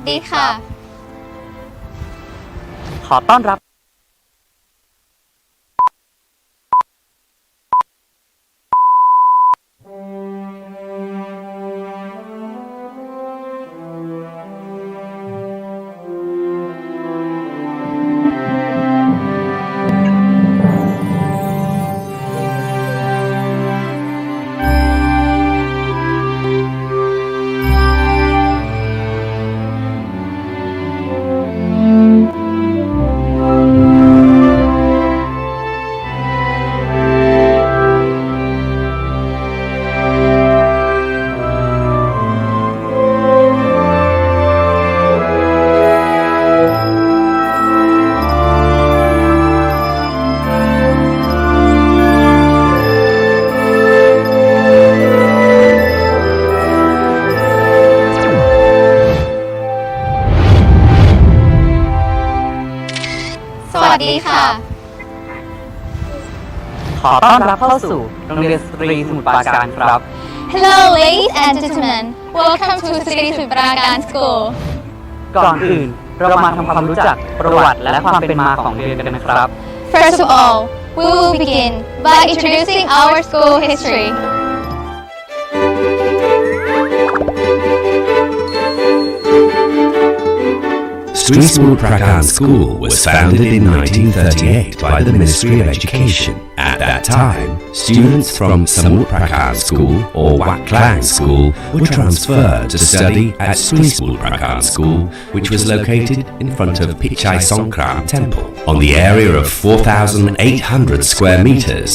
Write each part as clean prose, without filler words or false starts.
ดีค่ะขอต้อนรับสวัสดีค่ะขอต้อนรับเข้าสู่โรงเรียนสตรีสมุทรปราการครับ Hello ladies and gentlemen welcome to Sri Subrakan School ก่อนอื่นเรามาทำความรู้จักประวัติและความเป็นมาของโรงเรียนกันนะครับ First of all we will begin by introducing our school history Sri Prakan School was founded in 1938 by the Ministry of Education. At that time, students from Samut Prakan School or Wat Klang School were transferred to study at Sri Prakan School, which was located in front of Pichai Songkram Temple on the area of 4,800 square meters.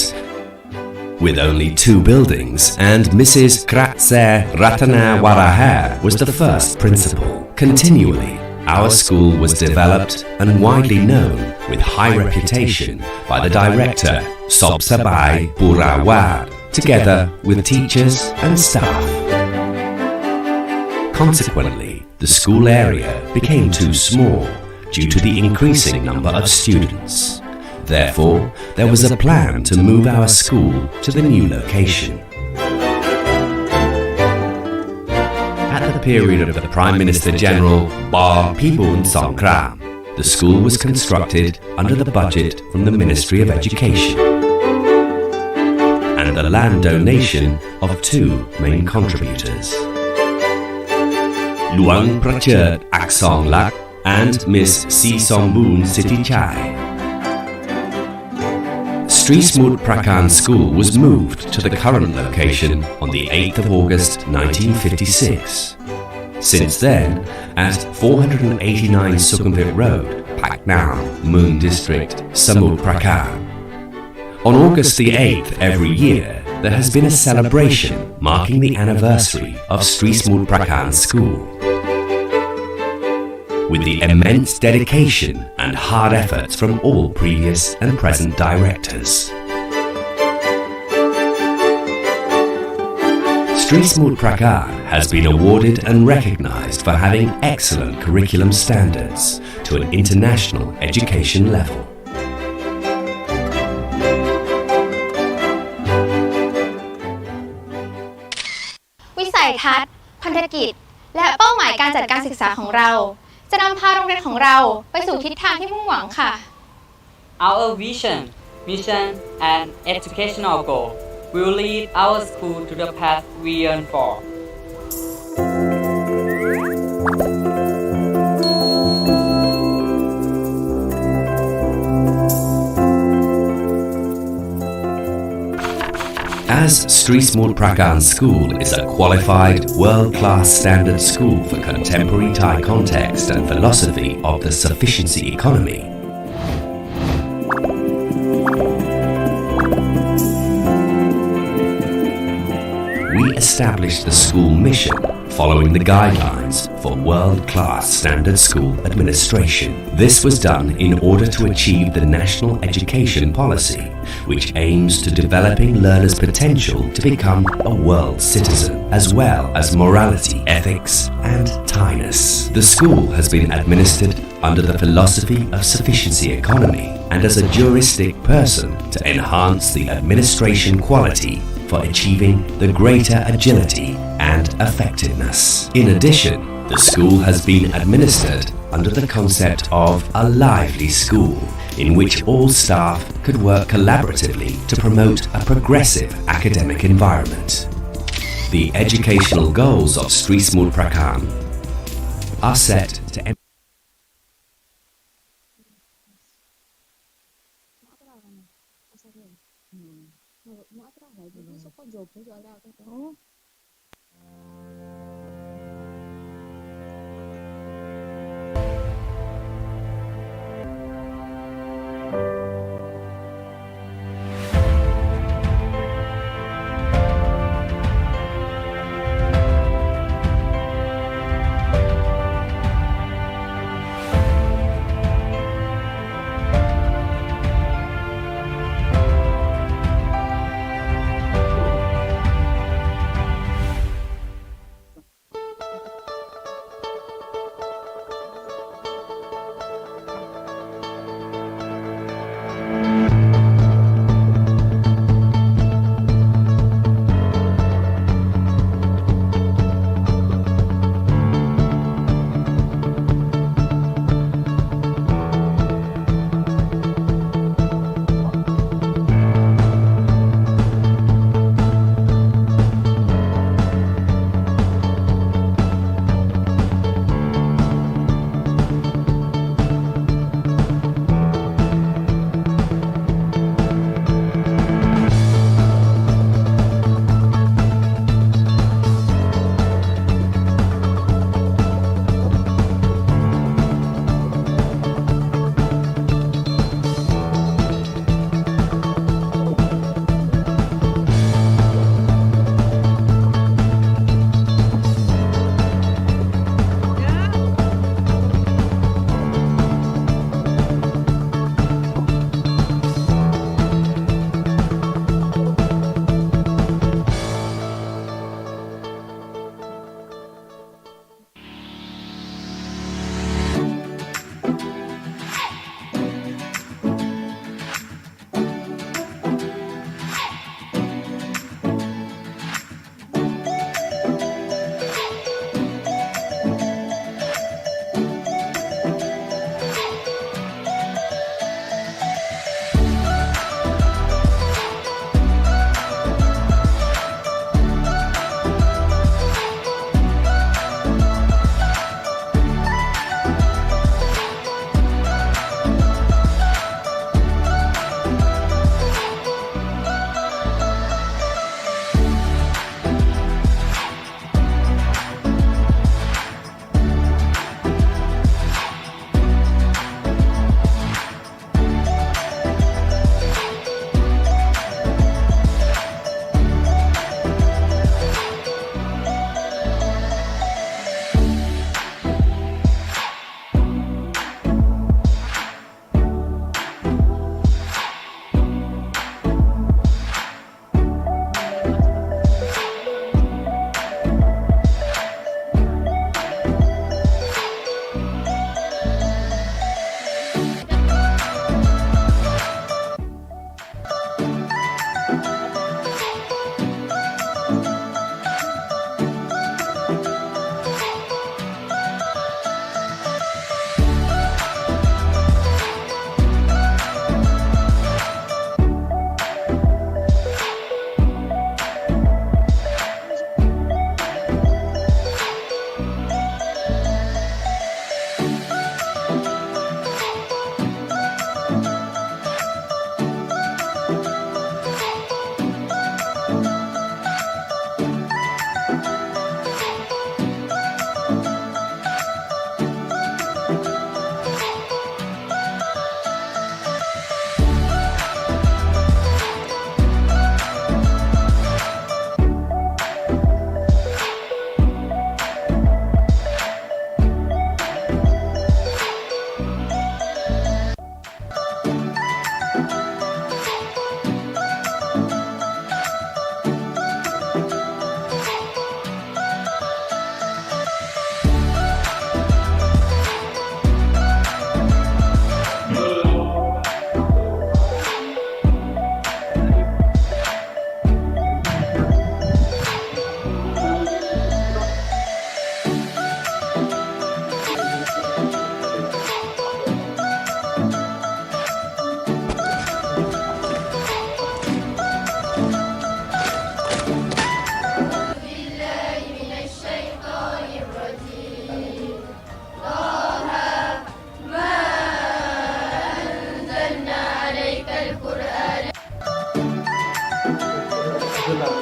With only 2 buildings, and Mrs. Kratse Ratana Waraher was the first principal. Continually, our school was developed and widely known with high reputation by the director Sobsabai Purawar, together with teachers and staff. Consequently, the school area became too small due to the increasing number of students. Therefore, there was a plan to move our school to the new location. At the period of the Prime Minister General Ba Pibun Songkram, the school was constructed under the budget from the Ministry of Education and the land donation of 2 main contributors, Luang Prachert Aksong Lak and Miss Si Somboon Sitichai. Sri Smut Prakan School was moved to the current location on the 8th of August 1956. Since then, at 489 Sukhumvit Road, Paknam, Moon District, Samut Prakan. On August the 8th every year, there has been a celebration marking the anniversary of Sri Smut Prakan School. With the immense dedication and hard efforts from all previous and present directors. Sri Smut Prakan has been awarded and recognized for having excellent curriculum standards to an international education level. วิสัยทัศน์พันธกิจและเป้าหมายการจัดการศึกษาของเราจะนำพาโรงเรียนของเราไปสู่ทิศทางที่มุ่งหวังค่ะ Our vision, mission, and educational goal will lead our school to the path we yearn for. As Sri Smut Prakan School is a qualified, world-class standard school for contemporary Thai context and philosophy of the sufficiency economy, we established the school mission following the guidelines for world-class standard school administration. This was done in order to achieve the national education policy, which aims to developing learners' potential to become a world citizen, as well as morality, ethics, and Thainess. The school has been administered under the philosophy of sufficiency economy and as a juristic person to enhance the administration quality for achieving the greater agility and effectiveness. In addition, The school has been administered under the concept of a lively school, in which all staff could work collaboratively to promote a progressive academic environment. The educational goals of Sri Smul Prakan are set to Mualimat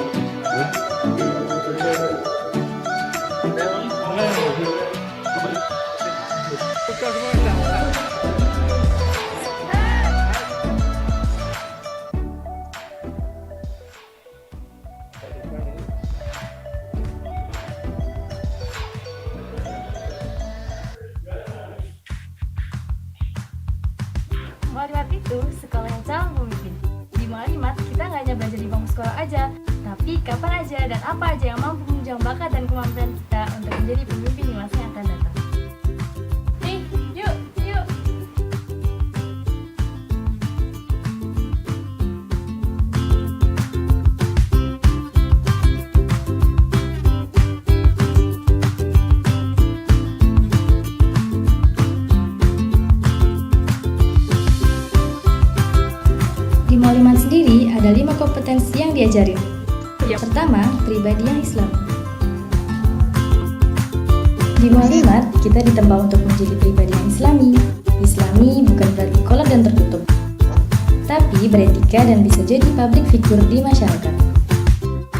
itu sekolah yang calon pemimpin. Di Mualimat kita nggak hanya belajar di bangku sekolah aja, tapi kapan aja dan apa aja yang mampu menunjang bakat dan kemampuan kita untuk menjadi pemimpin di masa yang akan datang. Nih, yuk, yuk. Di Mualimat sendiri ada 5 kompetensi yang diajarin. Pertama, pribadi yang Islam. Di Mualimat, kita ditempa untuk menjadi pribadi yang Islami. Islami bukan berarti kolot dan tertutup, tapi beretika dan bisa jadi public figure di masyarakat.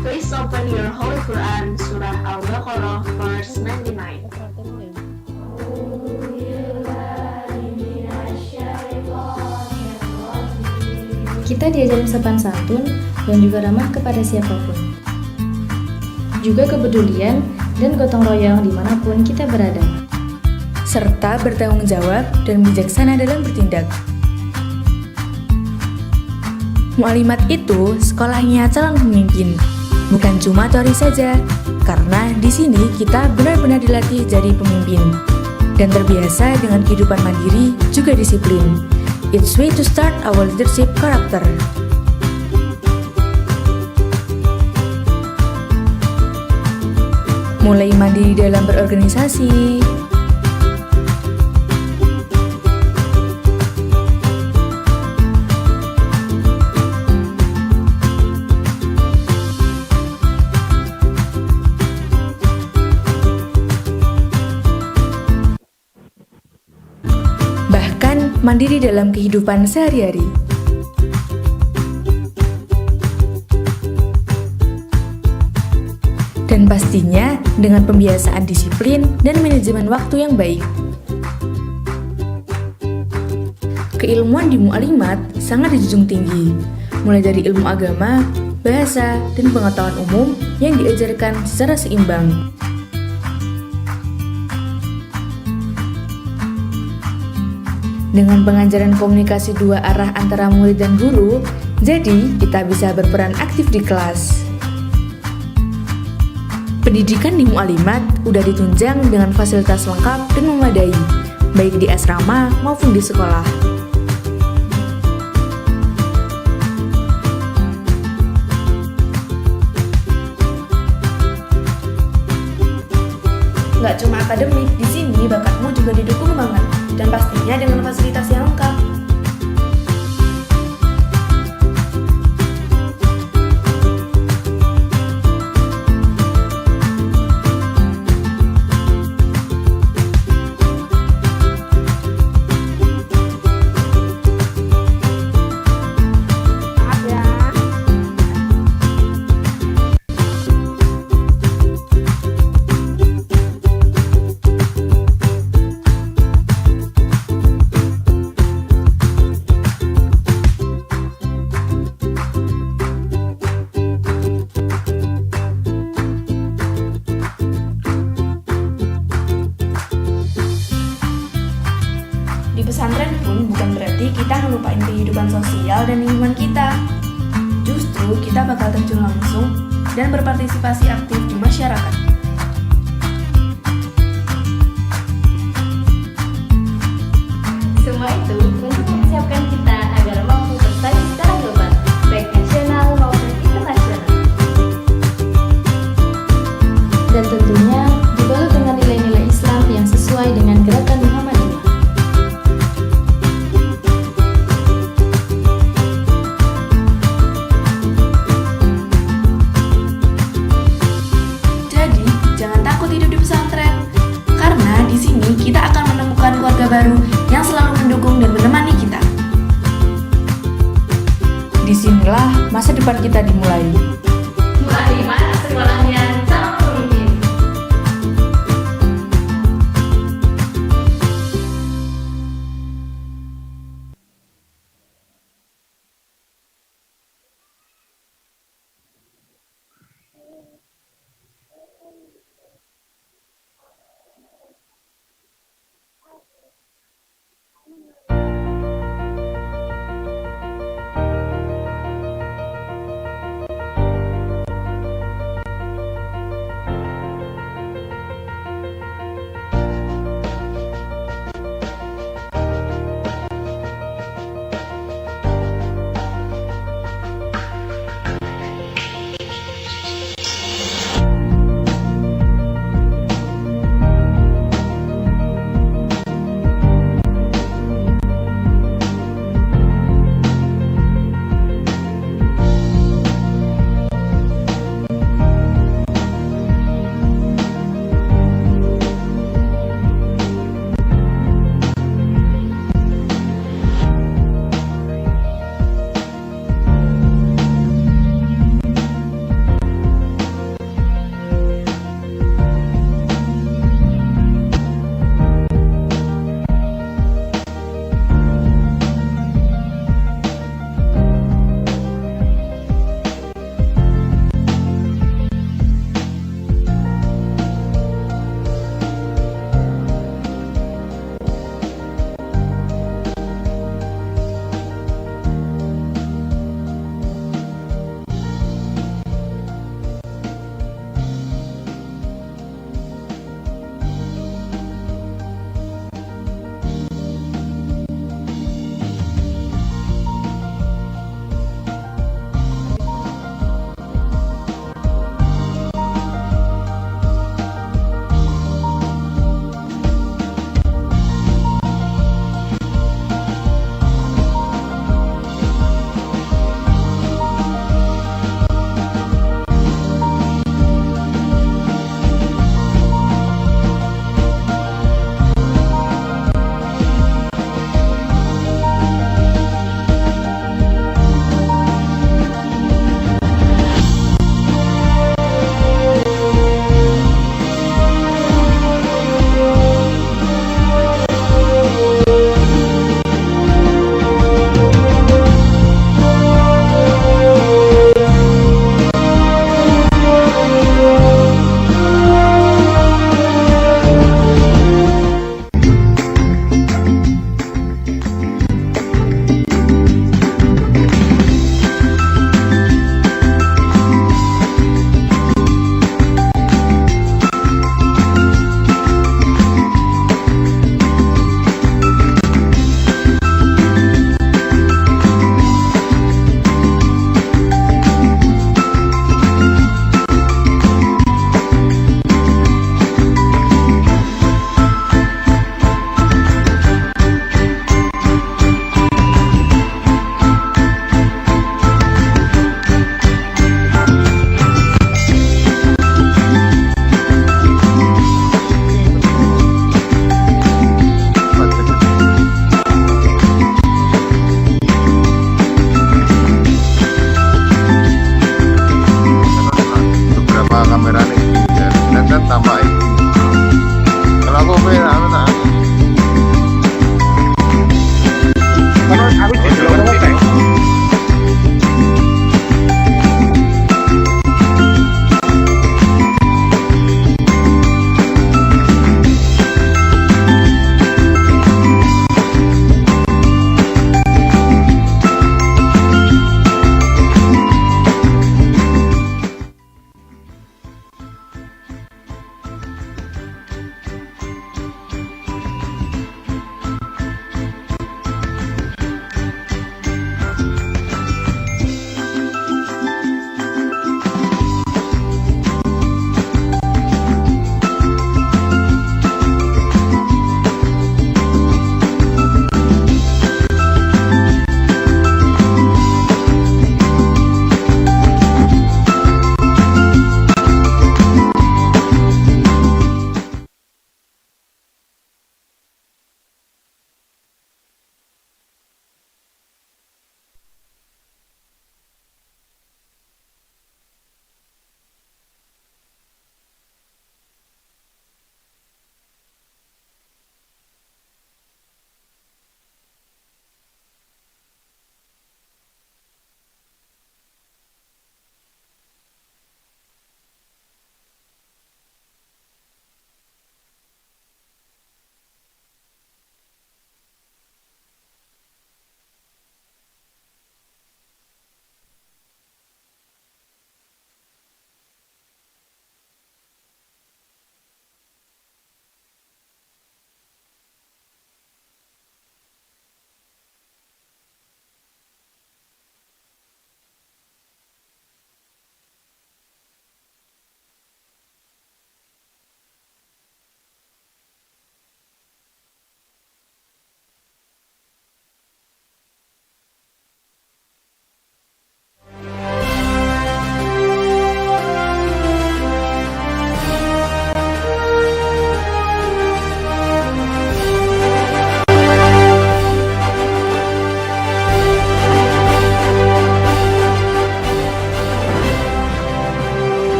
Please open your Holy Quran, Surah Al-Baqarah, verse 99. Kita diajarin sopan santun dan juga ramah kepada siapapun. Juga kepedulian dan gotong royong dimanapun kita berada. Serta bertanggung jawab dan bijaksana dalam bertindak. Mualimat itu sekolahnya calon pemimpin, bukan cuma teori saja, karena di sini kita benar-benar dilatih jadi pemimpin dan terbiasa dengan kehidupan mandiri juga disiplin. It's way to start our leadership character. Mulai mandiri dalam berorganisasi, bahkan mandiri dalam kehidupan sehari-hari. Dan pastinya dengan pembiasaan disiplin dan manajemen waktu yang baik. Keilmuan di Mualimat sangat dijunjung tinggi, mulai dari ilmu agama, bahasa, dan pengetahuan umum yang diajarkan secara seimbang. Dengan pengajaran komunikasi dua arah antara murid dan guru, jadi kita bisa berperan aktif di kelas. Pendidikan di Mualimat udah ditunjang dengan fasilitas lengkap dan memadai, baik di asrama maupun di sekolah. Nggak cuma akademik, di sini bakatmu juga didukung banget, dan pastinya dengan fasilitas yang lengkap. Di pesantren pun bukan berarti kita ngelupain kehidupan sosial dan lingkungan kita. Justru kita bakal terjun langsung dan berpartisipasi aktif di masyarakat. Semua itu untuk mempersiapkan kita agar mampu bersaing secara global, baik nasional maupun internasional. Dan tentunya dibalut dengan nilai-nilai Islam yang sesuai dengan gerakan Muhammadiyah. Jadi, jangan takut hidup di pesantren, karena di sini kita akan menemukan keluarga baru yang selalu mendukung dan menemani kita. Disinilah masa depan kita dimulai.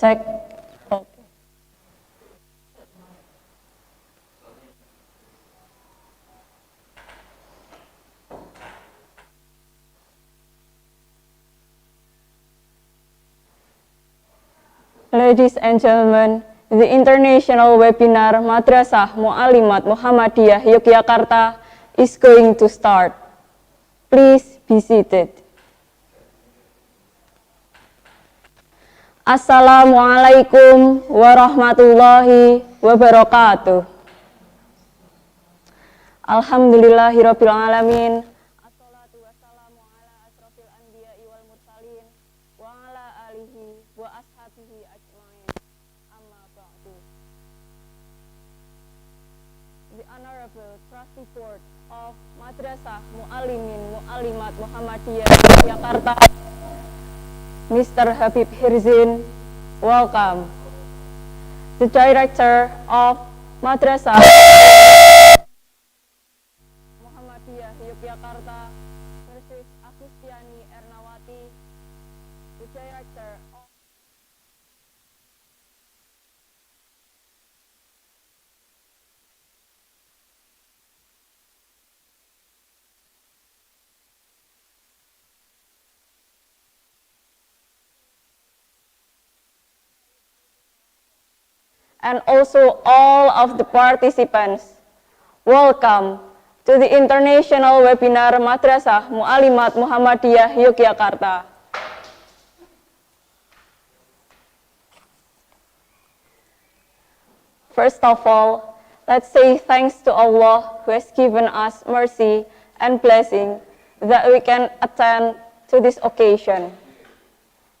Check. Okay. Ladies and gentlemen, the international webinar Madrasah Mu'alimat Muhammadiyah Yogyakarta is going to start. Please be seated. Assalamualaikum warahmatullahi wabarakatuh. Alhamdulillahirabbil alamin. Assalatu wassalamu ala asrofil anbiya'i wal mursalin wa ala alihi wa ashabihi ajmain. Amma ba'du. The Honorable Trustee Board of Madrasah Mu'alimin Mu'alimat Muhammadiyah Yogyakarta, Mr. Habib Hirzin, welcome. The Director of Madrasah Muhammadiyah Yogyakarta, Mrs. Agustiani Ernawati, the Director of and also all of the participants. Welcome to the international webinar Madrasah Mu'alimat Muhammadiyah Yogyakarta. First of all, let's say thanks to Allah who has given us mercy and blessing that we can attend to this occasion.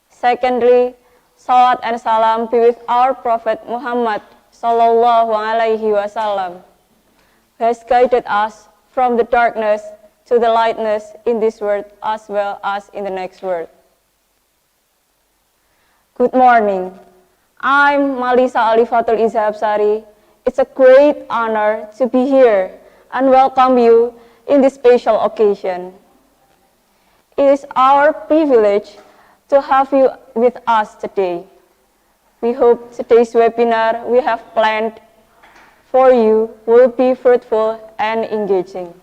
Secondly, Salawat and salam be with our Prophet Muhammad sallallahu alaihi wasallam, who has guided us from the darkness to the lightness in this world as well as in the next world. Good morning. I'm Malisa Alifatul Izhabsari. It's a great honor to be here and welcome you in this special occasion. It is our privilege to have you with us today. We hope today's webinar we have planned for you will be fruitful and engaging.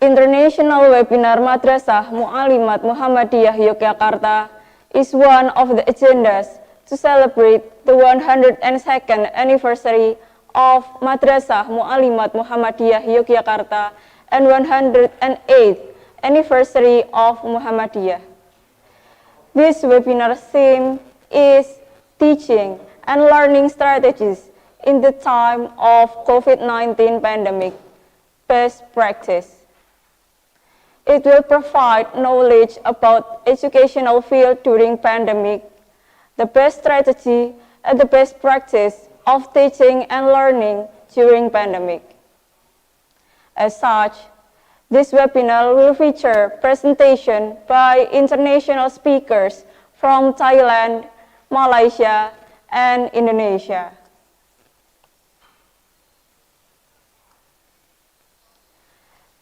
International Webinar Madrasah Mu'alimat Muhammadiyah Yogyakarta is one of the agendas to celebrate the 102nd anniversary of Madrasah Mu'alimat Muhammadiyah Yogyakarta and 108th anniversary of Muhammadiyah. This webinar theme is Teaching and Learning Strategies in the Time of Covid-19 Pandemic, Best Practice. It will provide knowledge about educational field during pandemic, the best strategy and the best practice of teaching and learning during pandemic. As such, this webinar will feature presentation by international speakers from Thailand, Malaysia, and Indonesia.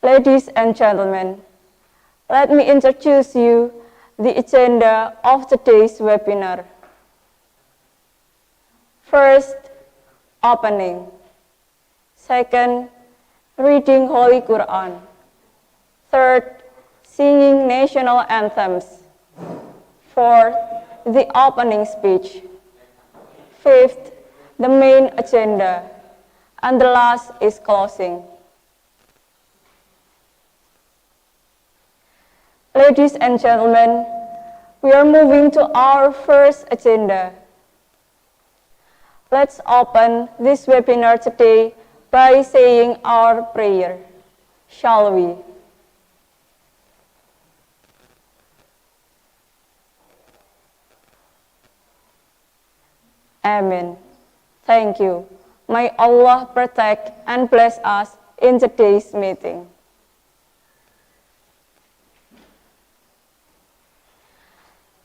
Ladies and gentlemen, let me introduce you the agenda of today's webinar. First, opening. Second, reading Holy Quran. Third, singing national anthems. Fourth, the opening speech. Fifth, the main agenda. And the last is closing. Ladies and gentlemen, we are moving to our first agenda. Let's open this webinar today by saying our prayer. Shall we? Amen. Thank you. May Allah protect and bless us in today's meeting.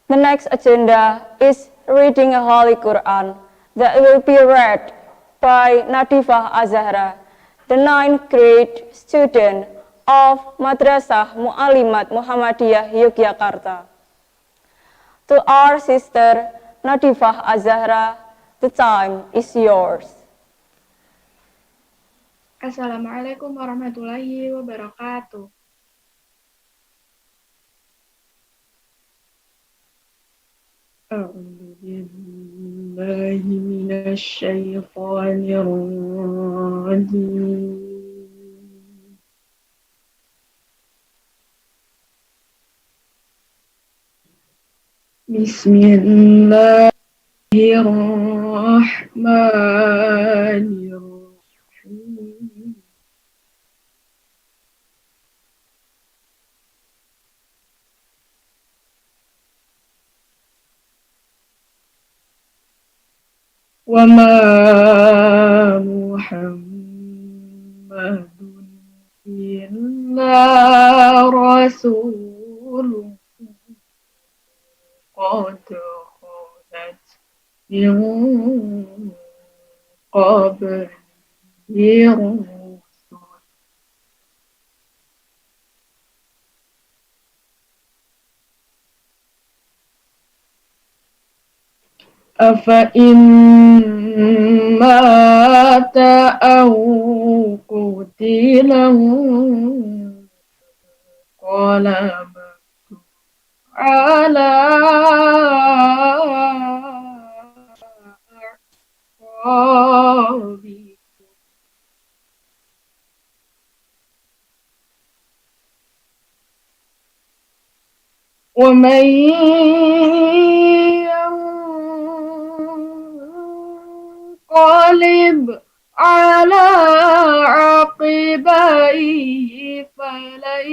The next agenda is reading a Holy Quran that will be read by Nadifah Azahra, the 9th grade student of Madrasah Mu'alimat Muhammadiyah Yogyakarta. To our sister Nadifah Azahra, the time is yours. Assalamualaikum warahmatullahi wabarakatuh. أعوذ بالله من الشيطان الرجيم. بسم الله الرحمن الرحيم. وما محمد إلا رسول قد خلت من قبله الرسل أفإن مات أو قتل انقلبتم على أعقابكم ومن ينقلب على عقبيه فلن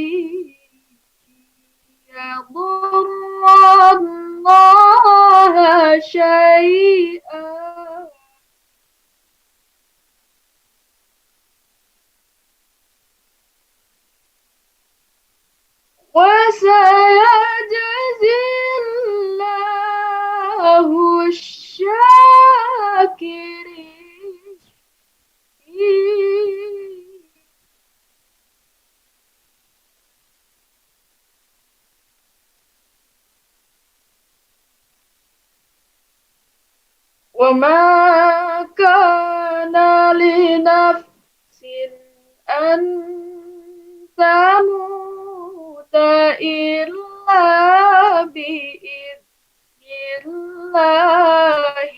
يضر الله شيئا وسيجزي الله الشاكرين. وما كان لنفس أن تموت إلا بإذن الله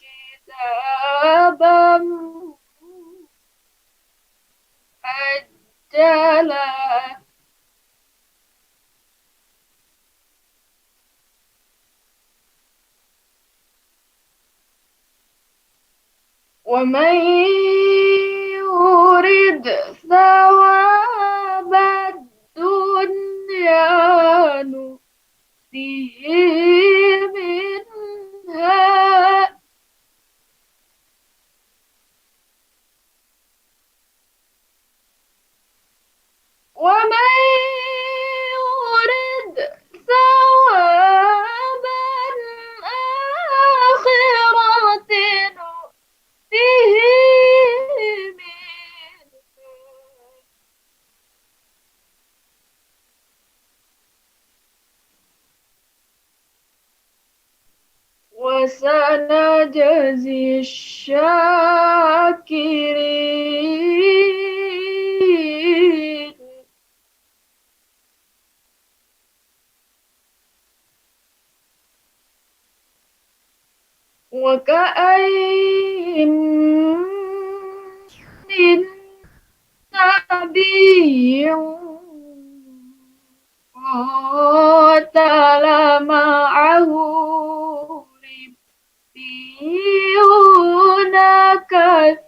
كتابا مؤجلا. ومن يرد ثواب الدنيا نؤتيه منها ومن يرد ثواب الآخرة نؤتيه منها وسنجزي الشاكرين. وكأين من نبي قاتل معه ربيون كثير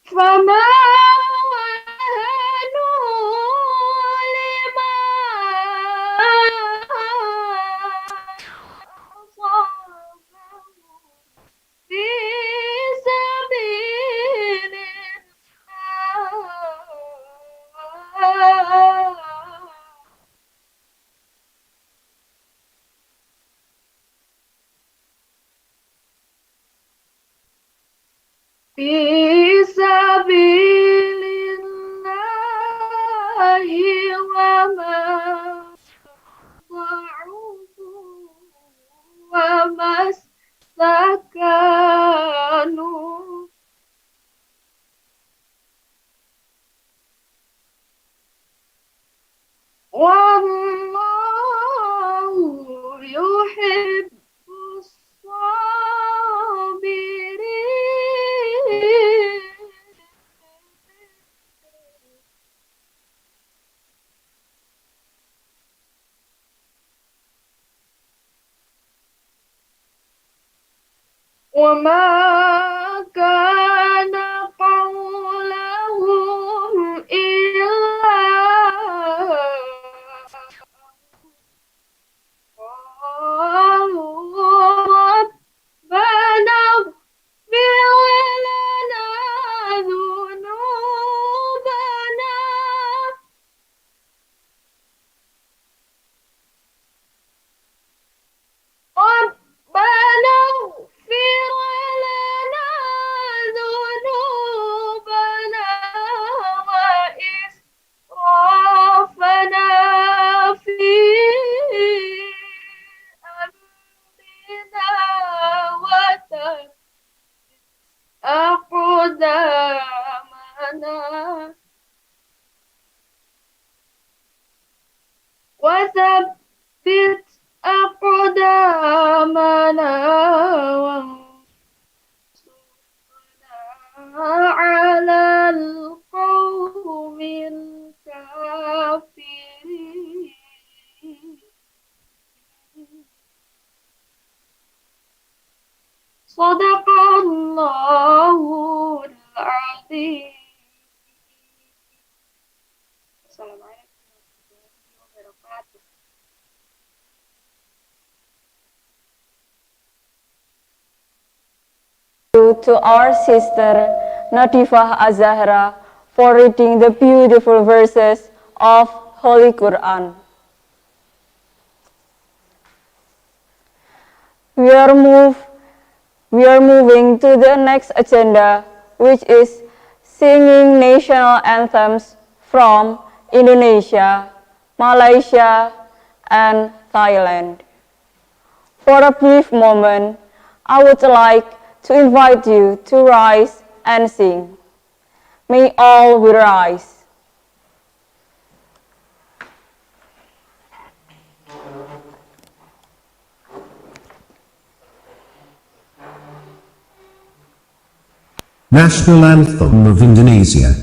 فما وهنوا لما أصابهم في سبيل الله fi sabilillahi wa ma ضعفوا وما استكانوا والله يحب الصابرين وما كان قولهم إلا قالوا ربنا اغفر لنا ذنوبنا ربنا اغفر لنا ذنوبنا وإسرافنا في أمرنا وثبت أقدامنا وثبت أقدامنا وانصرنا على القوم الكافرين صدق الله العظيم. Assalamualaikum warahmatullahi wabarakatuh. To our sister Nadifah Azahra for reading the beautiful verses of Holy Quran. We are moving to the next agenda, which is singing national anthems from Indonesia, Malaysia, and Thailand. For a brief moment, I would like to invite you to rise and sing. May all we rise. National Anthem of Indonesia.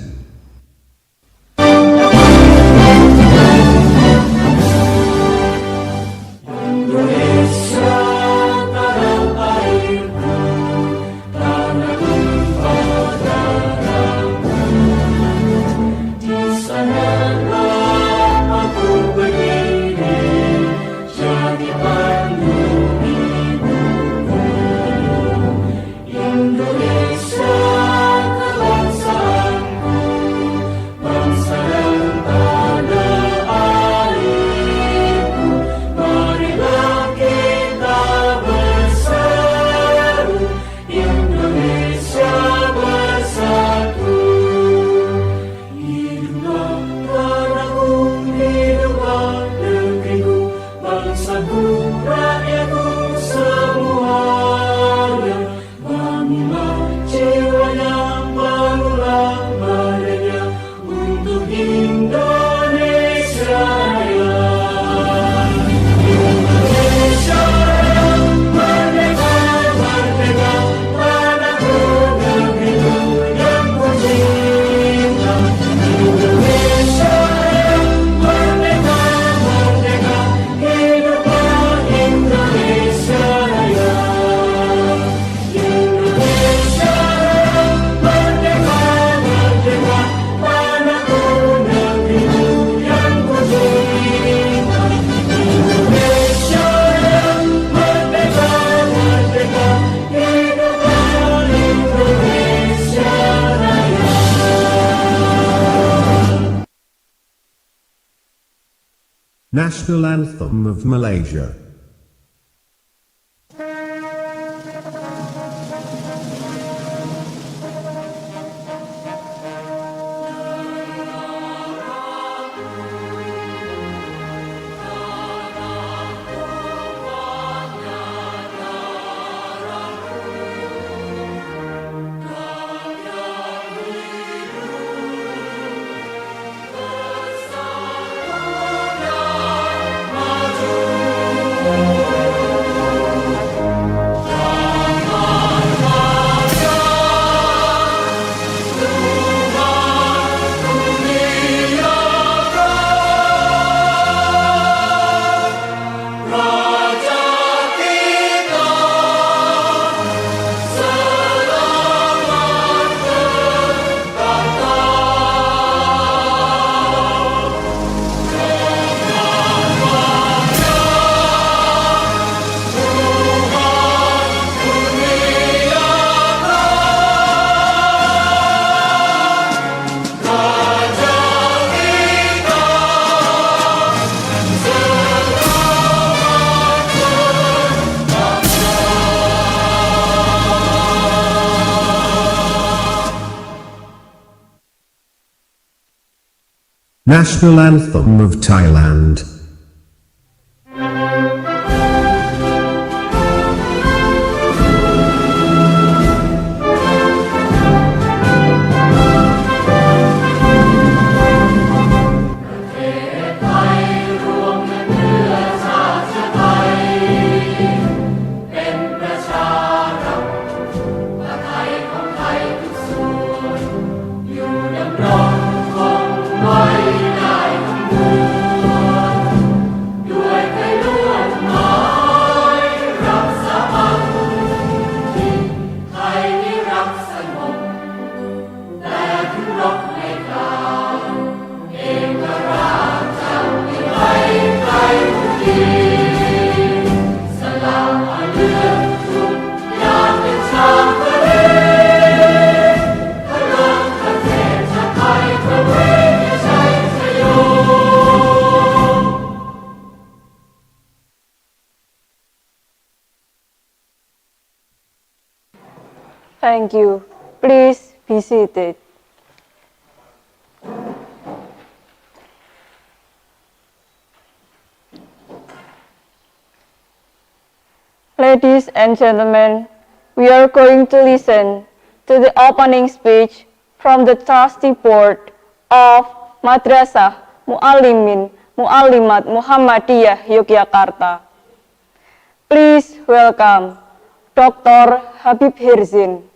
National Anthem of Malaysia. National Anthem of Thailand. Thank you. Please be seated. Ladies and gentlemen, we are going to listen to the opening speech from the trustee board of Madrasah Muallimin Muallimat Muhammadiyah Yogyakarta. Please welcome Dr. Habib Hirzin.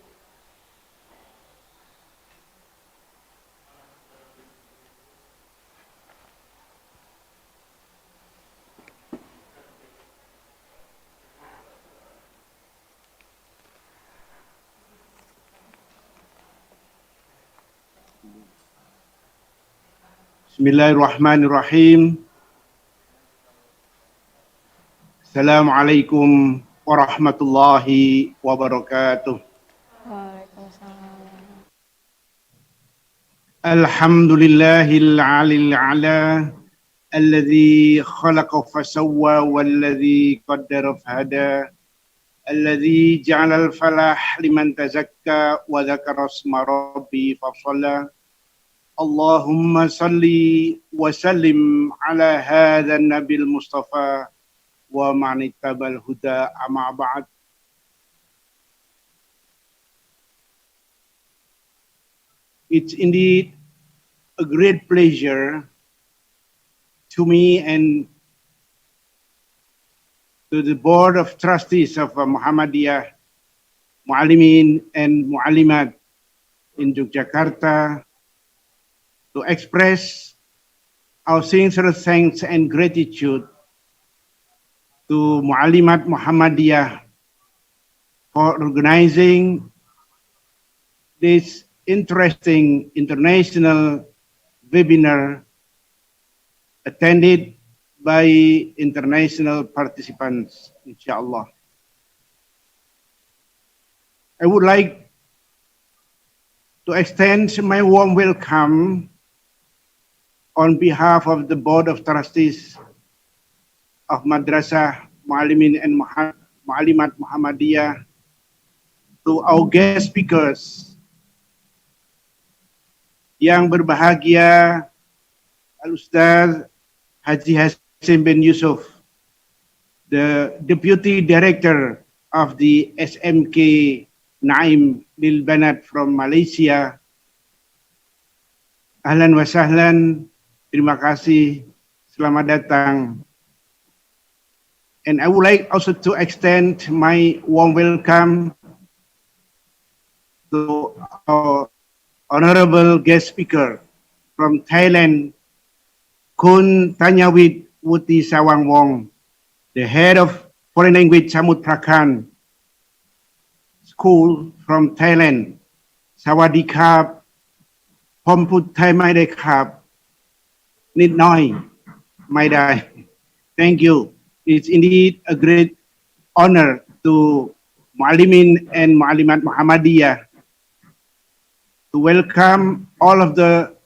Bismillahirrahmanirrahim. Assalamualaikum warahmatullahi wabarakatuh. Alhamdulillahil alil ala alladhi khalaqa fasawwa walladhi qaddara fahada alladhi ja'ala al-falah liman tazakka wa dhakara isma rabbi fasalla. Allahumma salli wa sallim ala hadha nabil mustafa wa manittabal huda amma ba'd. It's indeed a great pleasure to me and to the Board of Trustees of Muhammadiyah Muallimin and Muallimat in Yogyakarta to express our sincere thanks and gratitude to Muallimat Muhammadiyah for organizing this interesting international webinar attended by international participants, inshallah. I would like to extend my warm welcome on behalf of the Board of Trustees of Madrasah Muallimin and Muallimat Muhammadiyah to our guest speakers yang berbahagia Al-Ustaz Haji Hasim bin Yusuf, the Deputy Director of the SMK Naim Lil Banat from Malaysia. Ahlan wa sahlan. Terima kasih, selamat datang. And I would like also to extend my warm welcome to our honorable guest speaker from Thailand, Kun Tanyawit Wuti Sawangwong, the head of foreign language Samut Prakan School from Thailand. Sawadee krap,ผมพูดไทยไม่ได้ครับ นิดหน่อยไม่ได้ Thank you. It's indeed a great honor to Muallimin and Muallimat Muhammadiyah to welcome all of the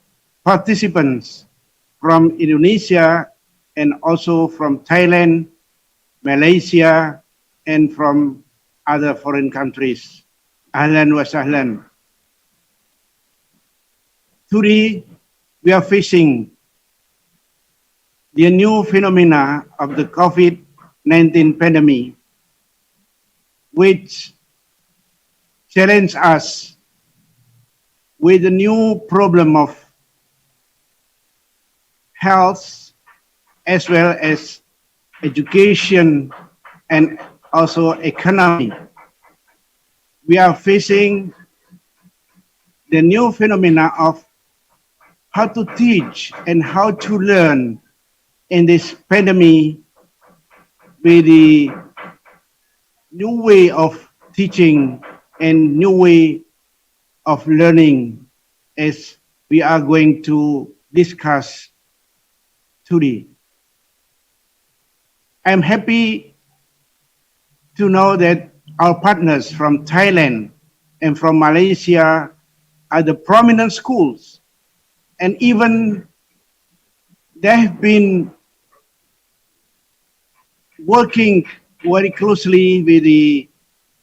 participants from Indonesia and also from Thailand, Malaysia, and from other foreign countries. Ahlan wa sahlan. Today, we are facing the new phenomena of the COVID-19 pandemic, which challenge us with the new problem of health as well as education and also economy. We are facing the new phenomena of how to teach and how to learn in this pandemic with the new way of teaching and new way of learning as we are going to discuss today. I'm happy to know that our partners from Thailand and from Malaysia are the prominent schools, and even they have been working very closely with the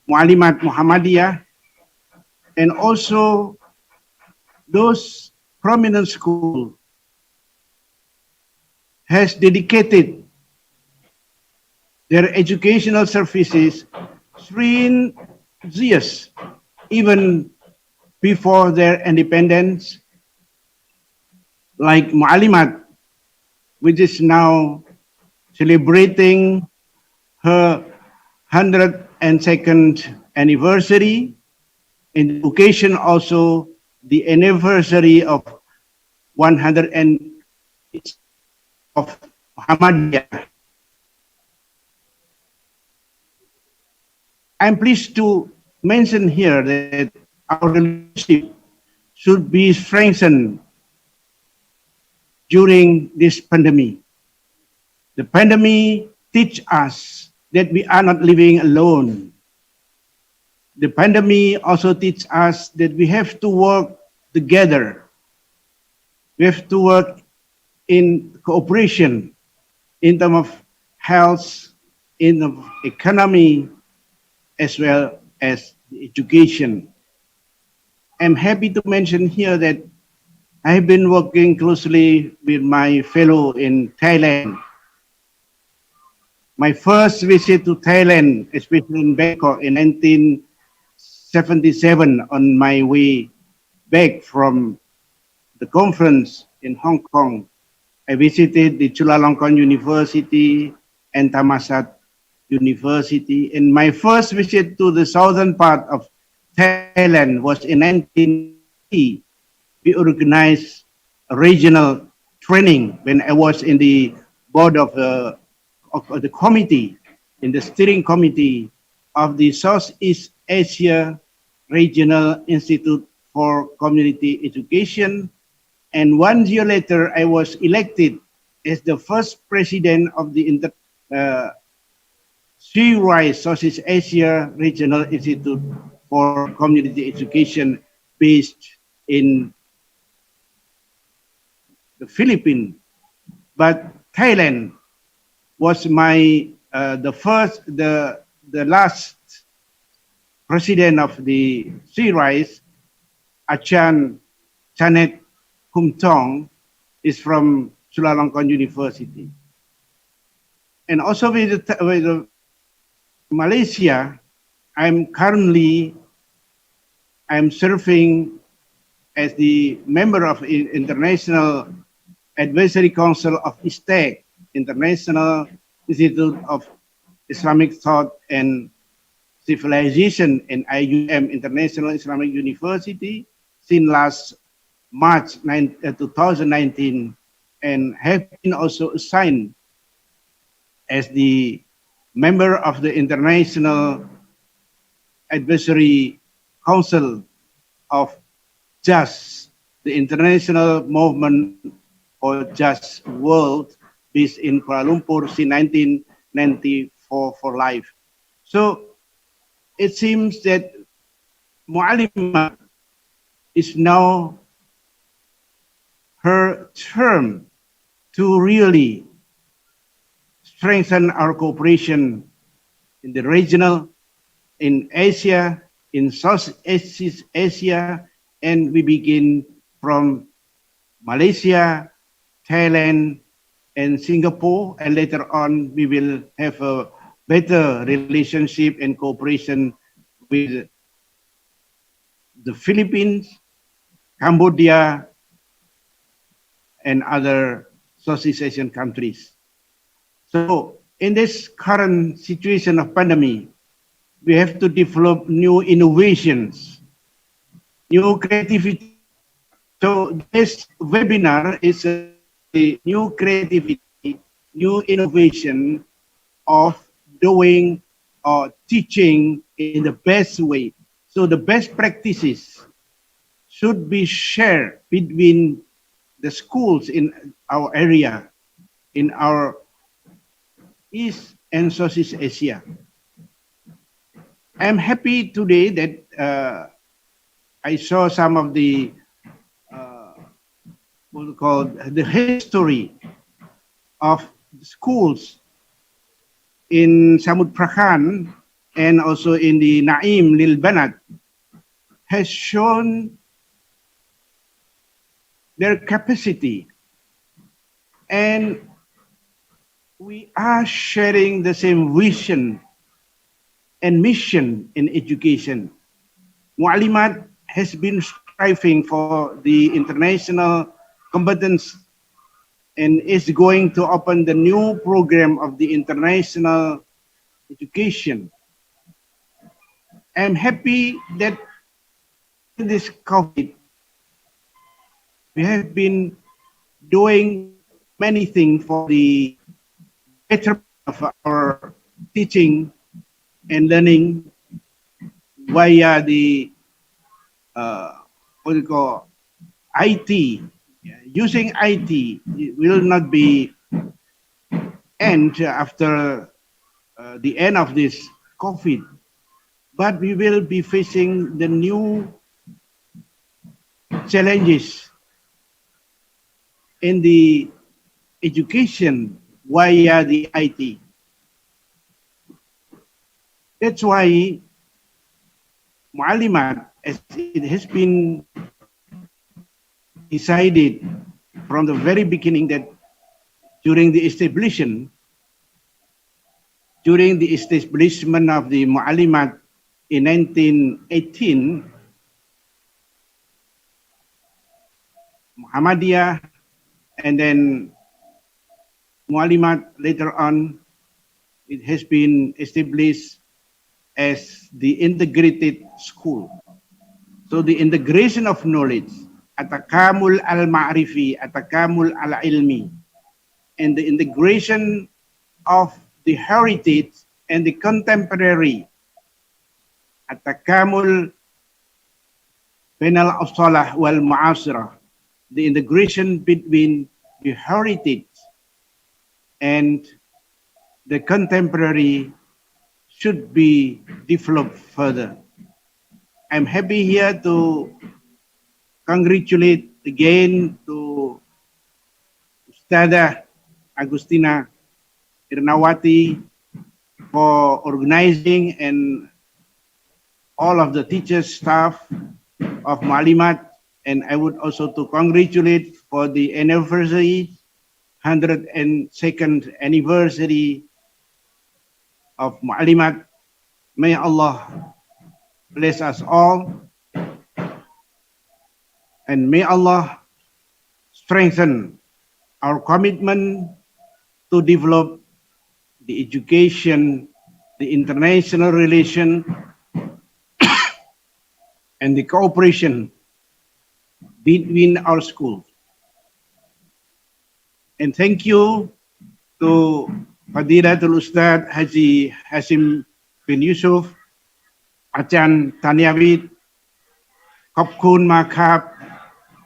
Muallimat Muhammadiyah, and also those prominent schools has dedicated their educational services 3 years, even before their independence, like Muallimat, which is now celebrating her 102nd anniversary. In education also, the anniversary of 100 of Muhammadiyah. I'm pleased to mention here that our relationship should be strengthened during this pandemic. The pandemic teach us that we are not living alone. The pandemic also teach us that we have to work together. We have to work in cooperation in terms of health, in the economy, as well as the education. I'm happy to mention here that I've been working closely with my fellow in Thailand. My first visit to Thailand, especially in Bangkok in 1977, on my way back from the conference in Hong Kong, I visited the Chulalongkorn University and Thammasat University. And my first visit to the southern part of Thailand was in 1980. We organized a regional training when I was in the board of the committee, in the steering committee of the Southeast Asia Regional Institute for Community Education. And 1 year later, I was elected as the first president of the CRISE, Southeast Asia Regional Institute for Community Education, based in the Philippines. But Thailand was my the last president of the CRISE, Achan Chanet Kumtong, is from Chulalongkorn University. And also with Malaysia, I'm serving as the member of International Advisory Council of ISTEC, International Institute of Islamic Thought and Civilization, and IUM, International Islamic University, since last March 2019, and have been also assigned as the member of the International Advisory Council of JUST, the International Movement for Just World, based in Kuala Lumpur since 1994 for life. So it seems that Muallimah is now her term to really strengthen our cooperation in the regional, in Asia, in Southeast Asia, and we begin from Malaysia, Thailand, and Singapore, and later on we will have a better relationship and cooperation with the Philippines, Cambodia, and other Southeast Asian countries. So in this current situation of pandemic, we have to develop new innovations, new creativity. So this webinar is a new creativity, new innovation of doing or teaching in the best way. So the best practices should be shared between the schools in our area, in our East and Southeast Asia. I'm happy today that I saw some of the what we call the history of schools in Samut Prakan and also in the Naim Lil Banat has shown their capacity, and we are sharing the same vision and mission in education. Mualimat has been striving for the international competence and is going to open the new program of the international education. I'm happy that in this COVID, we have been doing many things for the betterment of our teaching and learning via the what do you call IT. Using IT will not be end after the end of this COVID, but we will be facing the new challenges in the education via the IT. That's why Mualimat, as it has been decided from the very beginning that during the establishment of the Mualimat in 1918, Muhammadiyah, and then Mualimat later on, it has been established as the integrated school. So the integration of knowledge, atakamul al-ma'rifi, atakamul al-ilmi, and the integration of the heritage and the contemporary, atakamul bainal asalah wal mu'asirah, the integration between the heritage and the contemporary should be developed further. I'm happy here to congratulate again to Ustada Agustina Irnawati for organizing and all of the teachers, staff of Mualimat, and I would also to congratulate for the anniversary, 102nd anniversary of Mualimat. May Allah bless us all, and may Allah strengthen our commitment to develop the education, the international relation, and the cooperation between our schools. And thank you to Fadilatul Ustad Haji Hasim bin Yusuf, Achan Tanyawit, Kopkun Ma Kap,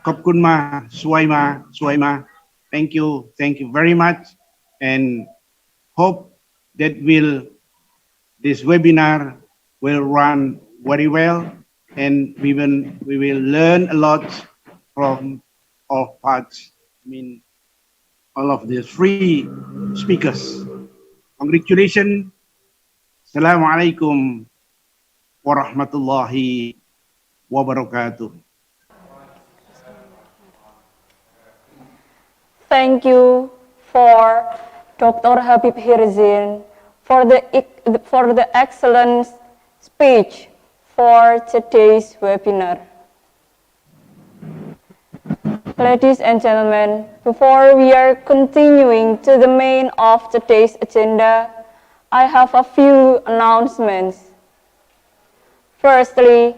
Kopkun Ma Suwaima. Thank you very much, and hope that this webinar will run very well, and we will learn a lot from all parts. I mean, all of the three speakers. Congratulations. Assalamualaikum warahmatullahi wabarakatuh. Thank you for Director, Dr. Habib Hirzin, for the excellent speech for today's webinar. Ladies and gentlemen, before we are continuing to the main of today's agenda, I have a few announcements. Firstly,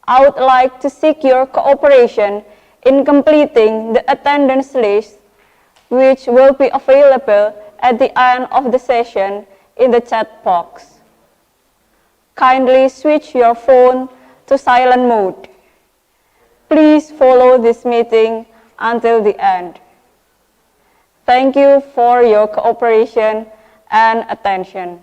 I would like to seek your cooperation in completing the attendance list, which will be available at the end of the session in the chat box. Kindly switch your phone to silent mode. Please follow this meeting until the end. Thank you for your cooperation and attention.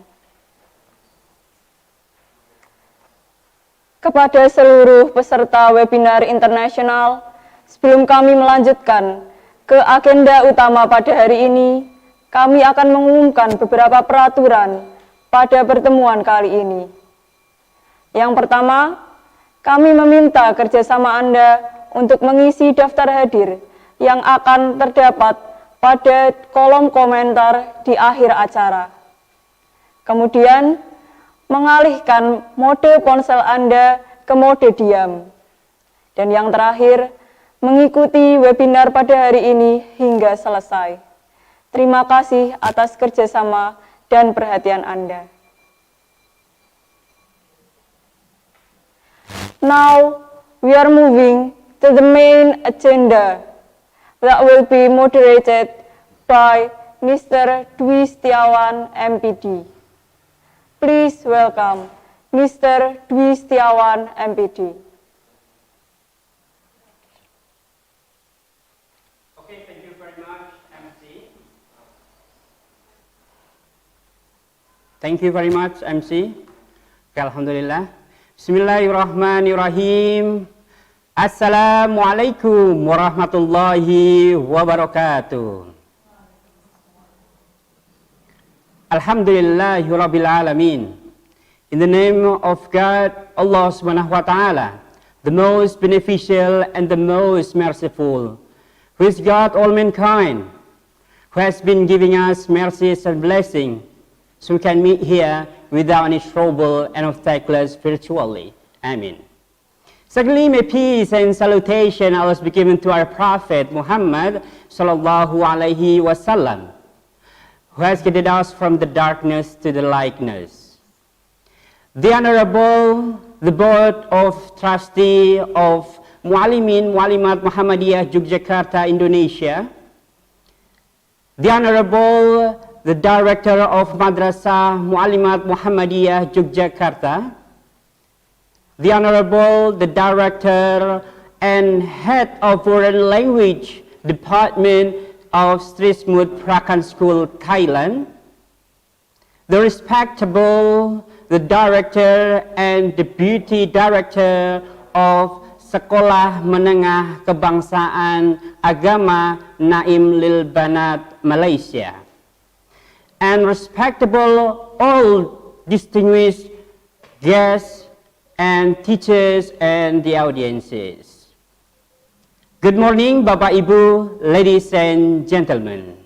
Kepada seluruh peserta webinar internasional, sebelum kami melanjutkan ke agenda utama pada hari ini, kami akan mengumumkan beberapa peraturan pada pertemuan kali ini. Yang pertama, kami meminta kerjasama Anda untuk mengisi daftar hadir yang akan terdapat pada kolom komentar di akhir acara. Kemudian, mengalihkan mode ponsel Anda ke mode diam. Dan yang terakhir, mengikuti webinar pada hari ini hingga selesai. Terima kasih atas kerjasama dan perhatian Anda. Now, we are moving to the main agenda that will be moderated by Mr. Dwi Setiawan, MPD. Please welcome Mr. Dwi Setiawan, MPD. Okay, thank you very much, MC. Thank you very much, MC. Okay, Alhamdulillah. Bismillahirrahmanirrahim. Assalamualaikum warahmatullahi wabarakatuh. Alhamdulillahi Rabbil Alamin. In the name of God, Allah Subhanahu wa Ta'ala, the most beneficial and the most merciful, who is God all mankind, who has been giving us mercies and blessing, so we can meet here without any trouble and obstacles virtually. Amen. Secondly, may peace and salutation always be given to our Prophet Muhammad sallallahu alaihi wasallam, who has guided us from the darkness to the lightness. The Honorable, the Board of Trustee of Muallimin Muallimat Muhammadiyah Yogyakarta, Indonesia, the Honorable, the Director of Madrasah Muallimat Muhammadiyah Yogyakarta, the Honorable, the Director and Head of Foreign Language Department of Strismut Prakan School, Thailand, the respectable, the Director and Deputy Director of Sekolah Menengah Kebangsaan Agama Naim Lil Banat, Malaysia, and respectable all distinguished guests and teachers and the audiences. Good morning, Bapak Ibu, ladies and gentlemen.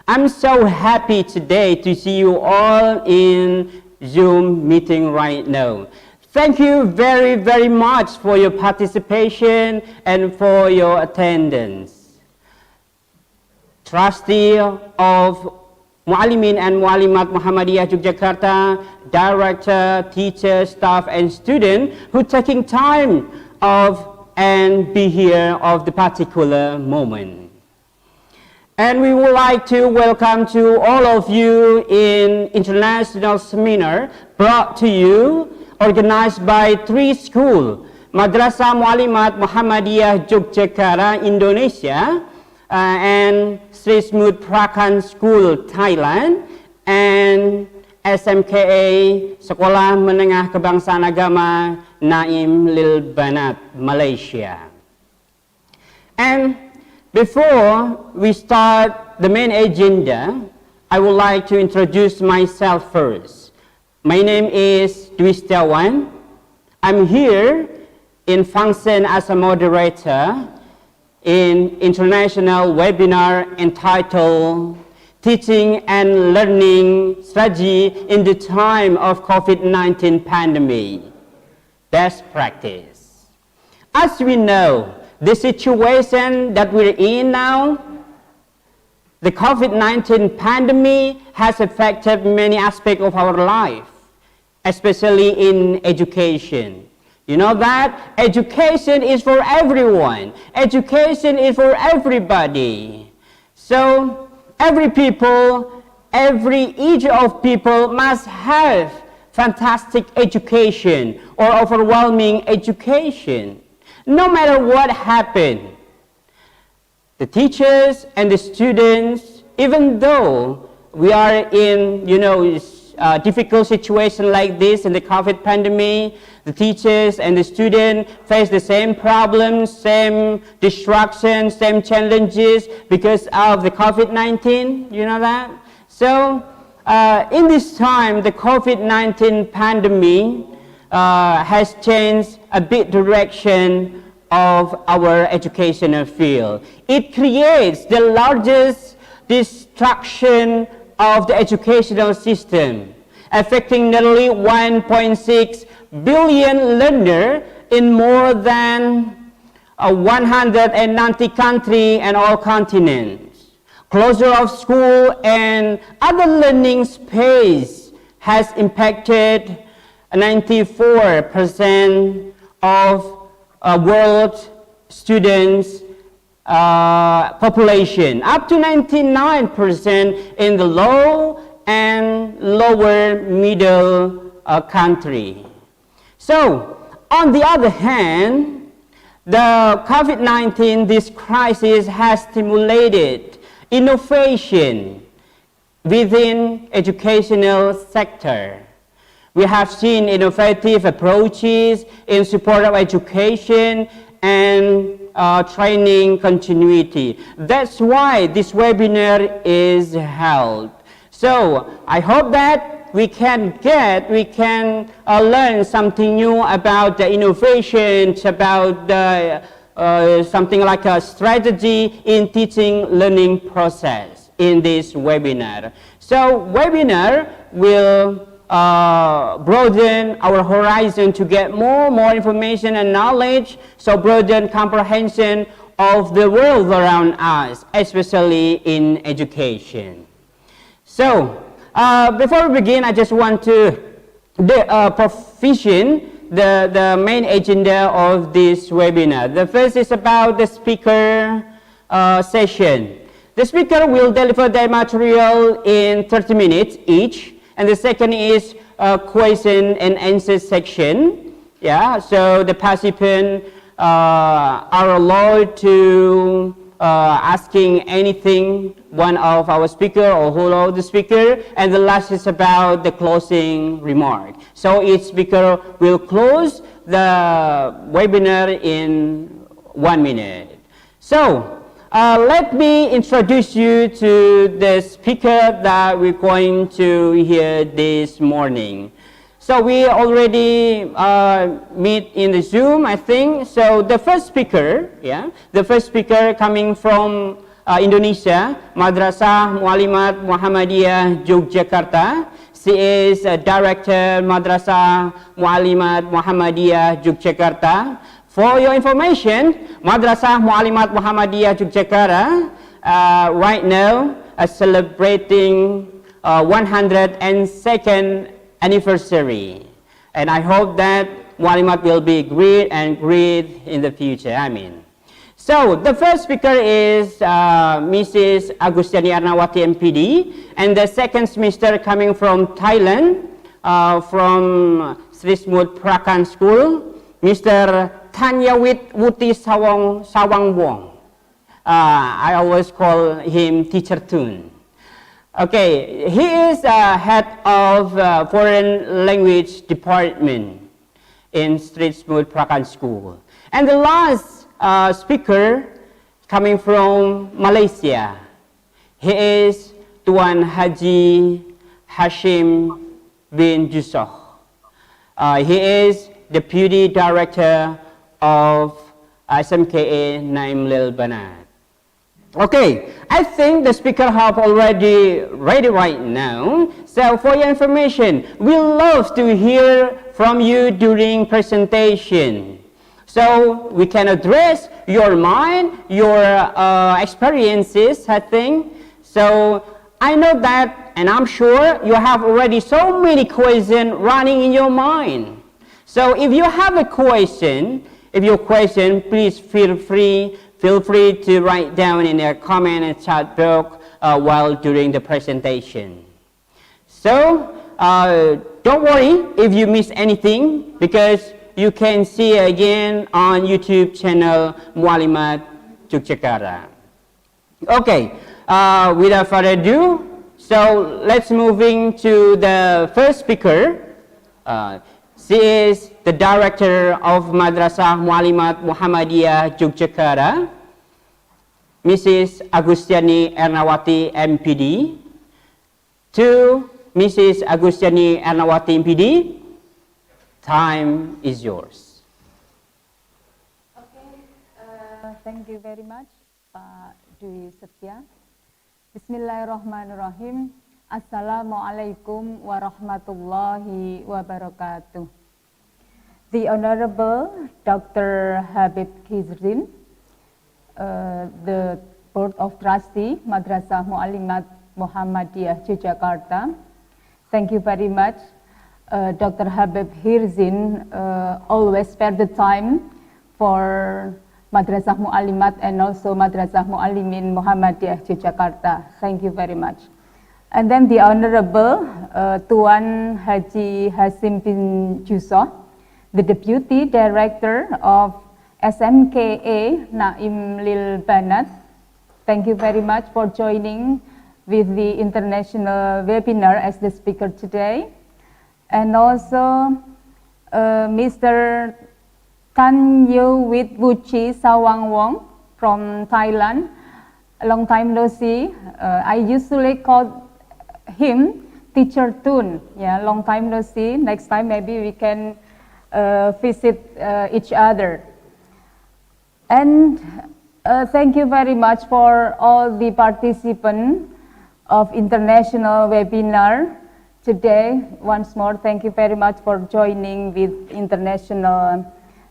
I'm so happy today to see you all in Zoom meeting right now. Thank you very, very much for your participation and for your attendance. Trustee of Muallimin and Muallimat Muhammadiyah Yogyakarta, Director, teacher, staff, and student who taking time of and be here of the particular moment. And we would like to welcome to all of you in international seminar brought to you, organized by 3 schools, Madrasah Muallimat Muhammadiyah Yogyakarta, Indonesia, and Strismut Prakan School, Thailand, and SMKA, Sekolah Menengah Kebangsaan Agama Naim Lil Banat, Malaysia. And before we start the main agenda, I would like to introduce myself first. My name is Dwi Setiawan. I'm here in function as a moderator in international webinar entitled teaching and learning strategy in the time of COVID-19 pandemic. Best practice. As we know, the situation that we're in now, the COVID-19 pandemic has affected many aspects of our life, especially in education. You know that education is for everyone. Education is for everybody. So every people, every age of people must have fantastic education or overwhelming education. No matter what happened, the teachers and the students, even though we are in, difficult situation like this in the COVID pandemic, the teachers and the students face the same problems, same distractions, same challenges because of the COVID-19, you know that? So, in this time, the COVID-19 pandemic has changed a bit direction of our educational field. It creates the largest distraction of the educational system, affecting nearly 1.6 billion learners in more than 190 countries and all continents. Closure of school and other learning space has impacted 94% of world students population, up to 99% in the low and lower middle country. So, on the other hand, the COVID-19, this crisis has stimulated innovation within educational sector. We have seen innovative approaches in support of education and training continuity. That's why this webinar is held. So I hope that we can learn something new about the innovations, about the, something like a strategy in teaching learning process in this webinar. So webinar will broaden our horizon to get more information and knowledge, so broaden comprehension of the world around us, especially in education. So, before we begin, I just want to provision the main agenda of this webinar. The first is about the speaker session. The speaker will deliver their material in 30 minutes each. And the second is a question and answer section. Yeah, so the participants are allowed to asking anything one of our speaker or whole of the speaker. And the last is about the closing remark. So each speaker will close the webinar in 1 minute. So let me introduce you to the speaker that we're going to hear this morning. So we already meet in the Zoom, I think. So the first speaker, the first speaker coming from Indonesia, Madrasah Muallimat Muhammadiyah Yogyakarta. She is a director Madrasah Muallimat Muhammadiyah Yogyakarta. For your information, Madrasah Muallimat Muhammadiyah Yogyakarta right now is celebrating 102nd anniversary. And I hope that Muallimat will be great and great in the future. Amin. So the first speaker is Mrs. Agustiani Arnawati MPD, and the second speaker coming from Thailand, from Sri Smooth Prakan School, Mr. Thanyawit Wuti Sawangwong. I always call him Teacher Tun. Okay, he is head of foreign language department in Sri Smooth Prakan School. And the last speaker coming from Malaysia, he is Tuan Haji Hashim bin Yusuf. He is Deputy Director of SMKA Naim Lil Banat. Okay, I think the speaker have already ready right now. So for your information, we love to hear from you during presentation. So we can address your mind, your experiences, I think. So I know that, and I'm sure you have already so many questions running in your mind. So if you have a question, please feel free to write down in the comment and chat box while during the presentation. So don't worry if you miss anything, because you can see again on YouTube channel Mualimat Yogyakarta. Okay, without further ado, so let's moving to the first speaker. She is the director of Madrasah Mualimat Muhammadiyah Yogyakarta, Mrs. Agustiani Ernawati MPD. To Mrs. Agustiani Ernawati MPD, time is yours. Okay, thank you very much, Pak Dwi Setia. Bismillahirrahmanirrahim. Assalamualaikum warahmatullahi wabarakatuh. The Honorable Dr. Habib Khizrin, the Board of Trustee Madrasah Mualimat Muhammadiyah Yogyakarta. Thank you very much. Dr. Habib Khizrin always spare the time for Madrasah Mualimat and also Madrasah Mualimin Muhammadiyah Yogyakarta. Thank you very much. And then the Honorable Tuan Haji Hasim bin Jusoh, the Deputy Director of SMKA Naim Lil Banat. Thank you very much for joining with the international webinar as the speaker today. And also Mr. Tan Yu Wit Wuchi Sawang Wong from Thailand. A long time no see. I usually call him Teacher Tun. Yeah, long time no see. Next time maybe we can visit each other. And thank you very much for all the participants of international webinar today. Once more, thank you very much for joining with international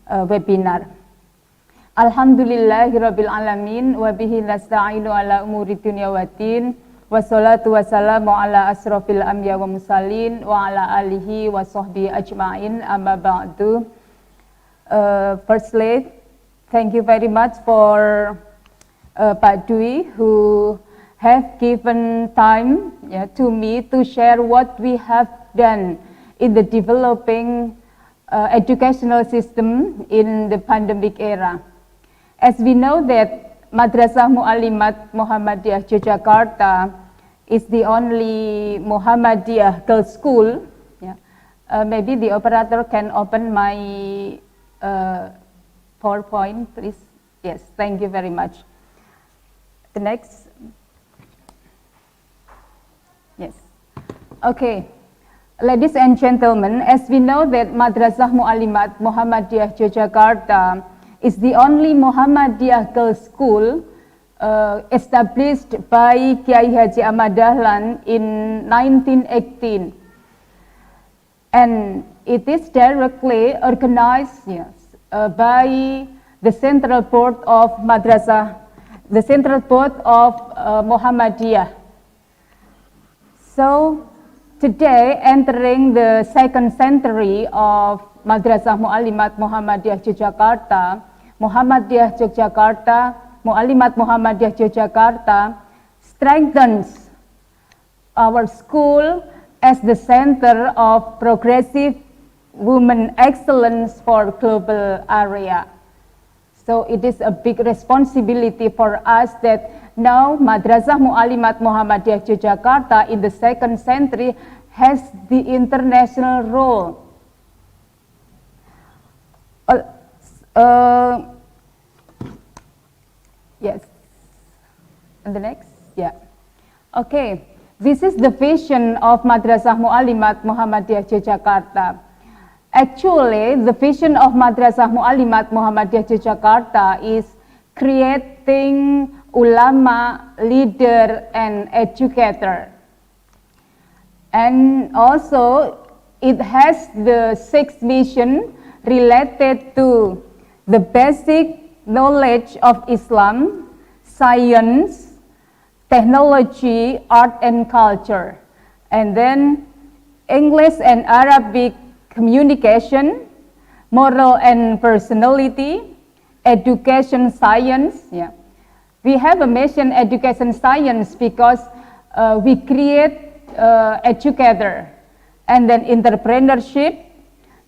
webinar. Alhamdulillahirabbil alamin wa bihi nasta'inu ala umuri dunya waddin. Wassalatu wassalamu ala asrofil anbiya wa mursalin wa ala alihi wa sahbihi ajma'in, amma ba'du. Firstly, thank you very much for Pak Dwi, who have given time to me to share what we have done in the developing educational system in the pandemic era. As we know that Madrasah Mualimat Muhammadiyah Yogyakarta is the only Muhammadiyah girls' school. Maybe the operator can open my PowerPoint, please. Yes, thank you very much. The next. Yes. Okay. Ladies and gentlemen, as we know that Madrasah Mualimat Muhammadiyah Yogyakarta is the only Muhammadiyah girls' school established by Kiai Haji Ahmad Dahlan in 1918. And it is directly organized by the Central Board of Madrasah, the Central Board of Muhammadiyah. So today, entering the second century of Madrasah Mualimat Muhammadiyah Yogyakarta, Muhammadiyah Yogyakarta, Mualimat Muhammadiyah Yogyakarta strengthens our school as the center of progressive women excellence for global area. So it is a big responsibility for us that now Madrasah Mualimat Muhammadiyah Yogyakarta in the second century has the international role. Yes. And the next? Yeah. Okay. This is the vision of Madrasah Mualimat Muhammadiyah Yogyakarta. Actually, the vision of Madrasah Mualimat Muhammadiyah Yogyakarta is creating ulama, leader, and educator. And also, it has the sixth mission related to the basic knowledge of Islam, science, technology, art and culture, and then English and Arabic communication, moral and personality, education science. Yeah. We have a mission education science because we create educator, and then entrepreneurship,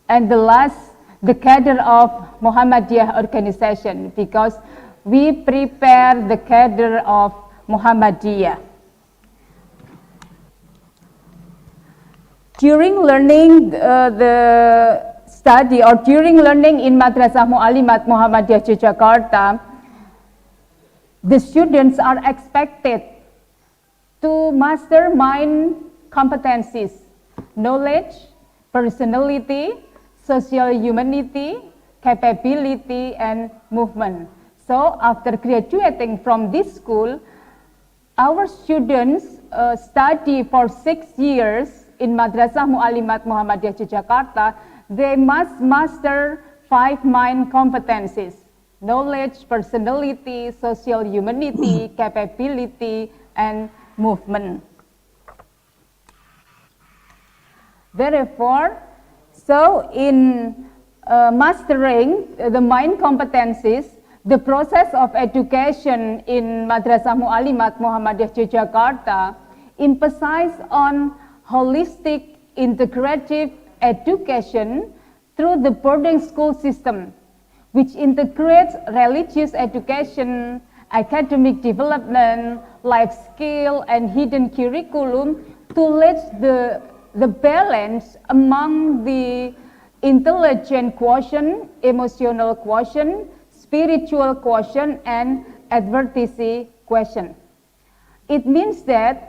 and the last, the cadre of Muhammadiyah organization, because we prepare the cadre of Muhammadiyah. During learning the study or during learning in Madrasah Mu'allimat Muhammadiyah Yogyakarta, the students are expected to master mind competencies, knowledge, personality, social humanity, capability, and movement. So after graduating from this school, our students study for 6 years in Madrasah Mu'allimat Muhammadiyah Yogyakarta. They must master 5 mind competencies: knowledge, personality, social humanity, capability, and movement. Therefore, so in mastering the mind competencies, the process of education in Madrasah Mu'allimat Muhammadiyah Yogyakarta emphasize on holistic integrative education through the boarding school system, which integrates religious education, academic development, life skill, and hidden curriculum to reach the balance among the intelligent quotient, emotional quotient, spiritual quotient, and adversity quotient. It means that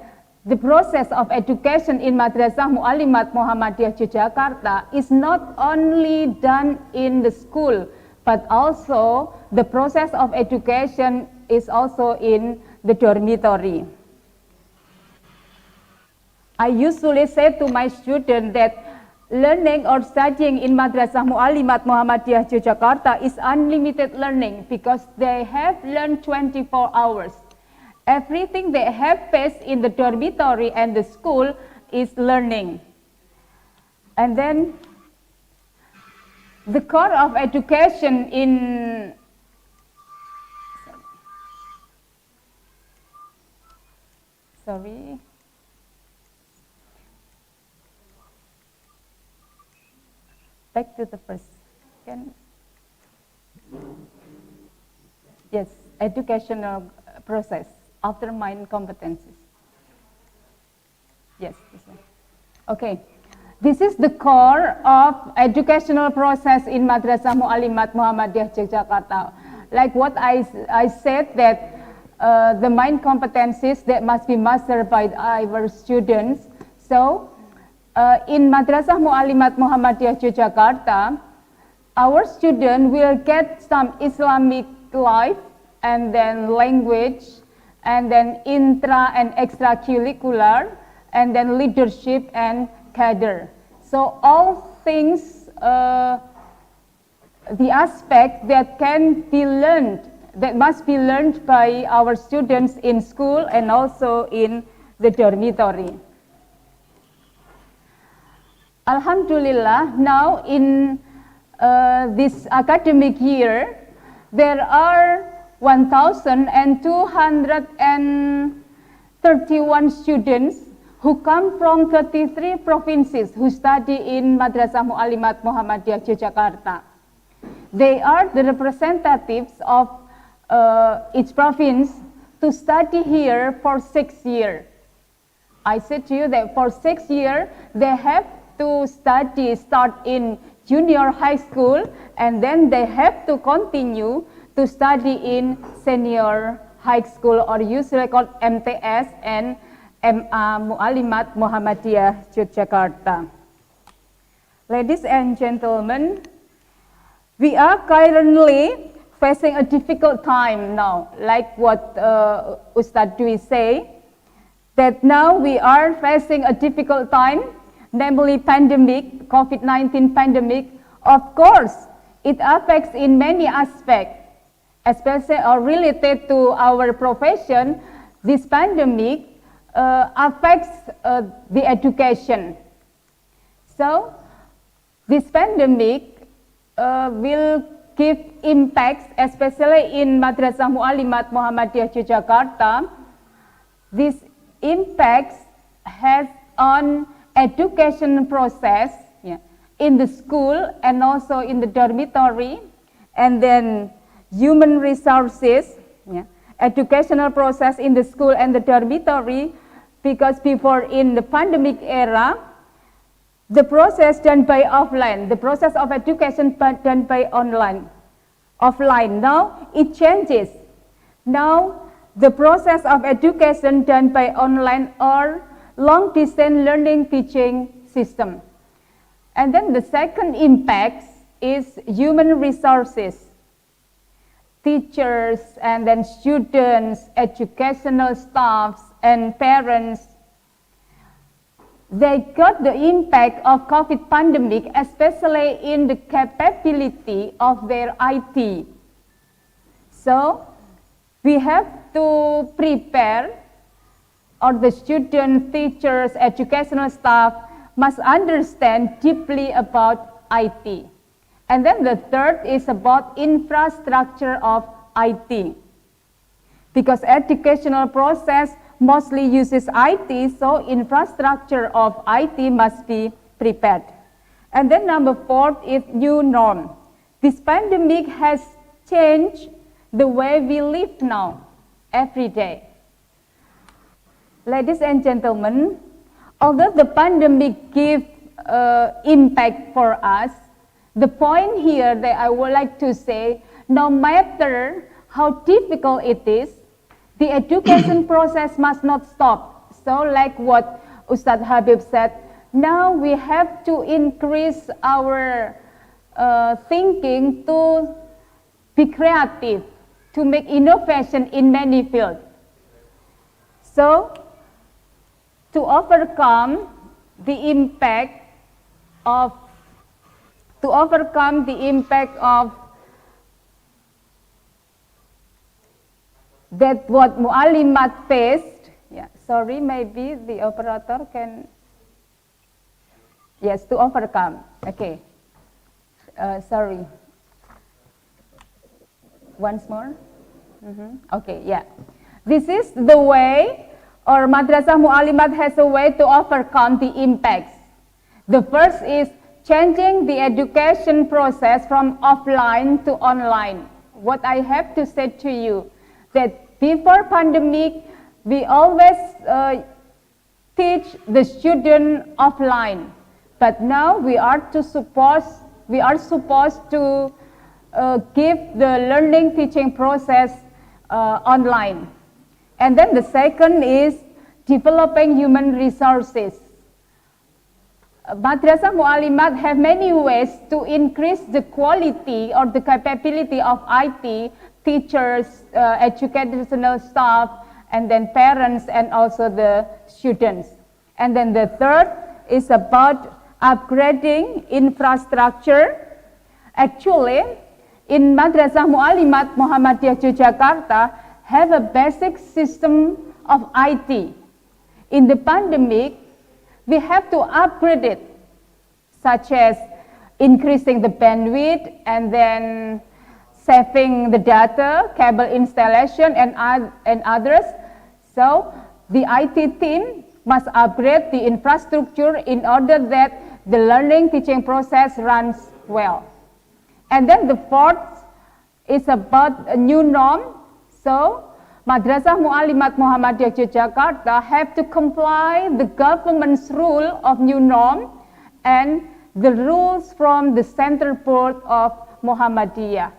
the process of education in Madrasah Mu'allimat Muhammadiyah Yogyakarta is not only done in the school, but also the process of education is also in the dormitory. I usually say to my students that learning or studying in Madrasah Mu'allimat Muhammadiyah Yogyakarta is unlimited learning because they have learned 24 hours. Everything they have faced in the dormitory and the school is learning. And then the core of education in back to the first. Yes, educational process after mind competencies. Yes, this one. Okay, this is the core of educational process in Madrasah Mu'allimat Muhammadiyah Yogyakarta. Like what I said that the mind competencies that must be mastered by our students. So in Madrasah Mu'allimat Muhammadiyah Yogyakarta, our student will get some Islamic life, and then language, and then intra and extracurricular, and then leadership and cadre. So all things, the aspect that can be learned, that must be learned by our students in school and also in the dormitory. Alhamdulillah, now in this academic year, there are 1,231 students who come from 33 provinces who study in Madrasah Mu'allimat Muhammadiyah Yogyakarta. They are the representatives of each province to study here for 6 years. I said to you that for 6 years, they have to start in junior high school, and then they have to continue to study in senior high school, or usually called MTS and MA Mu'allimat Muhammadiyah Yogyakarta. Ladies and gentlemen, we are currently facing a difficult time now, like what Ustad Dwi say, that now we are facing a difficult time, namely pandemic, COVID-19 pandemic. Of course, it affects in many aspects, especially related to our profession. This pandemic affects the education. So, this pandemic will give impacts, especially in Madrasah Mu'allimat Muhammadiyah Yogyakarta. This impacts has on education process in the school and also in the dormitory, and then human resources, educational process in the school and the dormitory, because before in the pandemic era, the process done by offline, the process of education done by offline. Now it changes. Now the process of education done by online or long distance learning teaching system. And then the second impact is human resources. Teachers and then students, educational staffs and parents, they got the impact of COVID pandemic, especially in the capability of their IT. So we have to prepare, or the students, teachers, educational staff must understand deeply about IT. And then the third is about infrastructure of IT. Because educational process mostly uses IT, so infrastructure of IT must be prepared. And then number four is new norm. This pandemic has changed the way we live now, every day. Ladies and gentlemen, although the pandemic gives impact for us, the point here that I would like to say, no matter how difficult it is, the education process must not stop. So like what Ustad Habib said, now we have to increase our thinking to be creative, to make innovation in many fields. So to overcome the impact of that what Mu'allimat faced, sorry, maybe the operator can, yes, to overcome, okay, sorry, once more, okay, yeah. This is the way, or Madrasah Mu'allimat has a way to overcome the impacts. The first is changing the education process from offline to online. What I have to say to you, that before pandemic, we always teach the student offline, but now we are supposed to give the learning teaching process online. And then the second is developing human resources. Madrasah Mu'allimat have many ways to increase the quality or the capability of IT, teachers, educational staff, and then parents and also the students. And then the third is about upgrading infrastructure. Actually, in Madrasah Mu'allimat Muhammadiyah Yogyakarta have a basic system of IT. In the pandemic, we have to upgrade it, such as increasing the bandwidth and then saving the data, cable installation, and others. So the IT team must upgrade the infrastructure in order that the learning teaching process runs well. And then the fourth is about a new norm. So Madrasah Mu'allimat Muhammadiyah Yogyakarta have to comply the government's rule of new norm and the rules from the Center Board of Muhammadiyah.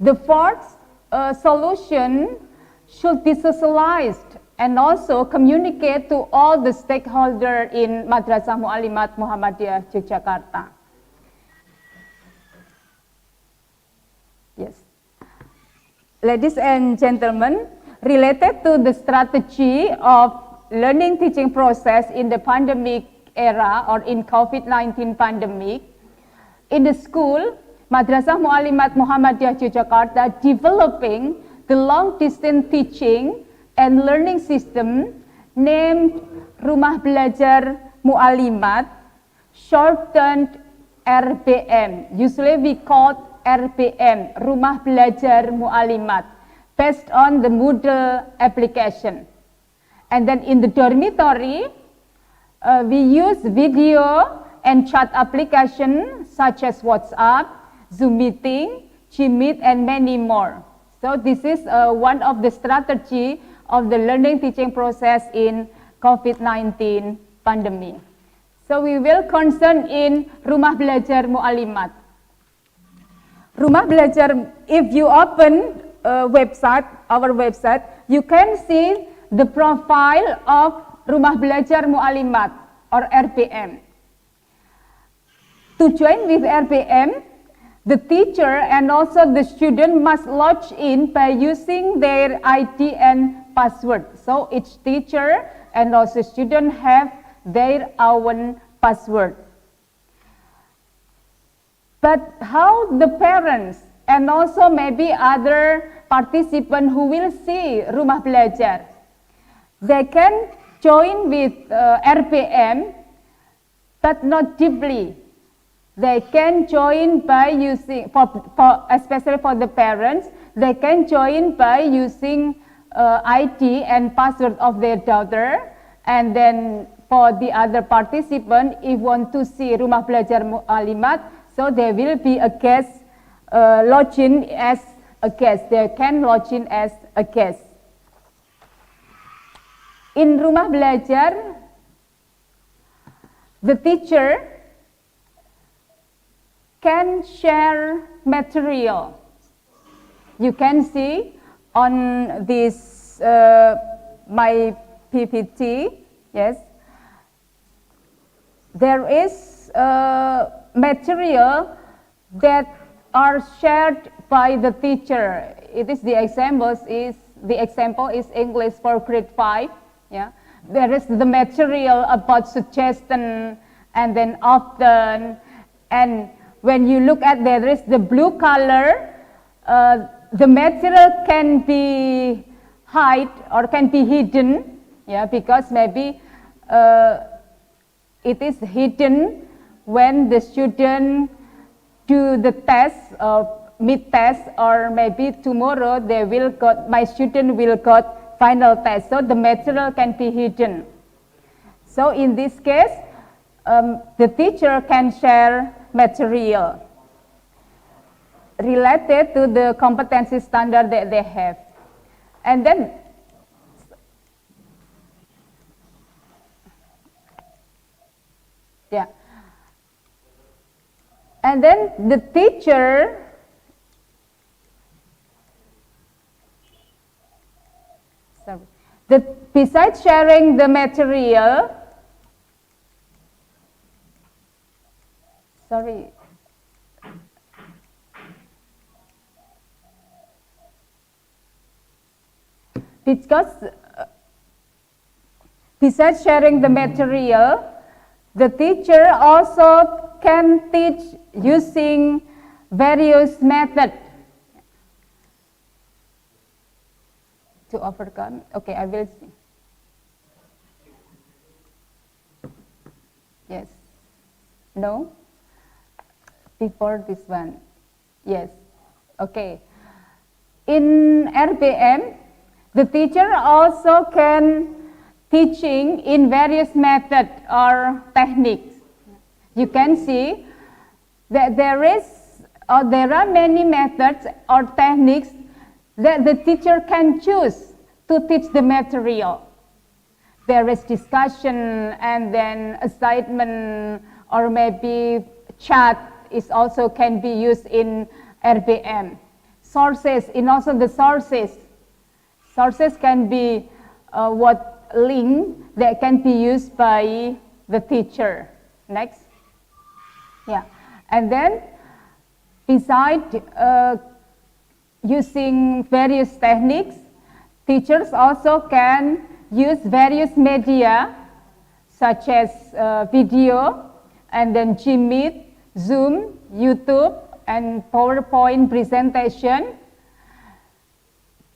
The fourth solution should be socialized and also communicate to all the stakeholders in Madrasah Mu'allimat Muhammadiyah Yogyakarta. Yes. ladies and gentlemen, related to the strategy of learning teaching process in the pandemic era or in COVID-19 pandemic, in the school, Madrasah Muallimat Muhammadiyah Yogyakarta developing the long-distance teaching and learning system named Rumah Belajar Muallimat, shortened RBM. Usually we call RBM, Rumah Belajar Muallimat, based on the Moodle application. And then in the dormitory, we use video and chat application such as WhatsApp, Zoom meeting, Gmeet, and many more. So this is one of the strategy of the learning teaching process in COVID-19 pandemic. So we will concern in Rumah Belajar Muallimat. Rumah Belajar, if you open website, our website, you can see the profile of Rumah Belajar Muallimat or RBM. To join with RBM, the teacher and also the student must log in by using their ID and password. So each teacher and also student have their own password. But how the parents and also maybe other participants who will see Rumah Belajar, they can join with RPM, but not deeply. They can join by using, especially for the parents, they can join by using ID and password of their daughter. And then for the other participant, if want to see Rumah Belajar Muallimat, so there will be a guest login as a guest. They can log in as a guest. In Rumah Belajar, the teacher can share material. You can see on this my PPT, yes, there is material that are shared by the teacher. It is the example is English for grade 5. Yeah, there is the material about suggestion and then often, and when you look at there is the blue color, the material can be hide or can be hidden, yeah, because maybe it is hidden when the student do the test or mid-test, or maybe tomorrow they will got, my student will got final test, so the material can be hidden. So in this case, the teacher can share material related to the competency standard that they have. And then yeah, and then the teacher besides sharing the material, because besides sharing the material, the teacher also can teach using various methods to overcome. Okay, I will see. Yes. No? Before this one. Yes. Okay. In RBM, the teacher also can teaching in various methods or techniques. You can see that there are many methods or techniques that the teacher can choose to teach the material. There is discussion and then assignment or maybe chat is also can be used in RBM. Sources, in also the sources can be what link that can be used by the teacher. Next. Yeah, and then beside using various techniques. Teachers also can use various media such as video and then Gmeet, Zoom, YouTube, and PowerPoint presentation.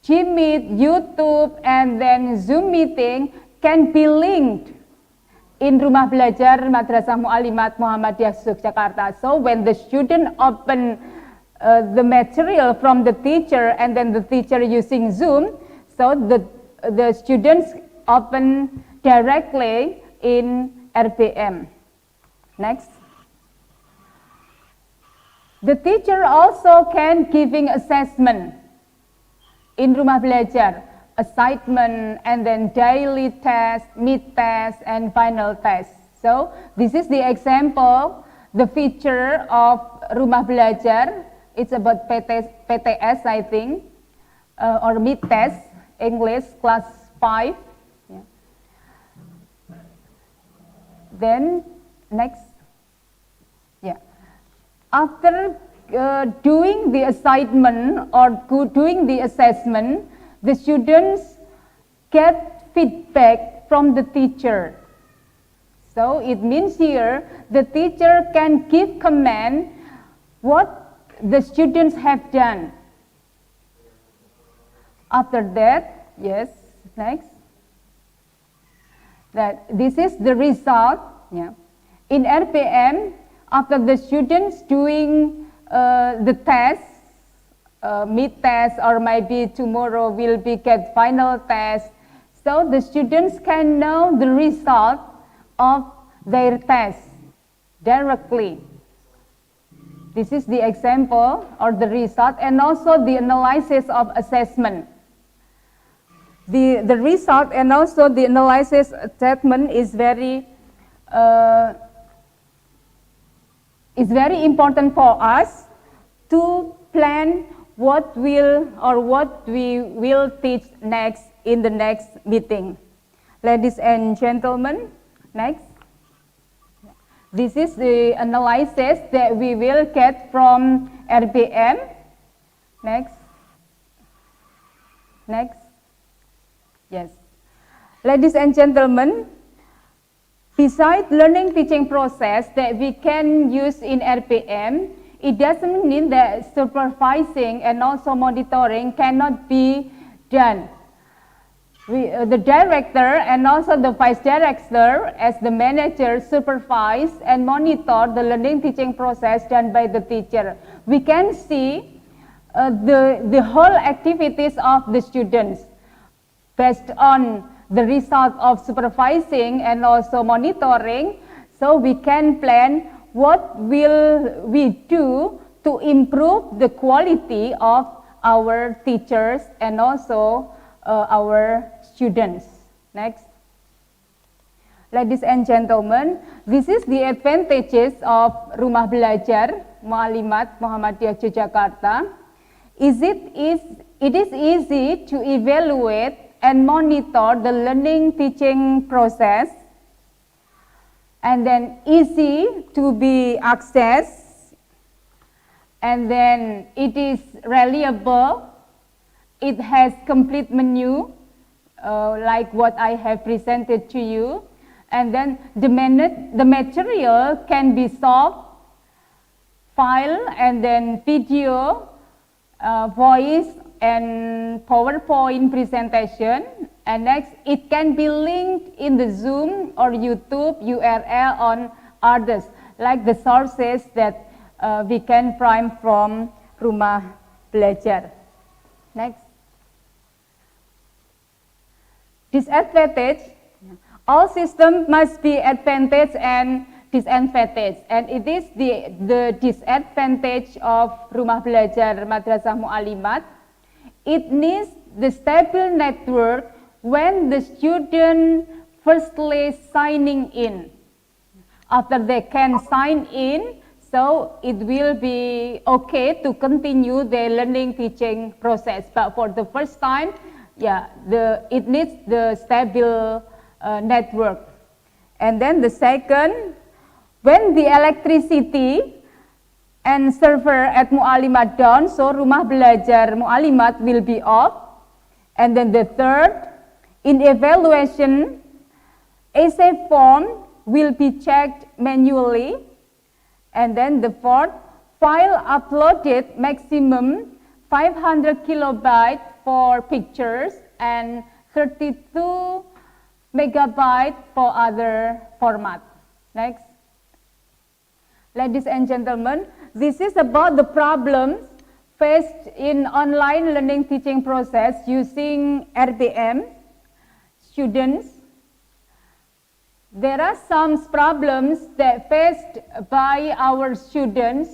Gmeet, YouTube, and then Zoom meeting can be linked in Rumah Belajar Madrasah Mu'alimat Muhammadiyah Yogyakarta. So when the student open the material from the teacher and then the teacher using Zoom, so the students open directly in RPM. Next. The teacher also can giving assessment in Rumah Belajar, assignment and then daily test, mid test, and final test. So this is the example, the feature of Rumah Belajar. It's about PTS, I think, or mid test, English class 5. Yeah. Then next, yeah. After doing the assignment or doing the assessment, the students get feedback from the teacher. So it means here the teacher can give comment what the students have done. After that, yes, next. That this is the result. Yeah. In RPM, after the students doing the test, mid-test, or maybe tomorrow will be get final test, so the students can know the result of their test directly. This is the example or the result, and also the analysis of assessment. The result and also the analysis assessment is very important for us to plan what we will teach next in the next meeting. Ladies and gentlemen, next. This is the analysis that we will get from RPM. Next. Next. Yes. Ladies and gentlemen, besides learning teaching process that we can use in RPM, it doesn't mean that supervising and also monitoring cannot be done. The director and also the vice director as the manager supervise and monitor the learning teaching process done by the teacher. We can see the whole activities of the students based on the result of supervising and also monitoring. So we can plan what will we do to improve the quality of our teachers and also our students. Next. Ladies and gentlemen, this is the advantages of Rumah Belajar Mu'alimat Muhammadiyah Yogyakarta. It is easy to evaluate and monitor the learning teaching process, and then easy to be accessed, and then it is reliable. It has complete menu, like what I have presented to you. And then the material can be soft, file, and then video, voice, and PowerPoint presentation. And next, it can be linked in the Zoom or YouTube URL on others, like the sources that we can find from Rumah Belajar. Next. Disadvantage. All systems must be advantage and disadvantage, and it is the disadvantage of Rumah Belajar Madrasah Mu'alimat. It needs the stable network when the student firstly signing in. After they can sign in, so it will be okay to continue the learning teaching process. But for the first time, yeah, it needs the stable network. And then the second, when the electricity and server at Mu'alimat down, so rumah belajar Mu'alimat will be off. And then the third, in evaluation, essay form will be checked manually. And then the fourth, file uploaded maximum 500 kilobytes for pictures and 32 megabytes for other format. Next. Ladies and gentlemen, this is about the problems faced in online learning teaching process using RBM students. There are some problems that faced by our students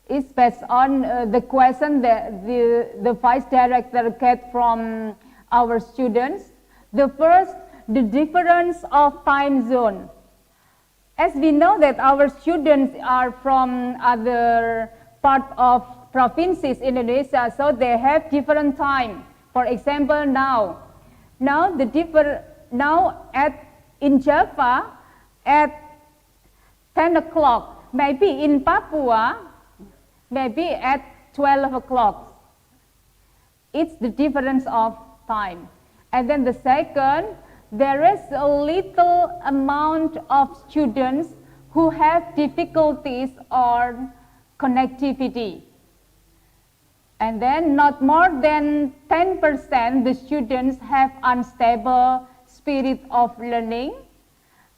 is based on the question that the vice director get from our students. The first, the difference of time zone. As we know that our students are from other part of provinces in Indonesia, so they have different time. For example, now in Java at 10 o'clock, maybe in Papua, maybe at 12 o'clock. It's the difference of time. And then the second, there is a little amount of students who have difficulties on connectivity. And then not more than 10% the students have unstable spirit of learning.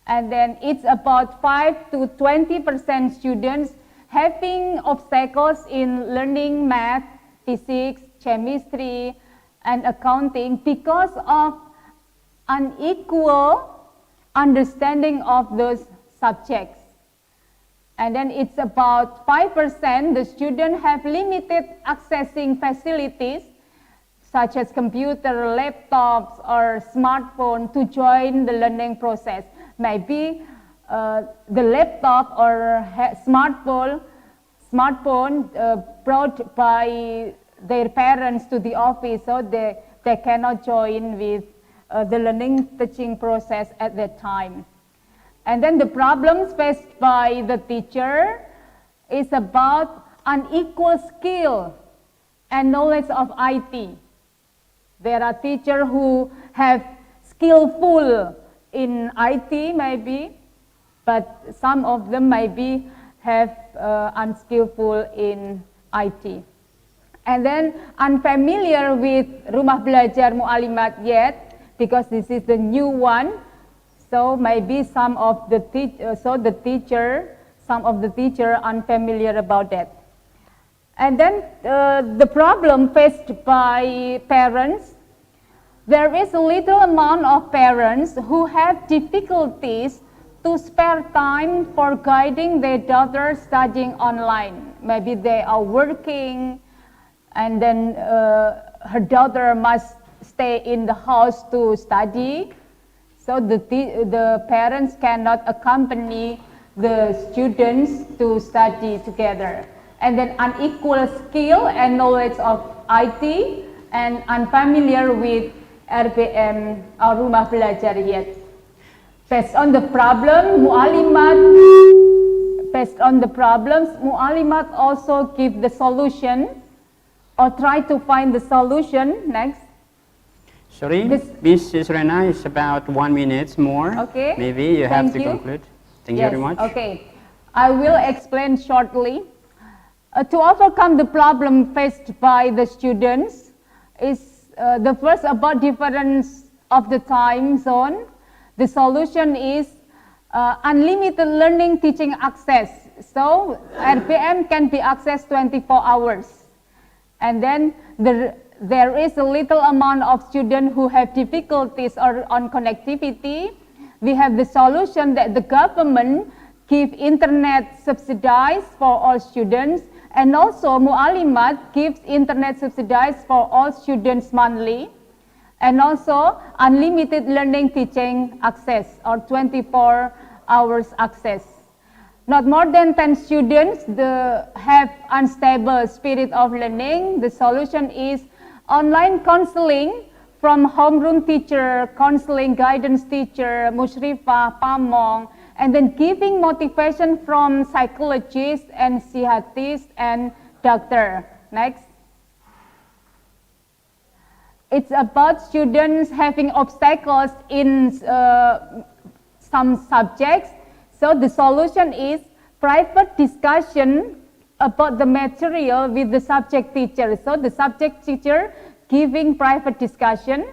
And then it's about 5 to 20% students having obstacles in learning math, physics, chemistry, and accounting because of unequal understanding of those subjects. And then it's about 5% the students have limited accessing facilities such as computer, laptops, or smartphone to join the learning process. Maybe the laptop or smartphone brought by their parents to the office, so they cannot join with the learning teaching process at that time. And then the problems faced by the teacher is about unequal skill and knowledge of IT. There are teachers who have skillful in IT maybe, but some of them maybe have unskillful in IT. And then unfamiliar with Rumah Belajar Mu'alimat yet, because this is the new one. So maybe some of the teacher unfamiliar about that. And then the problem faced by parents, there is a little amount of parents who have difficulties to spare time for guiding their daughter studying online. Maybe they are working and then her daughter must stay in the house to study. So the parents cannot accompany the students to study together. And then unequal skill and knowledge of IT and unfamiliar with RBM or Rumah Belajar yet. Based on the problems, Mu'alimat also give the solution or try to find the solution. Next. Sorry, Miss Serena, it's about 1 minute more. Okay. Maybe you have to conclude. Thank you very much. Okay. I will explain shortly. To overcome the problem faced by the students is the first about difference of the time zone. The solution is unlimited learning teaching access. So RBM can be accessed 24 hours. And then there is a little amount of students who have difficulties on connectivity. We have the solution that the government give internet subsidized for all students, and also Mu'alimat gives internet subsidized for all students monthly, and also unlimited learning teaching access or 24 hours access. Not more than 10 students have unstable spirit of learning. The solution is online counseling from homeroom teacher, counseling guidance teacher, Mushrifah, Pamong, and then giving motivation from psychologists and psychiatrists and doctor. Next. It's about students having obstacles in some subjects. So the solution is private discussion about the material with the subject teacher. So the subject teacher giving private discussion,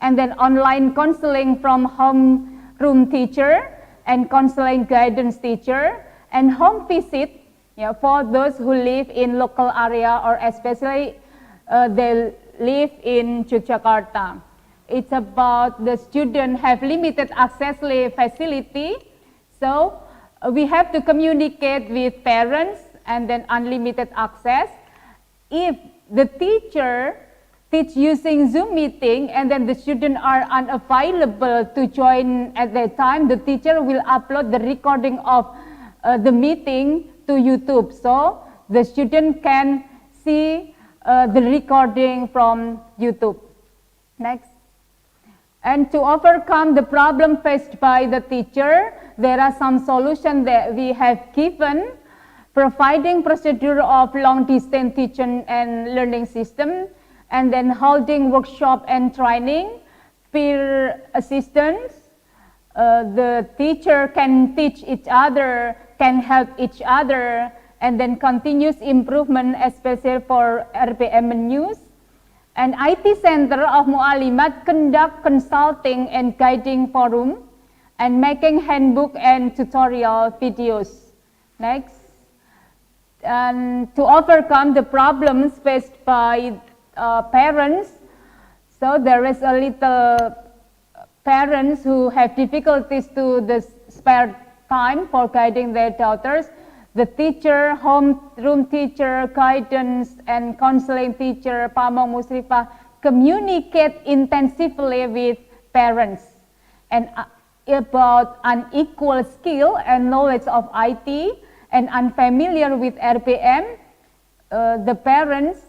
and then online counseling from homeroom teacher and counseling guidance teacher, and home visit for those who live in local area or especially they live in Yogyakarta. It's about the student have limited access facility, so we have to communicate with parents and then unlimited access. If the teacher teach using Zoom meeting and then the students are unavailable to join at that time, the teacher will upload the recording of the meeting to YouTube, so the student can see the recording from YouTube. Next. And to overcome the problem faced by the teacher, there are some solutions that we have given, providing procedure of long distance teaching and learning system, and then holding workshop and training, peer assistance. The teacher can teach each other, can help each other, and then continuous improvement, especially for RPM news. And IT Center of Mu'alimat conduct consulting and guiding forum and making handbook and tutorial videos. Next. And to overcome the problems faced by parents, so there is a little parents who have difficulties to spare time for guiding their daughters. The teacher, homeroom teacher, guidance and counseling teacher, Pamong Musrifah, communicate intensively with parents and about unequal skill and knowledge of IT and unfamiliar with RPM. The parents,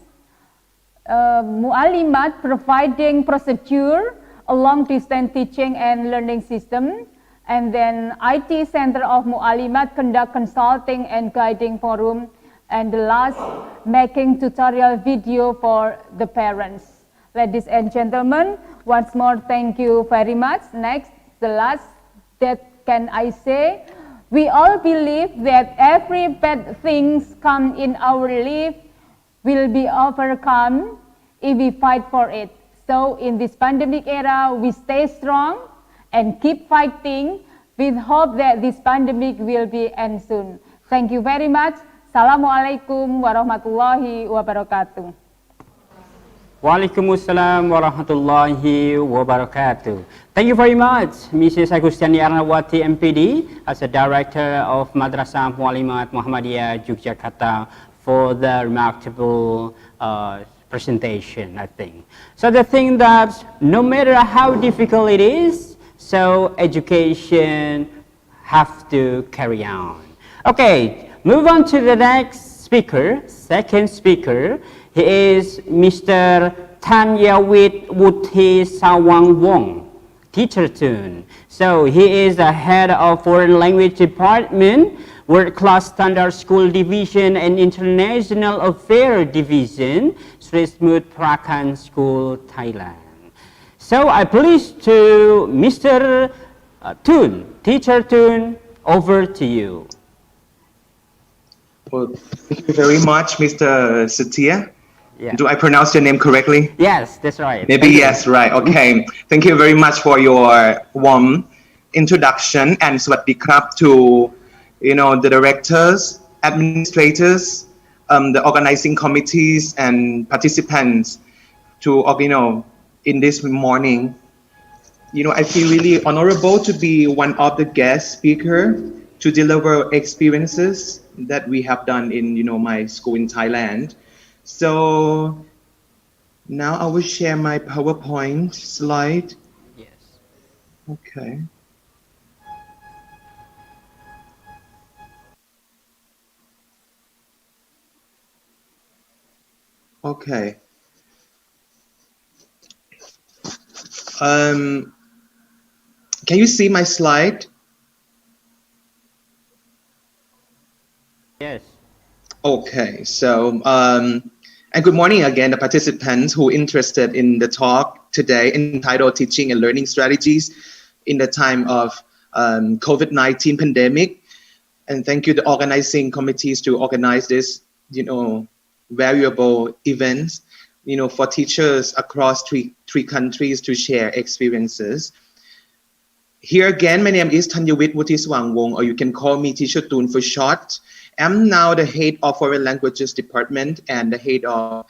Mu'alimat providing procedure along distance teaching and learning system. And then IT Center of Mu'alimat conduct consulting and guiding forum. And the last, making tutorial video for the parents. Ladies and gentlemen, once more, thank you very much. Next, the last that can I say, we all believe that every bad things come in our life will be overcome if we fight for it. So in this pandemic era, we stay strong and keep fighting with hope that this pandemic will be end soon. Thank you very much. Assalamualaikum warahmatullahi wabarakatuh. Waalaikumsalam warahmatullahi wabarakatuh. Thank you very much, Mrs. Agustiani Arnawati MPD, as a Director of Madrasah Mu'alimat Muhammadiyah Yogyakarta, for the remarkable presentation, I think. So the thing that no matter how difficult it is, so education have to carry on. Okay, move on to the next speaker, second speaker. He is Mr. Tanyawit Wuthi Sawang Wong, teacher tune. So he is the head of Foreign Language Department, World Class Standard School Division and International Affairs Division, Sri Smooth Prakan School, Thailand. So I please to Mr. Tun, teacher Tun, over to you. Well, thank you very much, Mr. Satia. Yeah. Do I pronounce your name correctly? Yes, that's right. Maybe yes, right. Okay. Thank you very much for your warm introduction, and swaddikrab to the directors, administrators, the organizing committees and participants to in this morning. I feel really honorable to be one of the guest speaker to deliver experiences that we have done in my school in Thailand. So now I will share my PowerPoint slide. Yes. Okay. Okay. Can you see my slide? Yes. Okay, so and good morning again, the participants who interested in the talk today entitled Teaching and Learning Strategies in the Time of COVID-19 Pandemic. And thank you the organizing committees to organize this, valuable events, for teachers across three countries to share experiences. Here again, my name is Thanyawit Wutiswangwong, or you can call me Teacher Tun for short. I'm now the head of Foreign Languages Department and the head of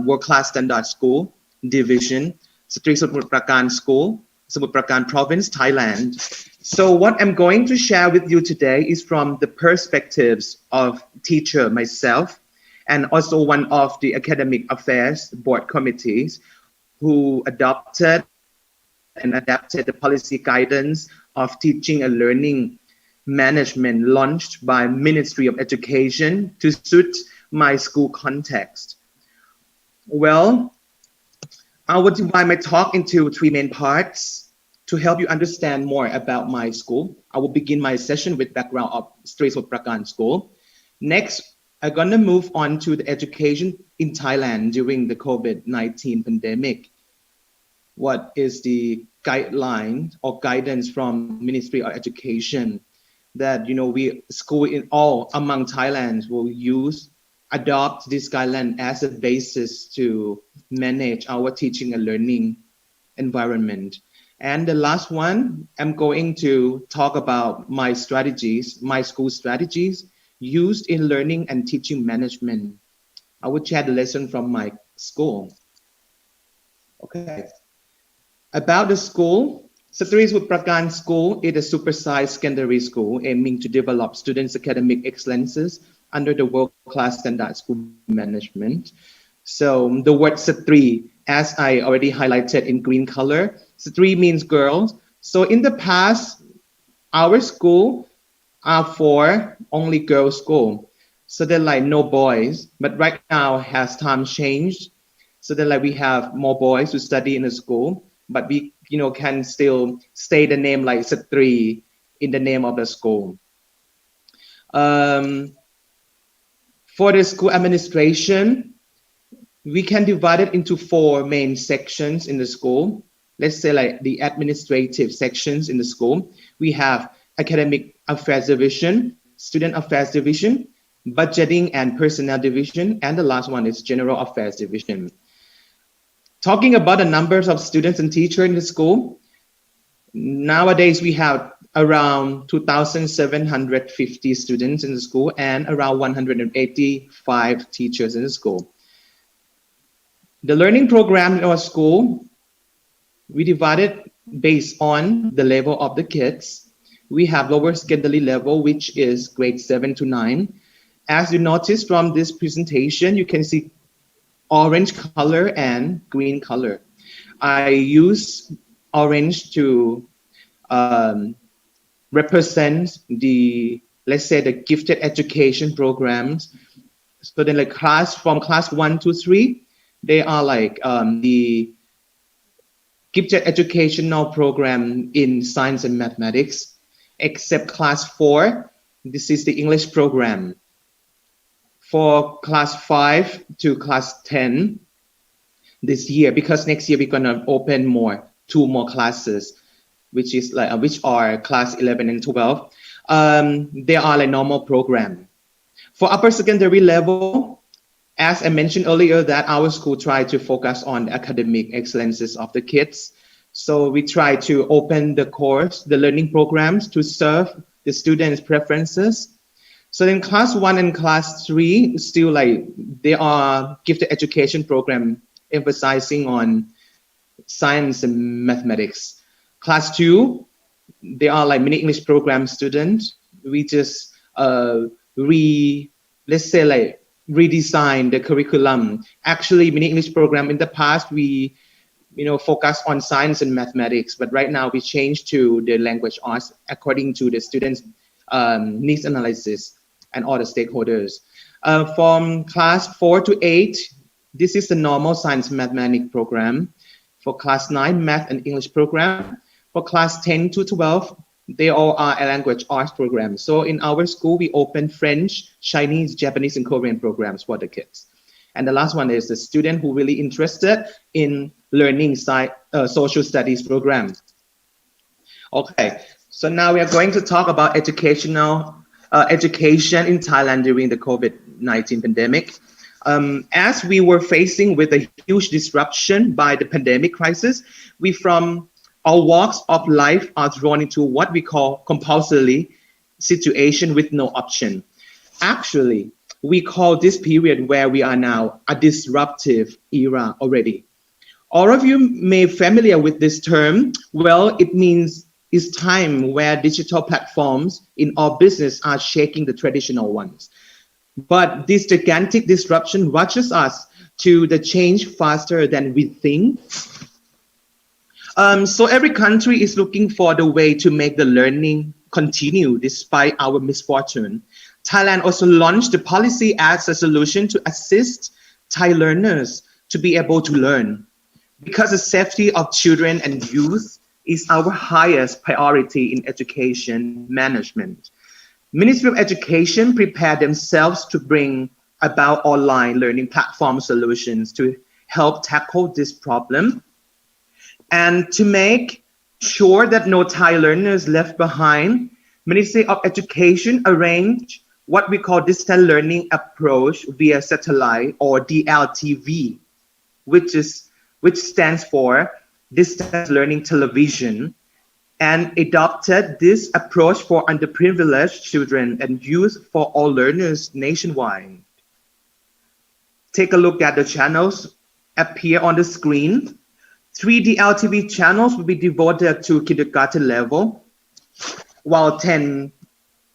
World Class Standard School Division, Sri Samut Prakan School, Samut Prakan Province, Thailand. So what I'm going to share with you today is from the perspectives of teacher myself, and also one of the academic affairs board committees who adopted and adapted the policy guidance of teaching and learning management launched by Ministry of Education to suit my school context. Well, I will divide my talk into three main parts to help you understand more about my school. I will begin my session with background of Sri Samut Prakan School. Next, I'm gonna move on to the education in Thailand during the COVID-19 pandemic. What is the guideline or guidance from Ministry of Education that we school in all among Thailand will adopt this guideline as a basis to manage our teaching and learning environment. And the last one, I'm going to talk about my strategies, my school strategies used in learning and teaching management. I will share the lesson from my school. Okay. About the school, Sri Samut Prakan School is a supersized secondary school aiming to develop students' academic excellences under the world-class standard school management. So the word Satri, as I already highlighted in green color, Satri means girls. So in the past, our school are for only girls school. So they're like no boys, but right now has time changed. So then like we have more boys who study in the school, but we can still stay the name like Satri in the name of the school. For the school administration, we can divide it into four main sections in the school. Let's say like the administrative sections in the school. We have academic affairs division, student affairs division, budgeting and personnel division, and the last one is general affairs division. Talking about the numbers of students and teachers in the school, nowadays we have around 2,750 students in the school and around 185 teachers in the school. The learning program in our school, we divided based on the level of the kids. We have lower secondary level, which is grade 7 to 9. As you notice from this presentation, you can see orange color and green color. I use orange to represent the, let's say, the gifted education programs. So then like from class 1 to 3, they are like the gifted educational program in science and mathematics, except class 4, this is the English program. For class 5 to class 10 this year, because next year we're gonna open two more classes, which are class 11 and 12. They are like normal program. For upper secondary level, as I mentioned earlier, that our school tried to focus on the academic excellences of the kids. So we try to open the learning programs to serve the students' preferences. So in class 1 and class 3, still like they are gifted education program emphasizing on science and mathematics. Class 2, they are like mini English program students. We just redesign the curriculum. Actually, mini English program in the past we focus on science and mathematics, but right now we change to the language arts according to the students' needs analysis and all the stakeholders. From class 4 to 8, this is the normal science and mathematics program. For class 9, math and English program. For class 10 to 12, They all are a language arts programs. So in our school, we open French, Chinese, Japanese, and Korean programs for the kids. And the last one is the student who really interested in learning social studies program. Okay, so now we are going to talk about education in Thailand during the COVID-19 pandemic. As we were facing with a huge disruption by the pandemic crisis, we from all walks of life are thrown into what we call compulsory situation with no option. Actually, we call this period where we are now a disruptive era already. All of you may familiar with this term. Well, it means it's time where digital platforms in our business are shaking the traditional ones. But this gigantic disruption rushes us to the change faster than we think. So every country is looking for the way to make the learning continue despite our misfortune. Thailand also launched the policy as a solution to assist Thai learners to be able to learn. Because the safety of children and youth is our highest priority in education management. Ministry of Education prepared themselves to bring about online learning platform solutions to help tackle this problem. And to make sure that no Thai learners left behind, Ministry of Education arranged what we call distance learning approach via satellite or DLTV, which stands for Distance Learning Television, and adopted this approach for underprivileged children and youth for all learners nationwide. Take a look at the channels appear on the screen. 3 DLTV channels will be devoted to kindergarten level, while 10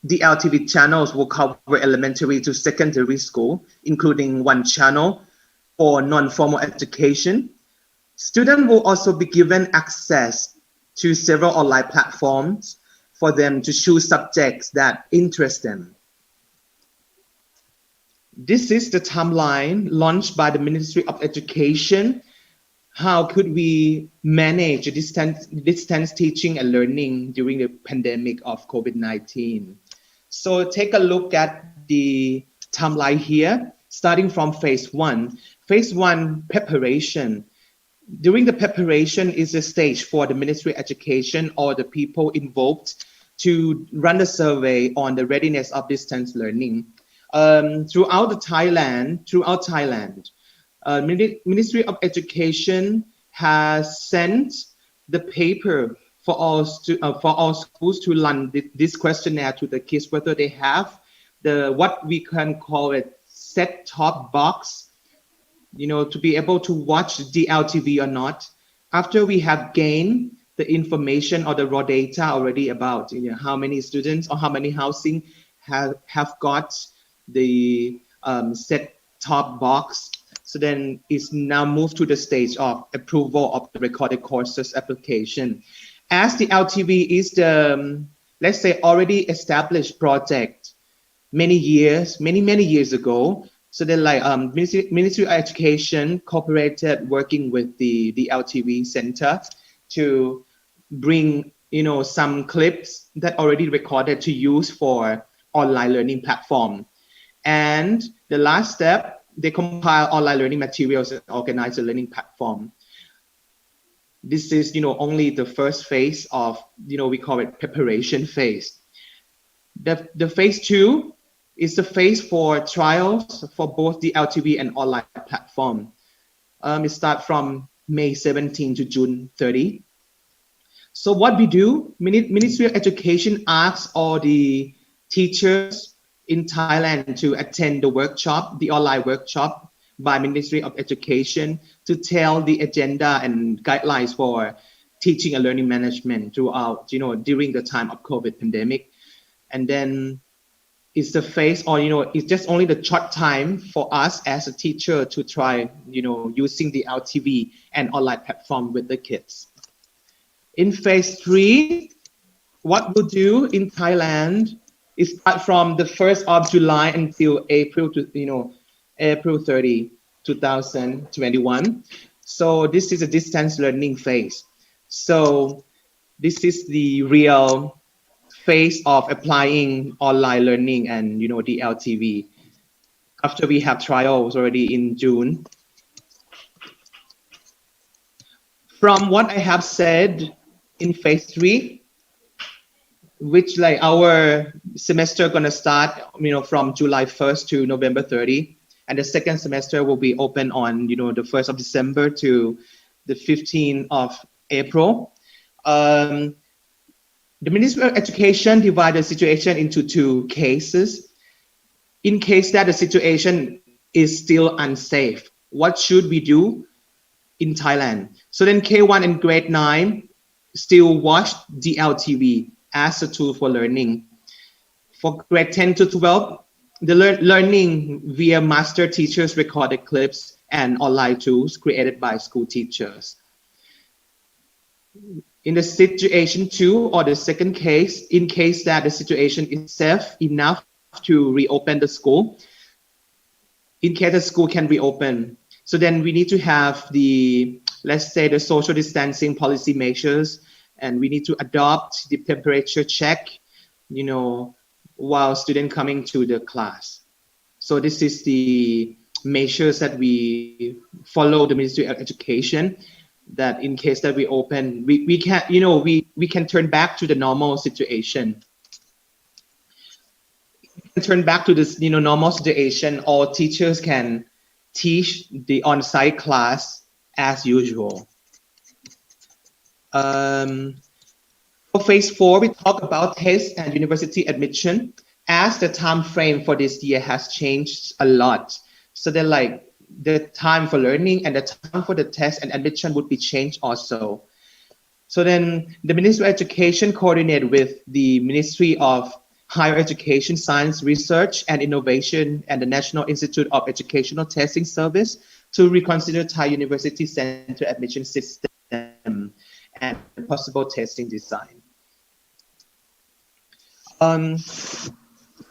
DLTV channels will cover elementary to secondary school, including 1 channel for non-formal education. Students will also be given access to several online platforms for them to choose subjects that interest them. This is the timeline launched by the Ministry of Education. How could we manage distance teaching and learning during the pandemic of COVID-19? So take a look at the timeline here, starting from phase 1. Phase 1, preparation. During the preparation is a stage for the Ministry of Education or the people involved to run a survey on the readiness of distance learning. Throughout Thailand, Ministry of Education has sent the paper for all schools to run this questionnaire to the kids, whether they have what we can call it set-top box, to be able to watch DLTV or not. After we have gained the information or the raw data already about how many students or how many housing have got the set-top box, so then it's now moved to the stage of approval of the recorded courses application. As the LTV is the, let's say, already established project many years ago. So then Ministry of Education cooperated working with the LTV Center to bring, some clips that already recorded to use for online learning platform. And the last step, they compile online learning materials and organize a learning platform. This is, only the first phase of, we call it preparation phase. The phase 2 is the phase for trials for both the LTV and online platform. It starts from May 17 to June 30. So what we do, Ministry of Education asks all the teachers in Thailand to attend the workshop, the online workshop by Ministry of Education to tell the agenda and guidelines for teaching and learning management throughout, during the time of COVID pandemic. And then it's the phase, or it's just only the short time for us as a teacher to try, using the LTV and online platform with the kids. In phase 3, what we'll do in Thailand is start from the 1st of July until April 30, 2021. So this is a distance learning phase. So this is the real phase of applying online learning and the LTV after we have trials already in June. From what I have said in phase 3, which like our semester gonna start from July 1st to November 30, and the second semester will be open on the 1st of December to the 15th of April. The Ministry of Education divided the situation into 2 cases. In case that the situation is still unsafe, what should we do in Thailand? So then K1 and grade 9 still watch DLTV as a tool for learning. For grade 10 to 12, the learning via master teachers recorded clips and online tools created by school teachers. In the situation 2, or the second case, in case that the situation is safe enough to reopen the school, in case the school can reopen, so then we need to have let's say the social distancing policy measures, and we need to adopt the temperature check, while student coming to the class. So this is the measures that we follow the Ministry of Education, that in case that we open, we can, we can turn back to the normal situation. Turn back to this, normal situation, all teachers can teach the on-site class as usual. For phase 4, we talk about test and university admission, as the time frame for this year has changed a lot. So they're like the time for learning and the time for the test and admission would be changed also. So then the Ministry of Education coordinated with the Ministry of Higher Education, Science, Research and Innovation and the National Institute of Educational Testing Service to reconsider Thai University Center admission system and possible testing design.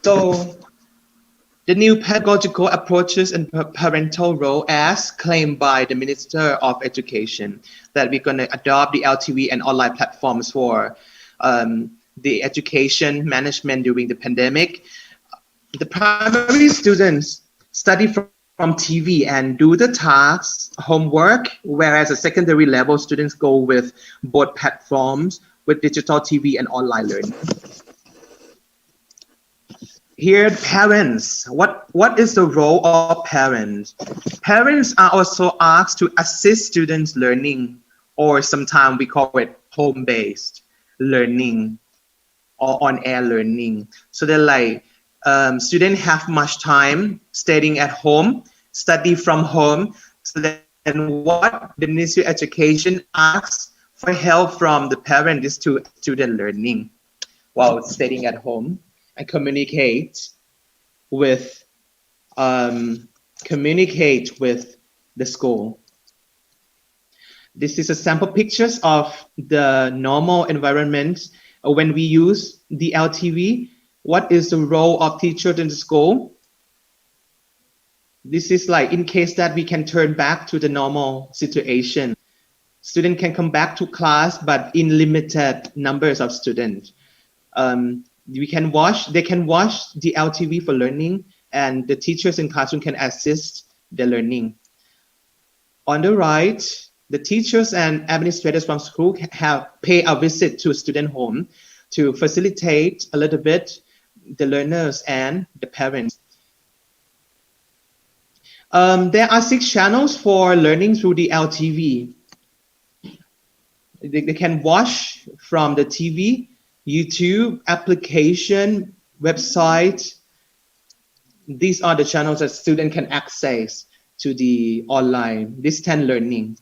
So the new pedagogical approaches and parental role, as claimed by the Minister of Education, that we're going to adopt the LTV and online platforms for the education management during the pandemic. The primary students study from TV and do the tasks, homework, whereas the secondary level students go with both platforms with digital TV and online learning. Here, parents. What is the role of parents? Parents are also asked to assist students learning, or sometimes we call it home-based learning or on-air learning. So they're like, students have much time staying at home, study from home. So then what the Ministry of Education asks for help from the parent is to student learning while staying at home and communicate with the school. This is a sample pictures of the normal environment when we use the LTV. What is the role of teachers in the school? This is like in case that we can turn back to the normal situation. Students can come back to class, but in limited numbers of students. They can watch the LTV for learning, and the teachers in classroom can assist the learning. On the right, the teachers and administrators from school pay a visit to a student home to facilitate a little bit the learners and the parents. There are 6 channels for learning through the LTV. They can watch from the TV, YouTube, application, website. These are the channels that students can access to the online distance learning.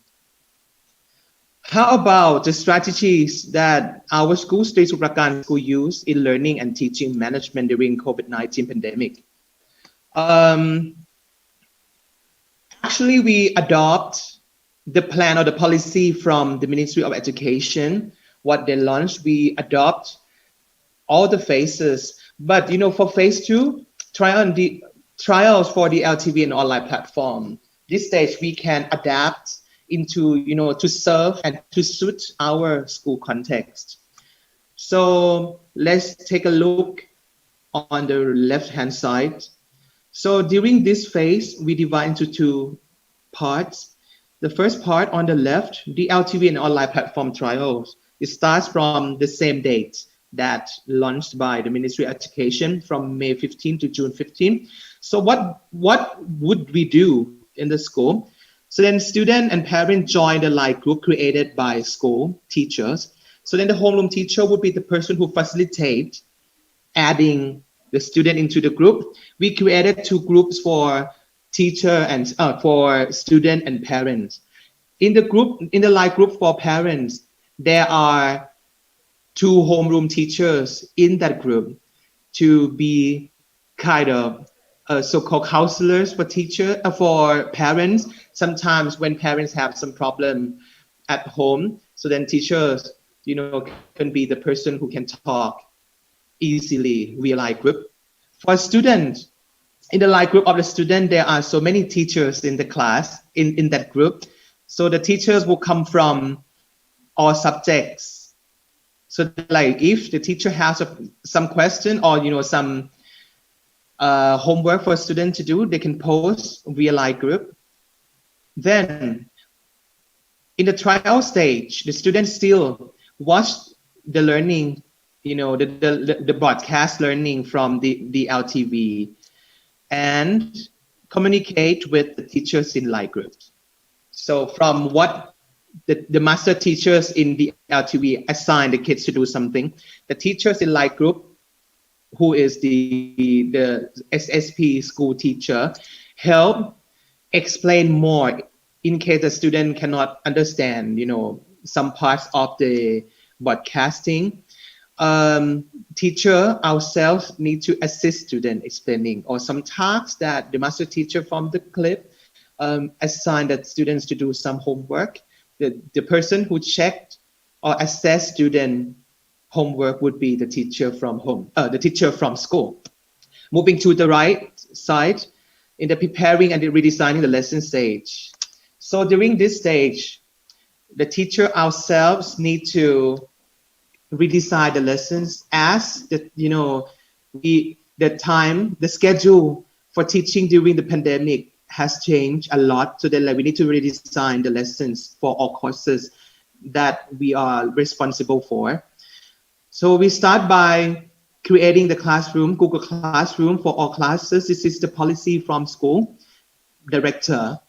How about the strategies that our school, Sri Suprakan School, use in learning and teaching management during COVID-19 pandemic? Actually, we adopt the plan or the policy from the Ministry of Education. What they launched, we adopt all the phases. But for phase 2, trials for the LTV and online platform. This stage we can adapt into to serve and to suit our school context. So let's take a look on the left hand side. So during this phase, we divide into two parts. The first part on the left, the LTV and online platform trials, it starts from the same date that launched by the Ministry of Education from May 15 to June 15. So what would we do in the school? So then student and parent join the live group created by school teachers. So then the homeroom teacher would be the person who facilitate adding the student into the group. We created two groups for teacher and for student and parents. In the live group for parents, there are two homeroom teachers in that group to be kind of so-called counselors for parents. Sometimes when parents have some problem at home, so then teachers, can be the person who can talk easily via live group. For students, in the live group of the student, there are so many teachers in the class in that group. So the teachers will come from all subjects. So like if the teacher has some question or some homework for a student to do, they can post via live group. Then in the trial stage, the students still watch the learning, the broadcast learning from the LTV and communicate with the teachers in live groups. So from what the master teachers in the LTV assign the kids to do something, the teachers in live group, who is the SSP school teacher, help explain more in case the student cannot understand, some parts of the broadcasting. Teacher ourselves need to assist student explaining, or some tasks that the master teacher from the clip assigned the students to do some homework. The person who checked or assessed student homework would be the teacher from home, the teacher from school. Moving to the right side, in the preparing and the redesigning the lesson stage. So during this stage, the teacher ourselves need to redesign the lessons as the schedule for teaching during the pandemic has changed a lot. So then we need to redesign the lessons for all courses that we are responsible for. So we start by creating the classroom, Google Classroom for all classes. This is the policy from school director.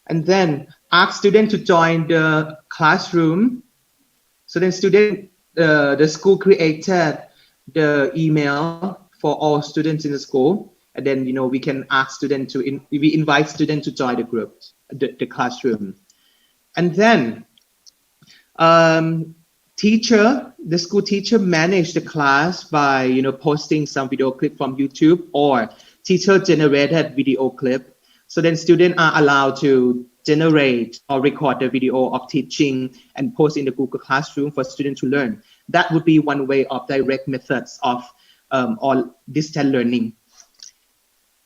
And then ask students to join the classroom. So then the school created the email for all students in the school. And then, we can ask students we invite students to join the group, the classroom. And then the school teacher managed the class by, posting some video clip from YouTube or teacher generated video clip. So then students are allowed to generate or record the video of teaching and post in the Google Classroom for students to learn. That would be one way of direct methods of all distance learning.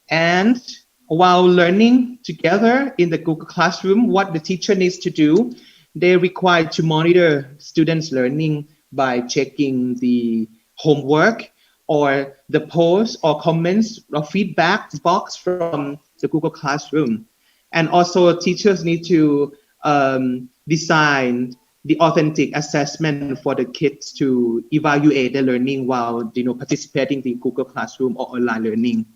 And while learning together in the Google Classroom, what the teacher needs to do, they're required to monitor students' learning by checking the homework or the posts or comments or feedback box from the Google Classroom. And also teachers need to design the authentic assessment for the kids to evaluate their learning while participating in Google Classroom or online learning.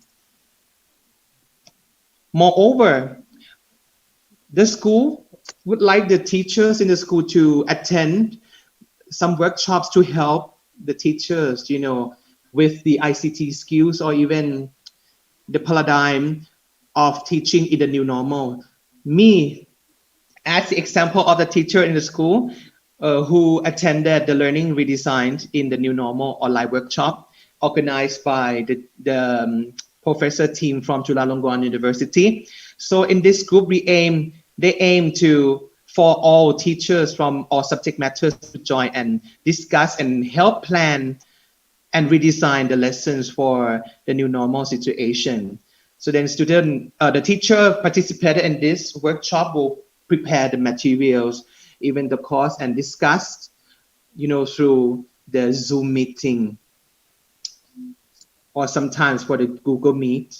Moreover, the school would like the teachers in the school to attend some workshops to help the teachers, with the ICT skills or even the paradigm of teaching in the new normal. Me, as the example of the teacher in the school who attended the learning redesigned in the new normal online workshop organized by the professor team from Chulalongkorn University. So in this group, they aim for all teachers from all subject matters to join and discuss and help plan and redesign the lessons for the new normal situation. So then the teacher participated in this workshop will prepare the materials, even the course, and discuss, through the Zoom meeting or sometimes for the Google Meet.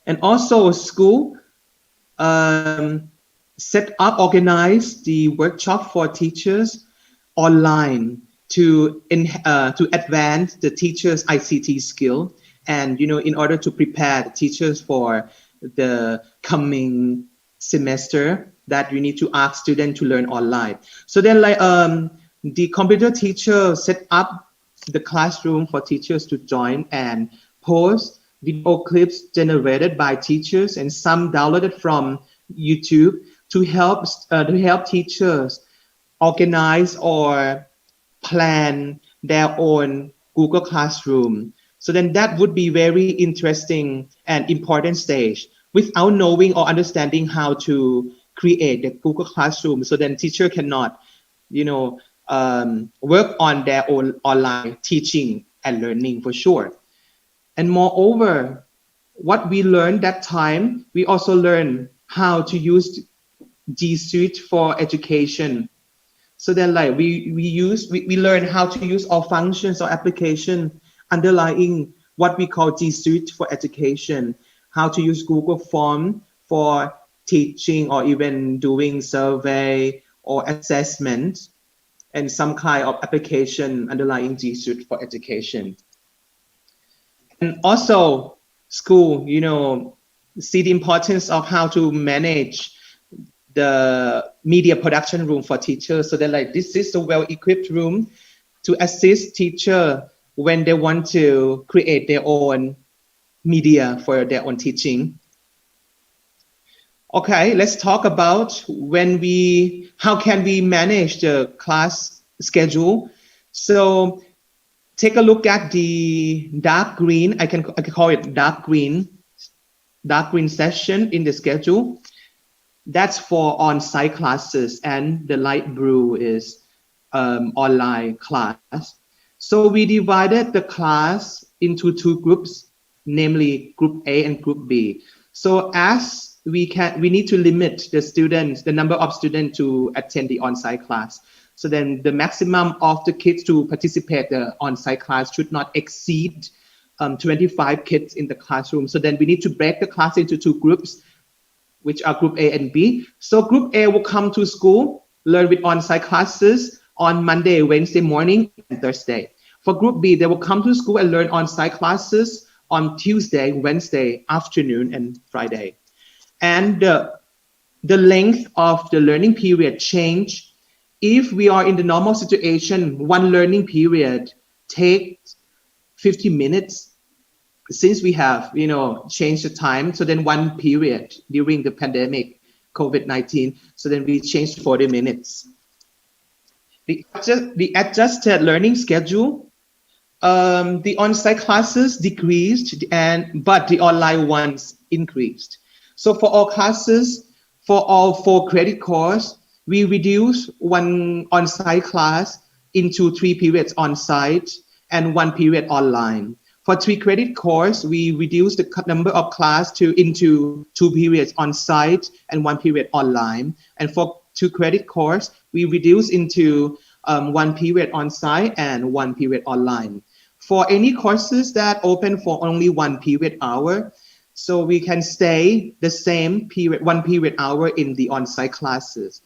And also school set up, organize the workshop for teachers online to advance the teachers' ICT skill, and in order to prepare the teachers for the coming semester that you need to ask students to learn online. So then the computer teacher set up the classroom for teachers to join and post video clips generated by teachers and some downloaded from YouTube to help teachers organize or plan their own Google Classroom. So then that would be very interesting and important stage without knowing or understanding how to create the Google Classroom. So then teacher cannot, work on their own online teaching and learning for sure. And moreover, what we learned that time, we also learned how to use G Suite for education. So then we learn how to use all functions or application underlying what we call G Suite for education, how to use Google Form for teaching or even doing survey or assessment, and some kind of application underlying G Suite for education. And also school, see the importance of how to manage the media production room for teachers. So that this is a well-equipped room to assist teacher when they want to create their own media for their own teaching. Okay, let's talk about how can we manage the class schedule. So take a look at the dark green. I can call it dark green session in the schedule. That's for on-site classes, and the light blue is online class. So we divided the class into two groups, namely Group A and Group B. So as we need to limit the number of students to attend the on-site class. So then the maximum of the kids to participate the on-site class should not exceed 25 kids in the classroom. So then we need to break the class into two groups, which are Group A and B. So Group A will come to school, learn with on-site classes on Monday, Wednesday morning, and Thursday. For Group B, they will come to school and learn on-site classes on Tuesday, Wednesday afternoon, and Friday. And the length of the learning period change. If we are in the normal situation, one learning period takes 50 minutes. Since we have, changed the time, so then one period during the pandemic, COVID-19, so then we changed 40 minutes. The adjusted learning schedule, the on-site classes decreased, but the online ones increased. So for all classes, for all 4 credit course, we reduced one on-site class into 3 periods on-site and 1 period online. For 3 credit course, we reduced the number of class into 2 periods on-site and 1 period online. And for 2 credit course, we reduced into 1 period on-site and 1 period online. For any courses that open for only 1 period hour, so we can stay the same period, 1 period hour in the on-site classes.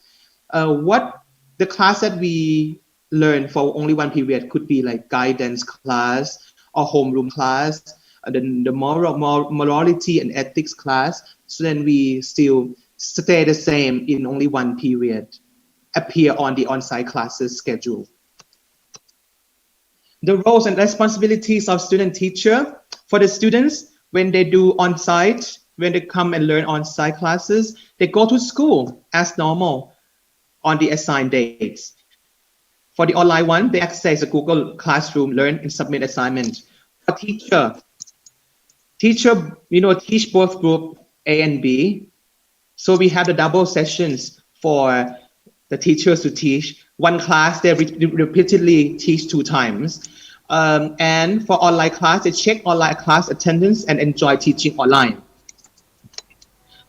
What the class that we learn for only 1 period could be like guidance class, or homeroom class, the morality and ethics class. So then we still stay the same in only 1 period, appear on the on-site classes schedule. The roles and responsibilities of student teacher. For the students, when they do on-site, when they come and learn on-site classes, they go to school as normal on the assigned dates. For the online one, they access the Google Classroom, learn and submit assignment. For teacher, teach both group A and B. So we have the double sessions for the teachers to teach. One class, they repeatedly teach 2 times. And for online class, they check online class attendance and enjoy teaching online.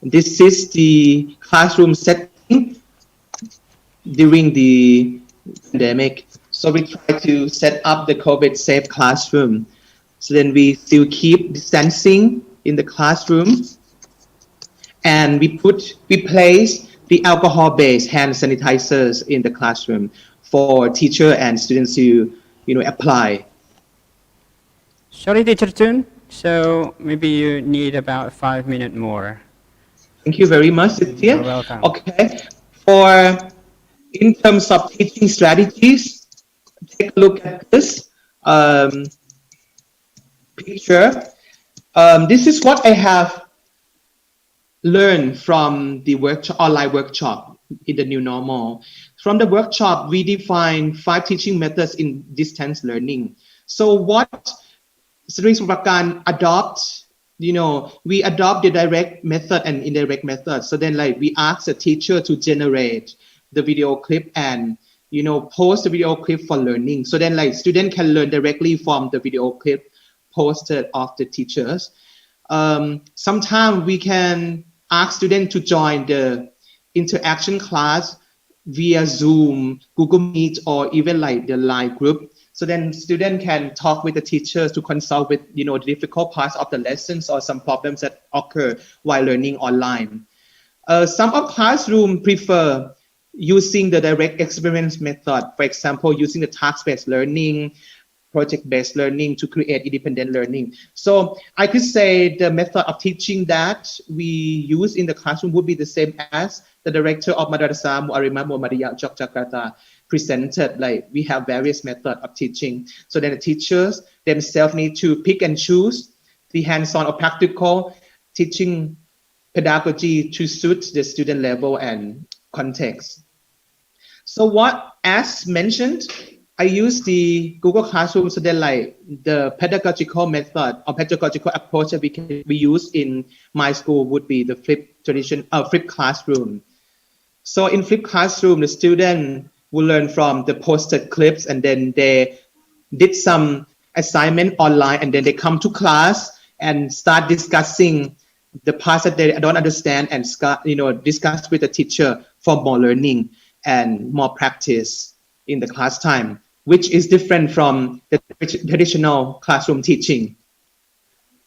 This is the classroom setting during the pandemic. So we try to set up the COVID safe classroom. So then we still keep distancing in the classroom, and we place the alcohol-based hand sanitizers in the classroom for teacher and students to apply. Sorry, Teacher Chun. So maybe you need about 5 minutes more. Thank you very much, Cynthia. You're welcome. Okay, for in terms of teaching strategies, take a look at this picture. This is what I have learned from the online workshop in the new normal. From the workshop, we define 5 teaching methods in distance learning. So what Sri Surakan adopt, we adopt the direct method and indirect method. So then we ask the teacher to generate the video clip and post the video clip for learning. So then student can learn directly from the video clip posted of the teachers. Sometimes we can ask students to join the interaction class via Zoom, Google Meet, or even the Line group. So then students can talk with the teachers to consult with the difficult parts of the lessons or some problems that occur while learning online. Some of classroom prefer using the direct experience method, for example, using the task-based learning, project-based learning to create independent learning. So I could say the method of teaching that we use in the classroom would be the same as the director of Madrasah Mu'arrimah Muhammadiyah Yogyakarta presented. We have various methods of teaching. So then the teachers themselves need to pick and choose the hands-on or practical teaching pedagogy to suit the student level and context. So as mentioned, I use the Google Classroom. So then the pedagogical method or pedagogical approach that we use in my school would be the flipped classroom. So in flipped classroom, the student will learn from the posted clips, and then they did some assignment online, and then they come to class and start discussing the parts that they don't understand and discuss with the teacher for more learning and more practice in the class time, which is different from the traditional classroom teaching.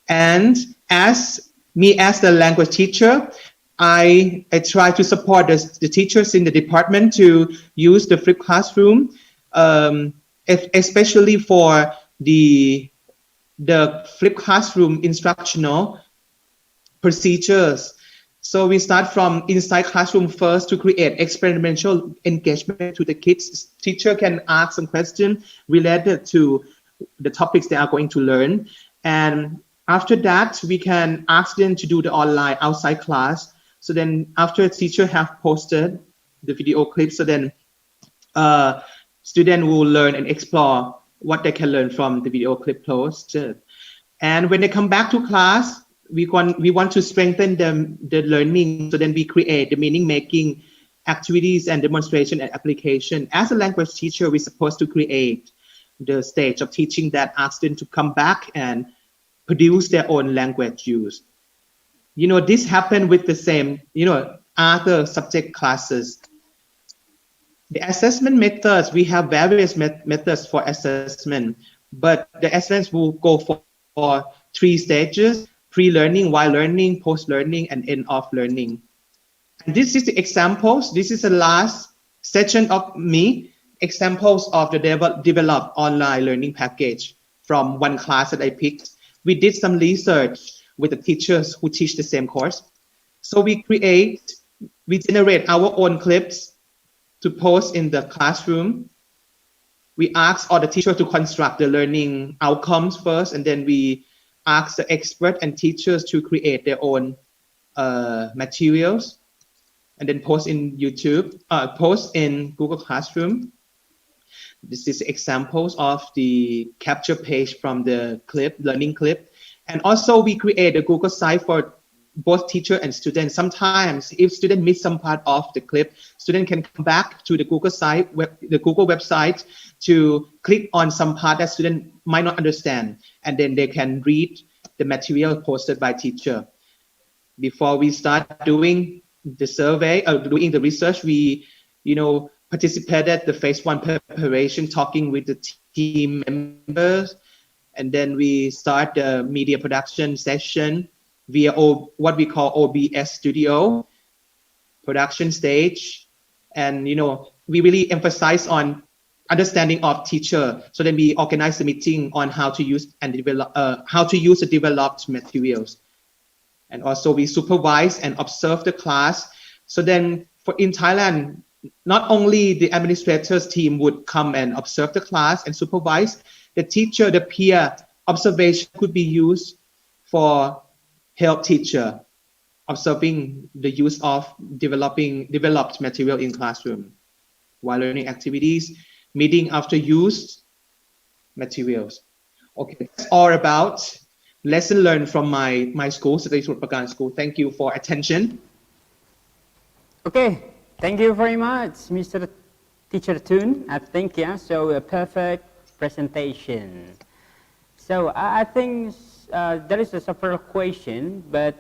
And as the language teacher, I try to support the teachers in the department to use the flipped classroom, especially for the flipped classroom instructional procedures. So we start from inside classroom first to create experiential engagement to the kids. Teacher can ask some questions related to the topics they are going to learn. And after that, we can ask them to do the online outside class. So then after teacher have posted the video clips, so then student will learn and explore what they can learn from the video clip posted. And when they come back to class, we want to strengthen the learning. So then we create the meaning making activities and demonstration and application. As a language teacher, we're supposed to create the stage of teaching that asks them to come back and produce their own language use. This happened with the same, other subject classes. The assessment methods, we have various methods for assessment, but the assessments will go for 3 stages: pre-learning, while learning, post-learning, and end of learning. And this is the examples. This is the last section of examples of the developed online learning package from one class that I picked. We did some research with the teachers who teach the same course. So we generate our own clips to post in the classroom. We ask all the teachers to construct the learning outcomes first, and then we ask the experts and teachers to create their own materials, and then post in YouTube, post in Google Classroom. This is examples of the capture page from the learning clip. And also we create a Google site for both teacher and student. Sometimes if student miss some part of the clip, student can come back to the Google site, the Google website, to click on some part that student might not understand, and then they can read the material posted by teacher. Before we start doing the survey or doing the research, we participated the phase one preparation, talking with the team members, and then we start the media production session via what we call OBS studio production stage. And we really emphasize on understanding of teacher. So then we organize the meeting on how to use the developed materials. And also we supervise and observe the class. So then in Thailand, not only the administrators team would come and observe the class and supervise, the teacher, the peer observation could be used for help teacher observing the use of developed material in classroom while learning activities, meeting after used materials. Okay, that's all about lesson learned from my school, Sri Prakan School. Thank you for attention. Okay, thank you very much, Mr. Teacher Tun. I think, yeah, so a perfect presentation. So I think there is a several question, but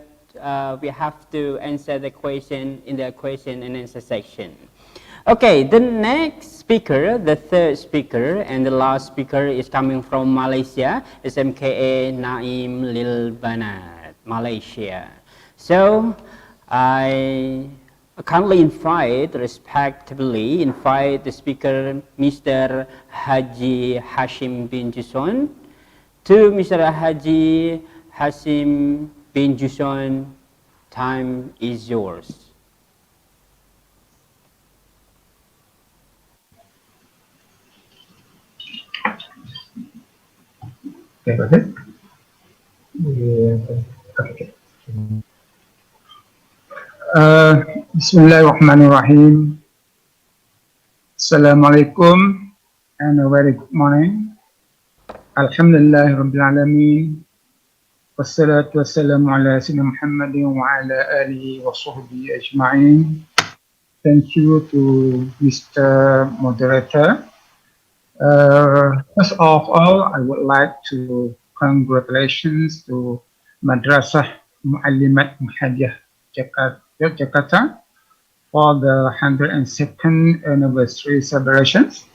we have to answer the question in the question and answer section. Okay, the next speaker, the third speaker and the last speaker is coming from Malaysia, SMKA Naim Lil Banat, Malaysia. So I kindly respectfully invite the speaker, Mr. Haji Hashim bin Juson. To Mr. Haji Hashim bin Juson, time is yours. Okay, got it. Okay. Bismillahirrahmanirrahim. Assalamualaikum and a very good morning. Alhamdulillah Rabbil Alameen. Wassalatu wassalamu ala Sayyidina Muhammadin wa ala alihi wa sahbihi ajma'in. Thank you to Mr. Moderator. First of all, I would like to congratulations to Madrasah Muallimat Muhammadiyah Jakarta for the 102nd anniversary celebrations,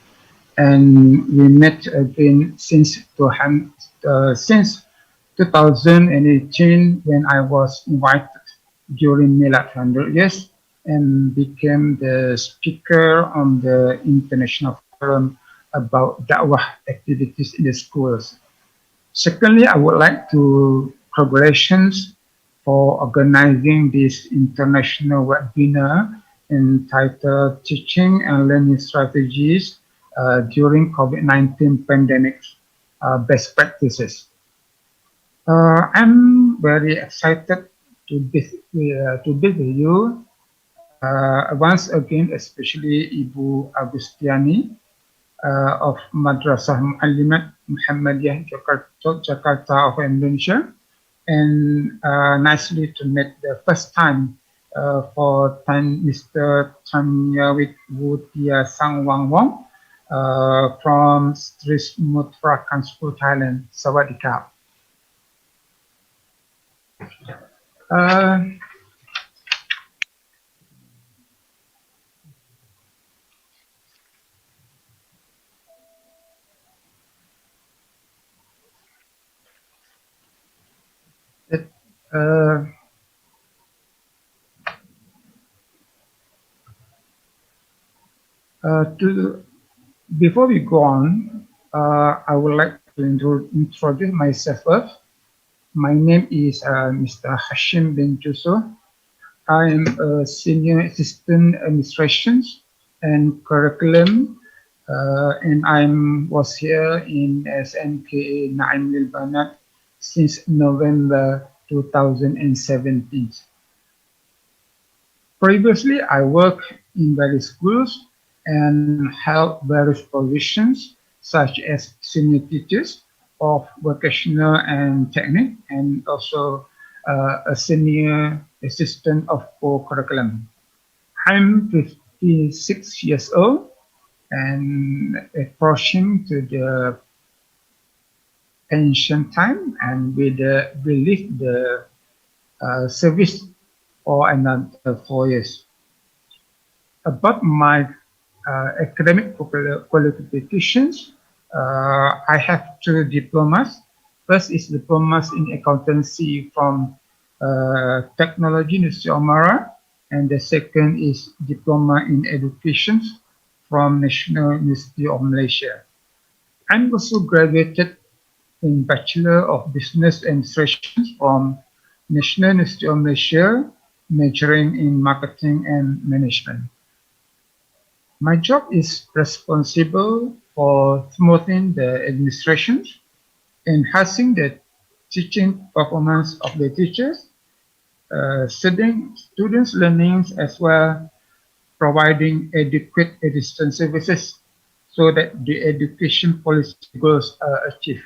and we met again since 2018 when I was invited during Milad 100 years and became the speaker on the international forum about da'wah activities in the schools. Secondly, I would like to congratulations for organizing this international webinar entitled Teaching and Learning Strategies during COVID-19 pandemic best practices. I'm very excited to be with you once again, especially Ibu Agustiani of Madrasah Muallimat Muhammadiyah Jakarta of Indonesia, and nicely to meet the first time for Mr. Tanyawit Wutia Sangwangwong from Sri Prakan School, Thailand. Sawadee Before we go on, I would like to introduce myself first. My name is Mr. Hashim bin Juso. I am a senior assistant administrations and curriculum, and I was here in SMKA Naim Lil Banat since November 2017. Previously, I worked in various schools and held various positions such as senior teachers of vocational and technique, and also a senior assistant of core curriculum. I'm 56 years old and approaching to the pension time, and we leave the service for another 4 years. About my academic qualifications. I have two diplomas. First is diplomas in accountancy from Technology University of Mara, and the second is diploma in education from National University of Malaysia. I'm also graduated in Bachelor of Business Administration from National University of Malaysia, majoring in Marketing and Management. My job is responsible for smoothing the administration, enhancing the teaching performance of the teachers, students' learnings, as well providing adequate assistance services so that the education policy goals are achieved.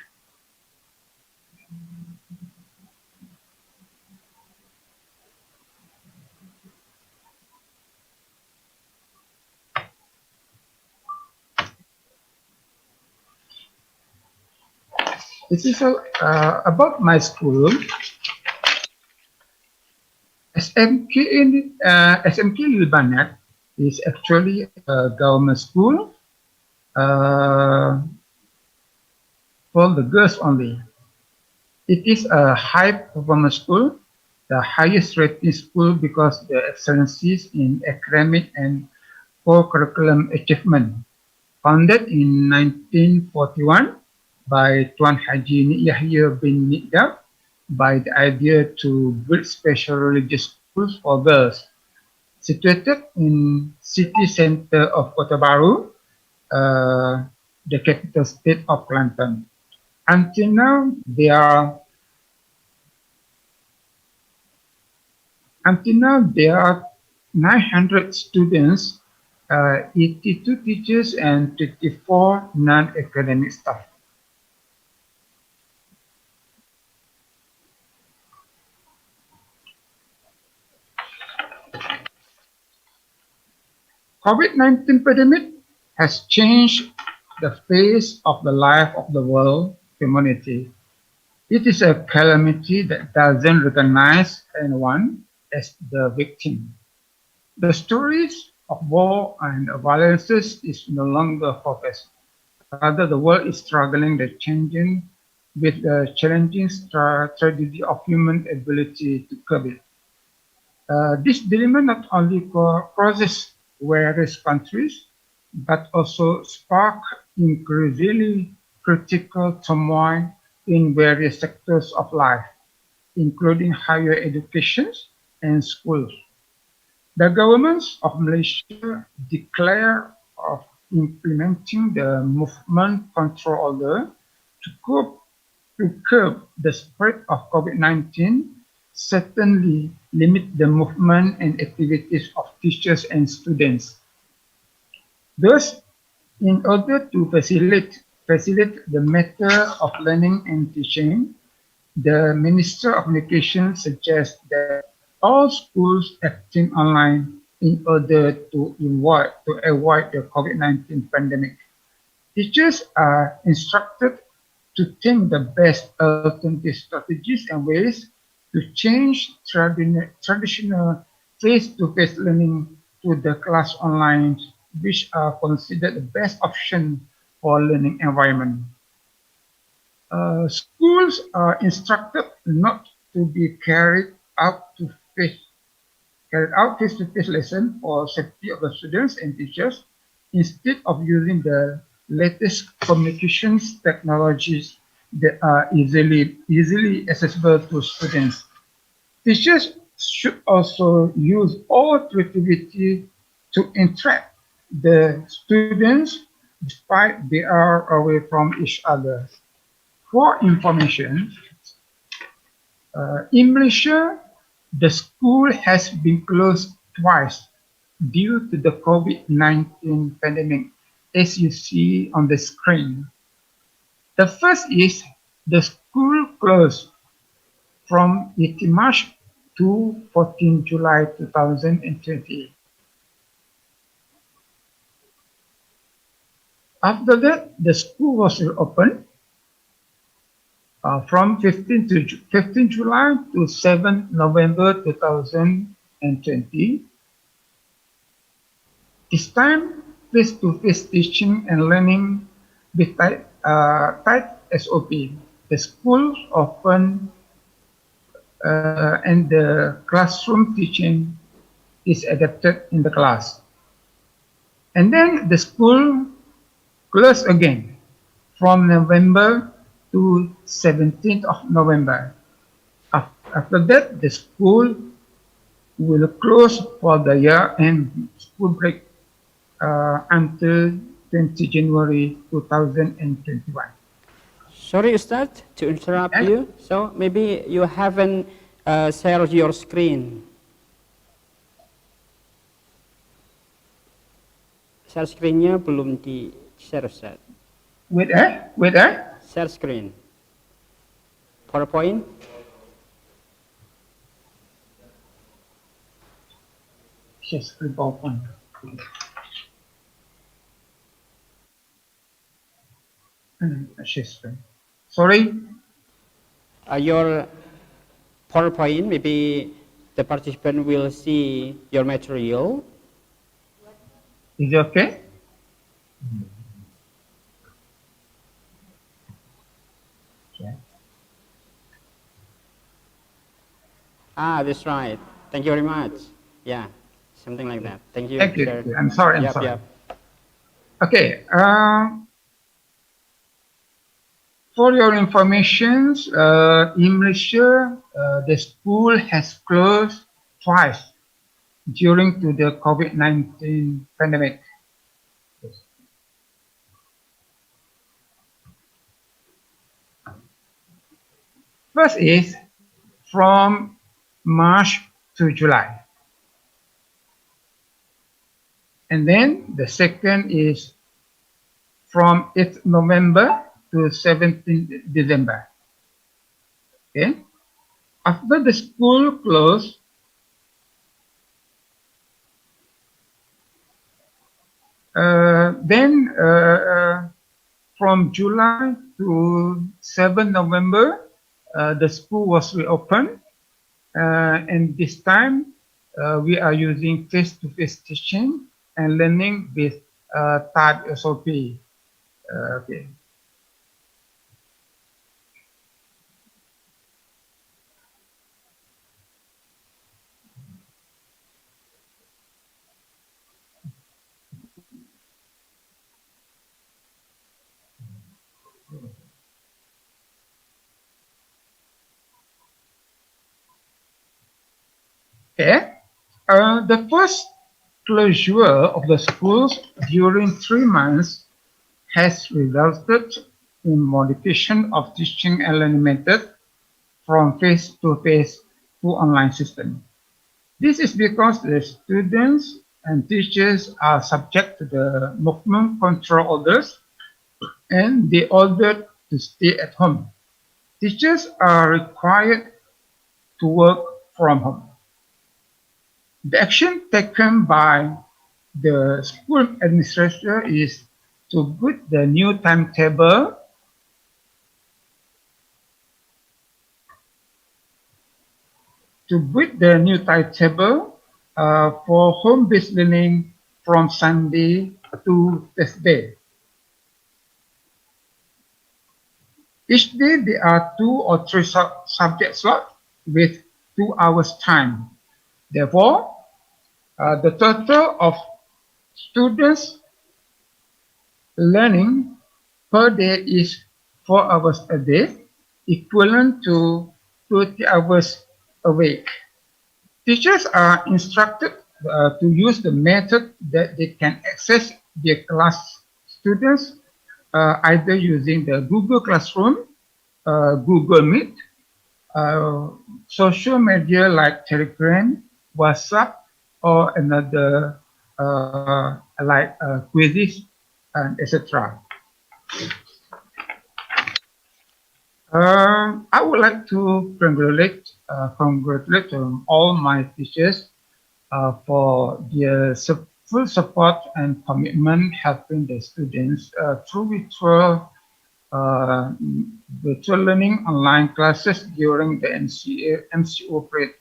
This is about my school. SMK Libanat is actually a government school for the girls only. It is a high performance school, the highest rated school because the excellencies in academic and core curriculum achievement. Founded in 1941 by Tuan Haji Yahya bin Nidab, by the idea to build special religious schools for girls. Situated in city center of Kota Baru, the capital state of Kelantan. Until now, there are 900 students, 82 teachers, and 24 non-academic staff. COVID-19 pandemic has changed the face of the life of the world humanity. It is a calamity that doesn't recognize anyone as the victim. The stories of war and violences is no longer focused. Rather, the world is struggling with the challenging tragedy of human ability to curb it. This dilemma not only causes various countries, but also spark increasingly critical turmoil in various sectors of life, including higher education and schools. The governments of Malaysia declare of implementing the movement control order to curb the spread of COVID-19, certainly limit the movement and activities of teachers and students. Thus, in order to facilitate the matter of learning and teaching, the Minister of Education suggests that all schools acting online in order to avoid the COVID-19 pandemic. Teachers are instructed to think the best alternative strategies and ways to change traditional face-to-face learning to the class online, which are considered the best option for learning environment. Schools are instructed not to be carried out face-to-face lesson for safety of the students and teachers, instead of using the latest communications technologies that are easily accessible to students. Teachers should also use all creativity to interact the students despite they are away from each other. For information, in Malaysia, the school has been closed twice due to the COVID-19 pandemic, as you see on the screen. The first is the school closed from 18 March to 14 July 2020. After that, the school was reopened from 15 July to 7 November 2020. This time, face-to-face teaching and learning with tight SOP. The school open and the classroom teaching is adapted in the class. And then the school closed again from November to 17th of November. After that, the school will close for the year-end school break until 20 January 2021. Sorry, Ustad, to interrupt you. So maybe you haven't shared your screen. Share screen-nya belum di-share, Ustad. Wait, Wait, Share screen. PowerPoint. Share screen PowerPoint. Share screen. Sorry. Your PowerPoint, maybe the participant will see your material. Is it okay? Ah, that's right. Thank you very much. Yeah, something like that. Thank you. Thank you. Sir. I'm sorry. Yep, yep. Okay. For your information, in Malaysia, the school has closed twice during to the COVID-19 pandemic. First is from March to July. And then the second is from 8th November to 17th December. Okay. After the school closed, then from July to 7 November, the school was reopened. And this time, we are using face-to-face teaching and learning with tight SOP. Okay. Okay. The first closure of the schools during 3 months has resulted in modification of teaching and learning method from face-to-face to online system. This is because the students and teachers are subject to the movement control orders and they ordered to stay at home. Teachers are required to work from home. The action taken by the school administrator is to put the new timetable for home-based learning from Sunday to Thursday. Each day there are 2 or 3 subject slots with 2 hours time. Therefore, the total of students learning per day is 4 hours a day, equivalent to 30 hours a week. Teachers are instructed to use the method that they can access their class students either using the Google Classroom, Google Meet, social media like Telegram, WhatsApp, or another like quizzes and etc. I would like to congratulate all my teachers for their full support and commitment helping the students through virtual learning online classes during the MCO period.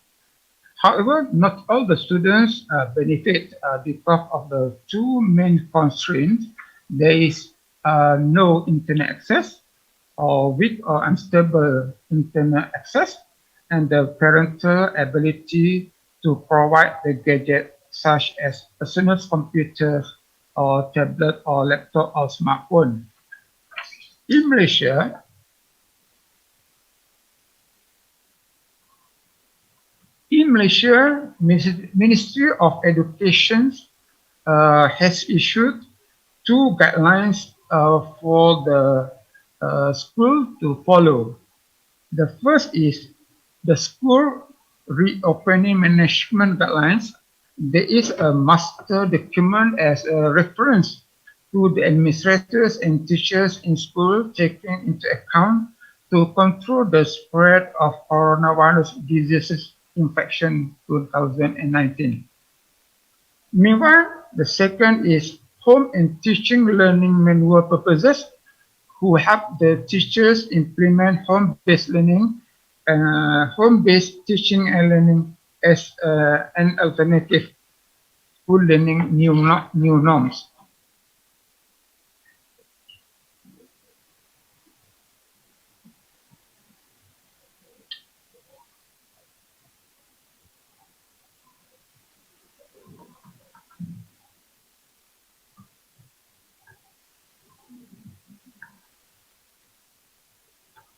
However, not all the students benefit because of the two main constraints. There is no internet access or weak or unstable internet access, and the parental ability to provide the gadget such as personal computers or tablet or laptop or smartphone. In Malaysia, Ministry of Education has issued two guidelines for the school to follow. The first is the school reopening management guidelines. There is a master document as a reference to the administrators and teachers in school, taking into account to control the spread of coronavirus diseases infection 2019. Meanwhile, the second is home and teaching learning manual purposes, who help the teachers implement home-based learning, home-based teaching and learning as an alternative to learning new norms.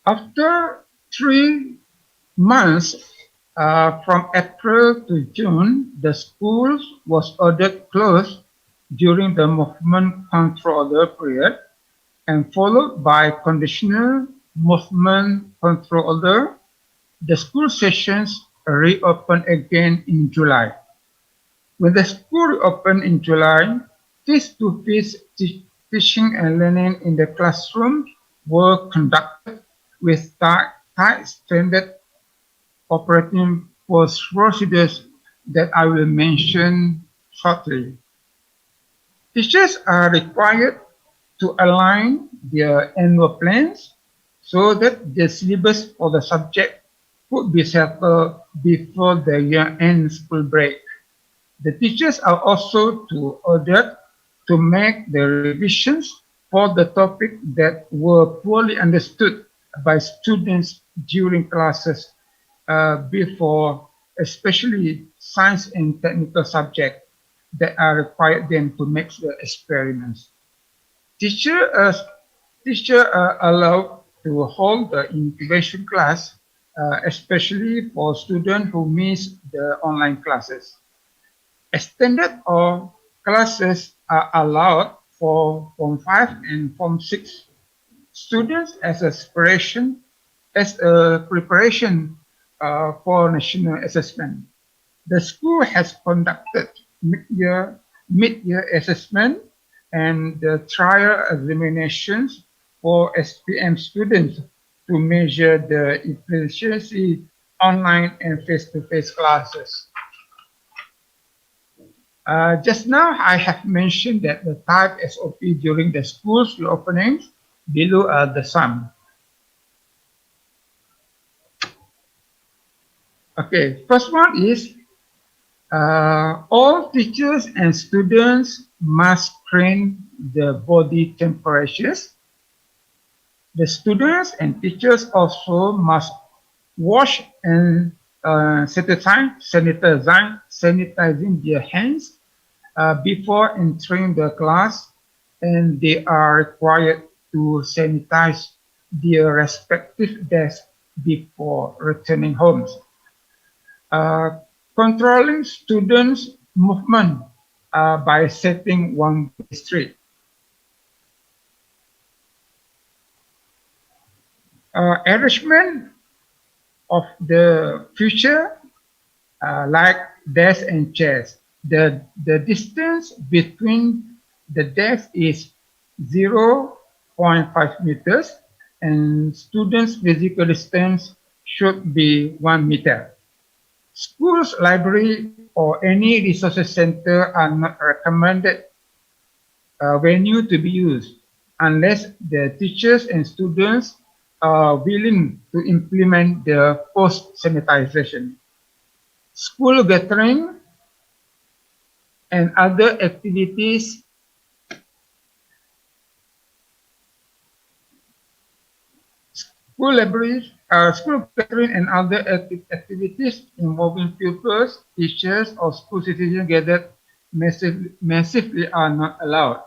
After 3 months, from April to June, the schools was ordered closed during the movement control order period, and followed by conditional movement control order. The school sessions reopened again in July. When the school reopened in July, face-to-face teaching and learning in the classroom were conducted with tight standard operating procedures that I will mention shortly. Teachers are required to align their annual plans so that the syllabus for the subject could be settled before the year-end school break. The teachers are also ordered to make the revisions for the topic that were poorly understood by students during classes before, especially science and technical subjects that are required them to make the experiments. Teachers are allowed to hold the incubation class, especially for students who miss the online classes. Extended or classes are allowed for Form 5 and Form 6 students as a preparation for national assessment. The school has conducted mid-year assessment and the trial examinations for SPM students to measure the efficiency online and face-to-face classes. Just now, I have mentioned that the type SOP during the school's reopenings. Below are the sum. Okay, first one is all teachers and students must screen the body temperatures. The students and teachers also must wash and sanitizing their hands before entering the class, and they are required to sanitize their respective desks before returning homes. Controlling students' movement by setting one street. Arrangement of the future like desks and chairs. The distance between the desks is 0.5 meters, and students' physical distance should be 1 meter. Schools, library, or any resources center are not recommended venue to be used unless the teachers and students are willing to implement the post-sanitization. school gathering, and other activities school gathering and other activities involving pupils, teachers, or school citizens gathered massively are not allowed.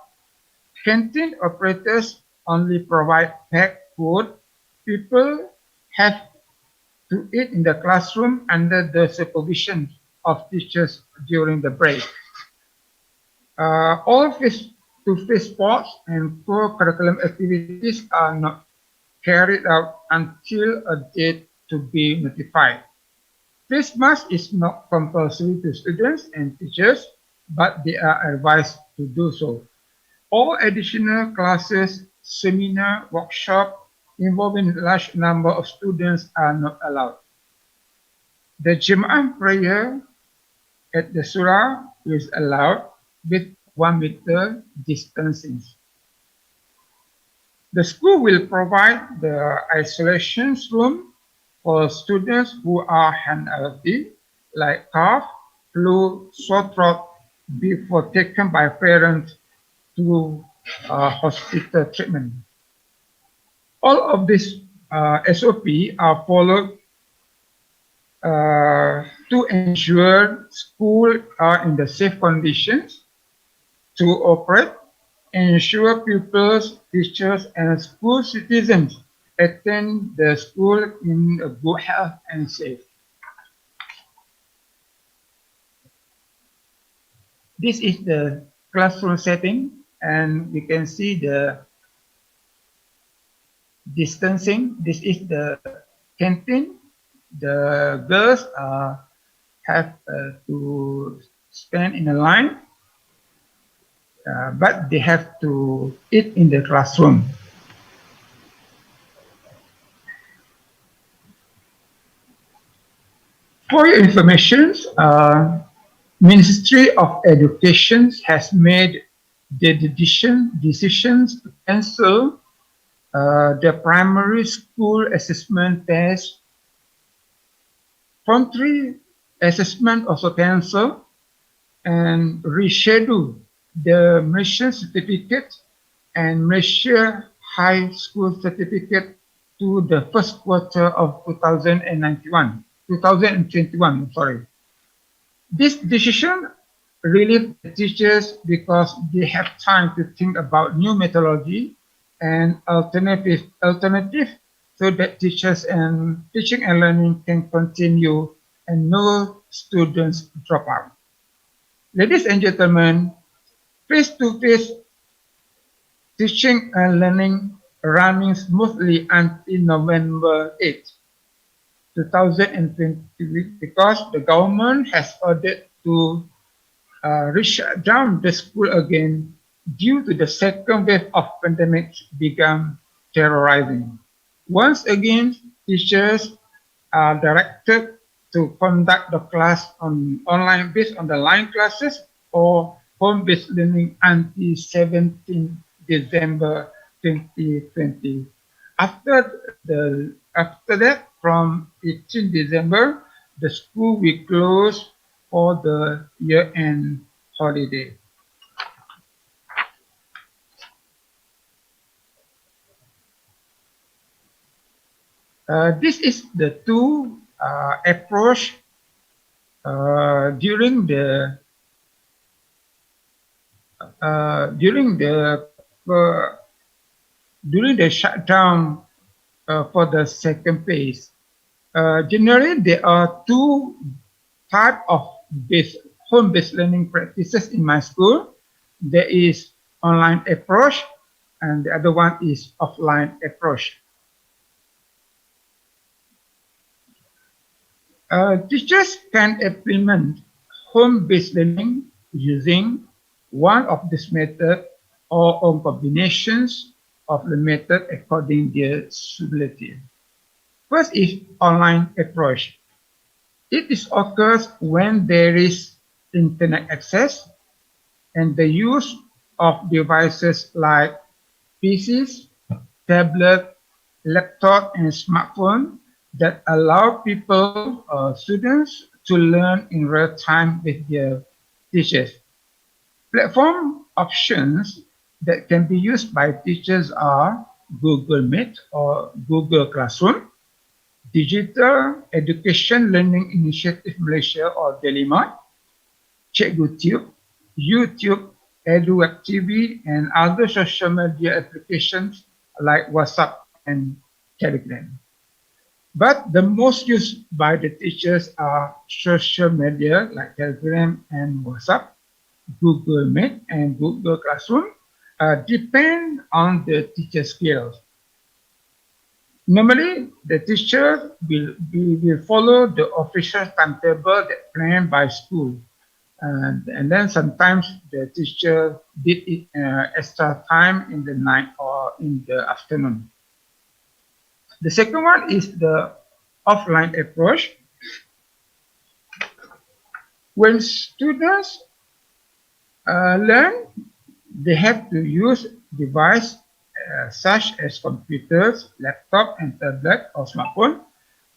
Canteen operators only provide packed food. People have to eat in the classroom under the supervision of teachers during the break. All face-to-face sports and co-curriculum activities are not carried out until a date to be notified. Face mask is not compulsory to students and teachers, but they are advised to do so. All additional classes, seminar, workshop involving a large number of students are not allowed. The Jum'ah prayer at the surah is allowed with 1 meter distancing. The school will provide the isolation room for students who are unhealthy, like cough, flu, sore throat, before taken by parents to hospital treatment. All of these SOP are followed to ensure schools are in the safe conditions to operate, ensure pupils, teachers, and school citizens attend the school in a good health and safe. This is the classroom setting, and we can see the distancing. This is the canteen. The girls have to stand in a line, but they have to eat in the classroom. For your information, Ministry of Education has made the decisions to cancel the primary school assessment test. Voluntary assessment also cancelled and reschedule the Malaysian certificate and Malaysia High School certificate to the first quarter of 2021. Sorry. This decision relieved the teachers because they have time to think about new methodology and alternative so that teachers and teaching and learning can continue and no students drop out. Ladies and gentlemen, face-to-face teaching and learning running smoothly until November 8, 2020 because the government has ordered to shut down the school again due to the second wave of pandemic began terrorizing. Once again, teachers are directed to conduct the class on online based on the line classes or home-based learning until 17 December 2020. After that, from 18 December, the school will close for the year-end holiday. This is the two approach during the shutdown for the second phase. Generally, there are two types of home-based learning practices in my school. There is online approach, and the other one is offline approach. Teachers can implement home-based learning using one of these methods or combinations of the method according to their suitability. First is online approach. It occurs when there is internet access and the use of devices like PCs, tablet, laptop, and smartphone that allow people, students to learn in real time with their teachers. Platform options that can be used by teachers are Google Meet or Google Classroom, Digital Education Learning Initiative Malaysia or DELIMA, ChekGoTube, YouTube, EduWeb TV, and other social media applications like WhatsApp and Telegram. But the most used by the teachers are social media like Telegram and WhatsApp, Google Meet, and Google Classroom, depend on the teacher skills. Normally, the teacher will follow the official timetable that planned by school. And then sometimes the teacher did it extra time in the night or in the afternoon. The second one is the offline approach. When students learn, they have to use devices such as computers, laptop, and tablet or smartphone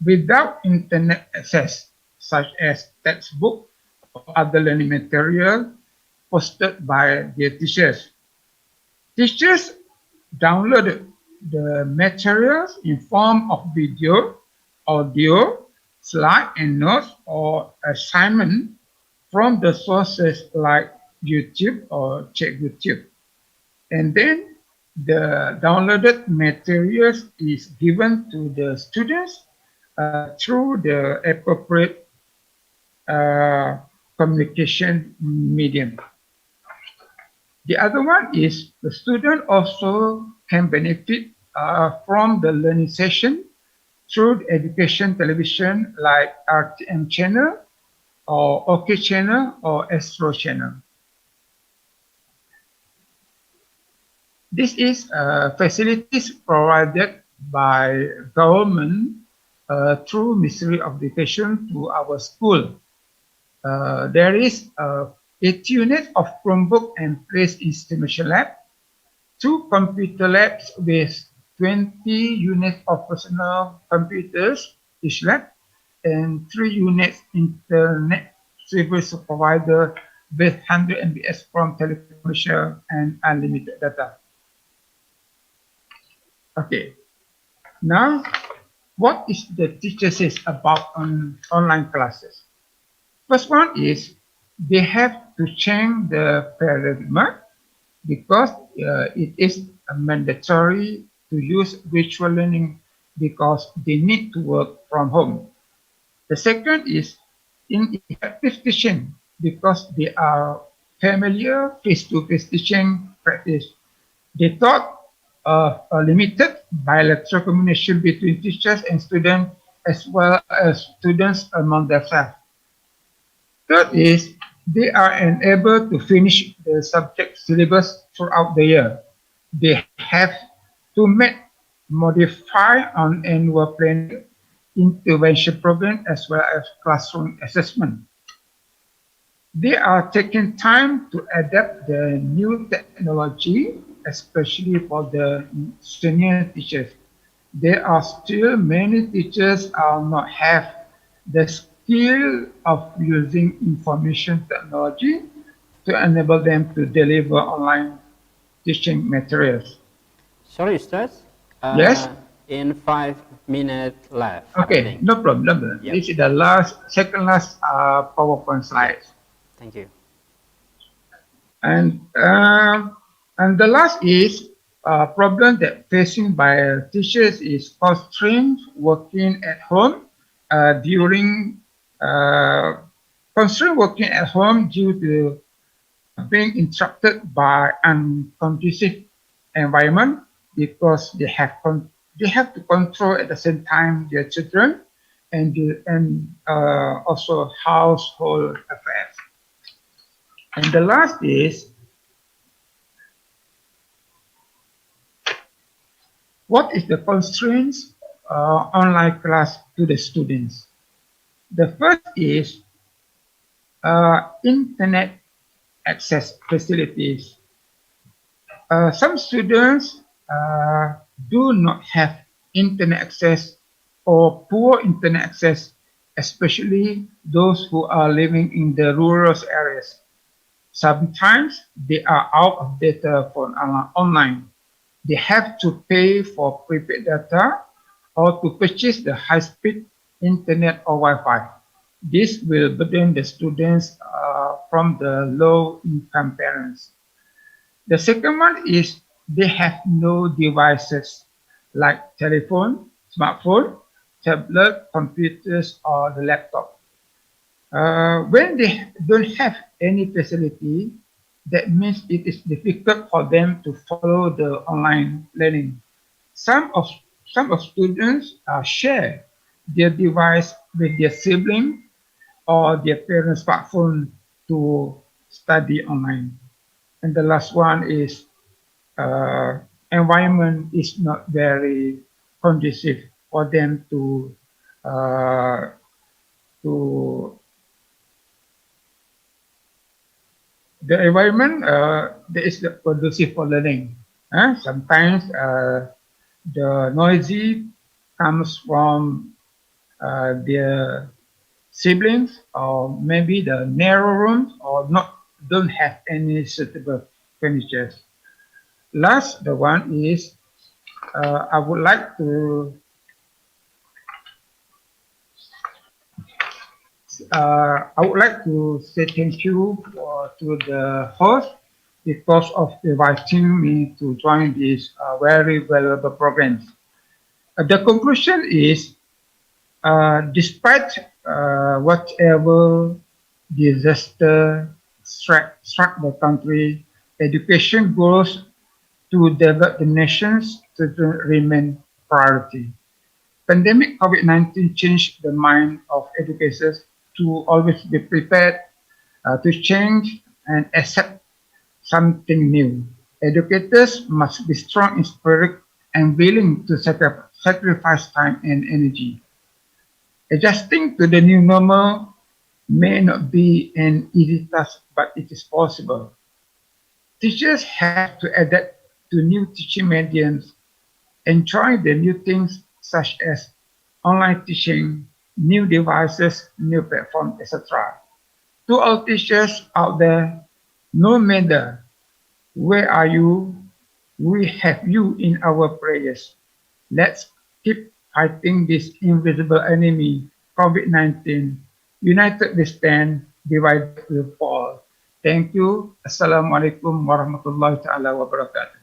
without internet access, such as textbook or other learning material posted by their teachers. Teachers download the materials in form of video, audio, slide and notes or assignment from the sources like YouTube or ChekGoTube. And then the downloaded materials is given to the students through the appropriate communication medium. The other one is the student also can benefit from the learning session through education television like RTM channel or OK channel or Astro channel. This is facilities provided by government through Ministry of Education to our school. There is 8 units of Chromebook and place in Stimulation Lab, 2 computer labs with 20 units of personal computers each lab, and 3 units internet service provider with 100 Mbps from telecommercial and unlimited data. Okay, now what is the teacher says about online classes? First one is they have to change the paradigm because it is mandatory to use virtual learning because they need to work from home. The second is ineffective teaching because they are familiar face-to-face teaching practice. They thought of a limited bilateral communication between teachers and students as well as students among themselves. Third is they are unable to finish the subject syllabus throughout the year. They have to modify on annual planning, intervention program as well as classroom assessment. They are taking time to adapt the new technology, especially for the senior teachers. There are still many teachers not have the skill of using information technology to enable them to deliver online teaching materials. Sorry, Ustaz. Yes? In 5 minutes left. Okay, no problem. Yep. This is the second last PowerPoint slide. Thank you. And the last is problem that facing by teachers is constrained working at home constrained working at home due to being interrupted by unconducive environment because they have to control at the same time their children and also household affairs. And the last is what is the constraints online class to the students? The first is internet access facilities. Some students do not have internet access or poor internet access especially those who are living in the rural areas. Sometimes they are out of data for online. They have to pay for prepaid data or to purchase the high-speed internet or Wi-Fi. This will burden the students from the low-income parents. The second one is they have no devices like telephone, smartphone, tablet, computers, or the laptop. When they don't have any facility, that means it is difficult for them to follow the online learning. Some of some of students share their device with their sibling or their parents' smartphone to study online. And the last one is uh, environment is not very conducive for them uh, to the environment that is conducive for learning. Sometimes the noisy comes from their siblings or maybe the narrow rooms or not don't have any suitable furniture. Last, the one is I would like to say thank you to the host because of inviting me to join this very valuable program. The conclusion is, despite whatever disaster struck the country, education goes to develop the nations to remain priority. Pandemic COVID-19 changed the mind of educators to always be prepared to change and accept something new. Educators must be strong in spirit and willing to sacrifice time and energy. Adjusting to the new normal may not be an easy task, but it is possible. Teachers have to adapt to new teaching mediums and try the new things such as online teaching, new devices, new platforms, etc. To all teachers out there, no matter where are you, we have you in our prayers. Let's keep fighting this invisible enemy, COVID-19. United we stand, divided we fall. Thank you. Assalamualaikum warahmatullahi taala wabarakatuh.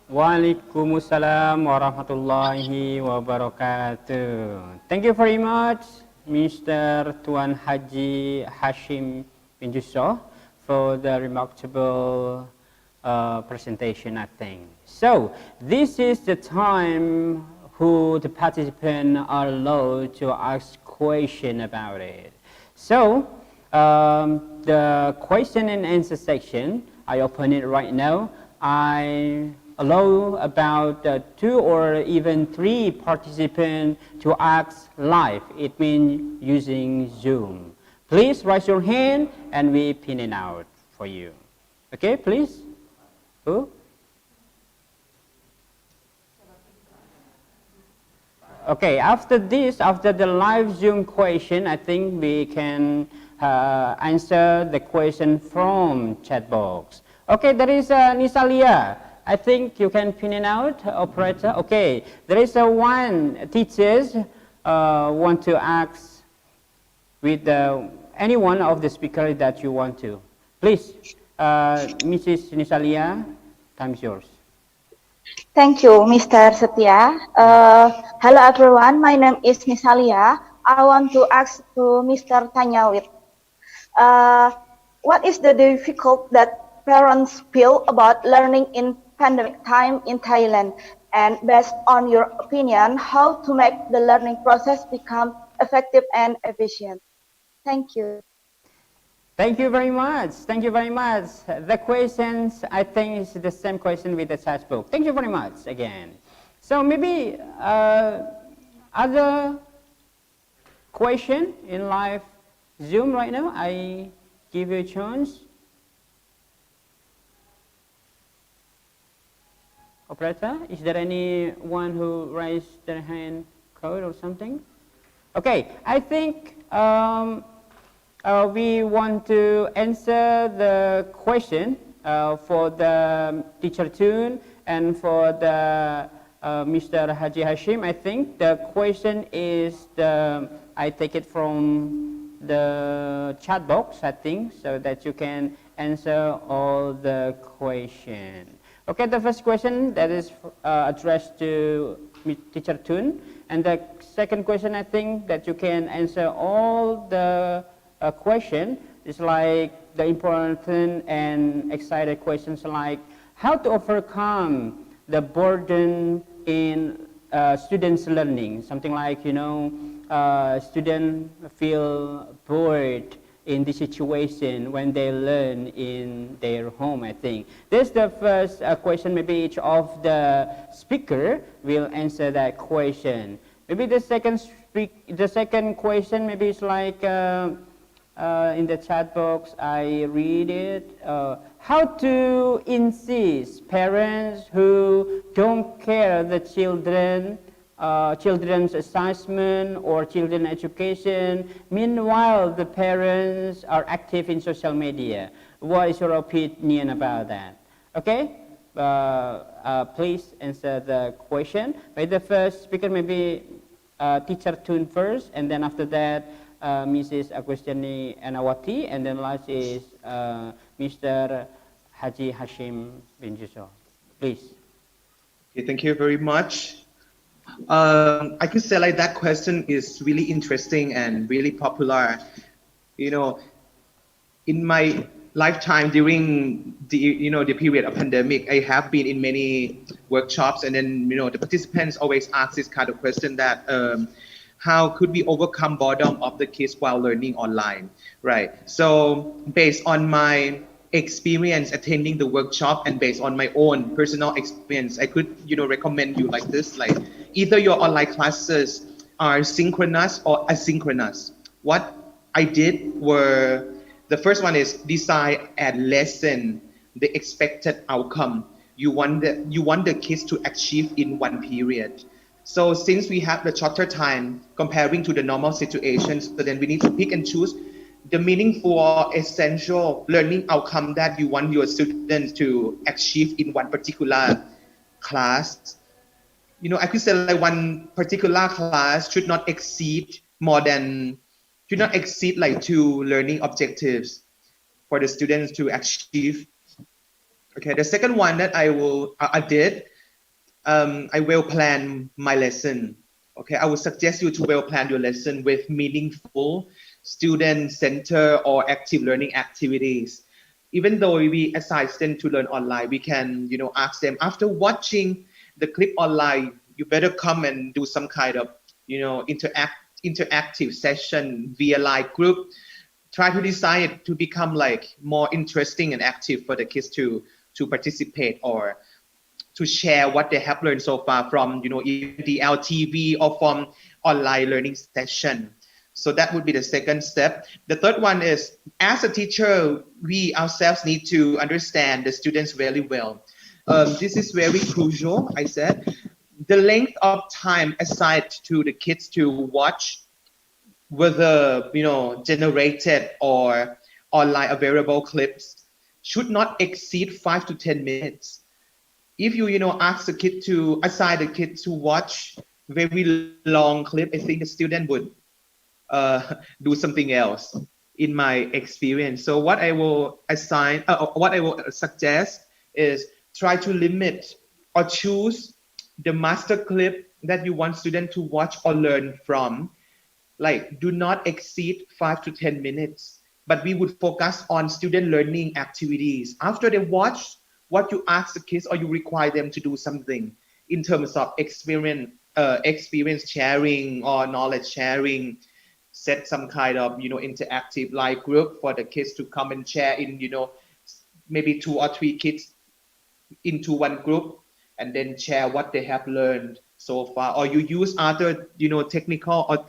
Waalaikumsalam warahmatullahi wabarakatuh. Thank you very much, Mr. Tuan Haji Hashim bin Jusoh, for the remarkable presentation, I think. So, this is the time who the participants are allowed to ask question about it. So, the question and answer section, I open it right now. I allow about 2 or even 3 participants to ask live. It means using Zoom. Please raise your hand and we pin it out for you. Okay, please. Who? Okay, after this, after the live Zoom question, I think we can answer the question from chat box. Okay, there is Nisalia. I think you can pin it out, operator. Okay, there is one teachers want to ask with any one of the speakers that you want to. Please, Mrs. Nisalia, time is yours. Thank you, Mr. Setia. Hello everyone, my name is Misalia. I want to ask to Mr. Tanyawit. What is the difficult that parents feel about learning in pandemic time in Thailand? And based on your opinion, how to make the learning process become effective and efficient? Thank you. Thank you very much. Thank you very much. The questions, I think, is the same question with the chat book. Thank you very much again. So maybe other question in live Zoom right now, I give you a chance. Operator, is there anyone who raised their hand code or something? Okay, I think we want to answer the question for the teacher Tune and for the Mr. Haji Hashim. I think the question is I take it from the chat box, I think, so that you can answer all the question. Okay, the first question that is addressed to teacher Tune, and the second question I think that you can answer all the question is like the important and excited questions like how to overcome the burden in students learning, something like students feel bored in this situation when they learn in their home. I think this is the first question. Maybe each of the speaker will answer that question. Maybe the second question maybe it's like in the chat box I read it, how to insist parents who don't care the children's assessment or children education, meanwhile the parents are active in social media. What is your opinion about that? Okay, please answer the question. By the first speaker, maybe teacher Tune first, and then after that Mrs. Agustiani Anawati, and then last is Mr. Haji Hashim bin Yusuf. Please. Okay, thank you very much. I could say like that question is really interesting and really popular. In my lifetime during the period of pandemic, I have been in many workshops, and then the participants always ask this kind of question that how could we overcome boredom of the kids while learning online, right? So based on my experience attending the workshop and based on my own personal experience, I could recommend you like this, like either your online classes are synchronous or asynchronous. What I did were, the first one is design and lessen the expected outcome you want the kids to achieve in one period. So since we have the shorter time comparing to the normal situations, so then we need to pick and choose the meaningful or essential learning outcome that you want your students to achieve in one particular class. I could say like one particular class should not exceed like 2 learning objectives for the students to achieve. Okay, the second one that I did, I will plan my lesson. Okay, I would suggest you to well plan your lesson with meaningful student center or active learning activities. Even though we assign students to learn online, we can ask them after watching the clip online, you better come and do some kind of interactive session via live group. Try to design it to become like more interesting and active for the kids to participate or to share what they have learned so far from the LTV or from online learning session. So that would be the second step. The third one is, as a teacher, we ourselves need to understand the students very well. This is very crucial, I said. The length of time assigned to the kids to watch, whether generated or online available clips, should not exceed 5 to 10 minutes. If you ask the kid to assign the kid to watch very long clip, I think the student would do something else in my experience. So what I will suggest is try to limit or choose the master clip that you want students to watch or learn from. Like, do not exceed 5 to 10 minutes, but we would focus on student learning activities. After they watch, what you ask the kids or you require them to do something in terms of experience sharing or knowledge sharing. Set some kind of interactive live group for the kids to come and share in maybe 2 or 3 kids into one group and then share what they have learned so far. Or you use other technical or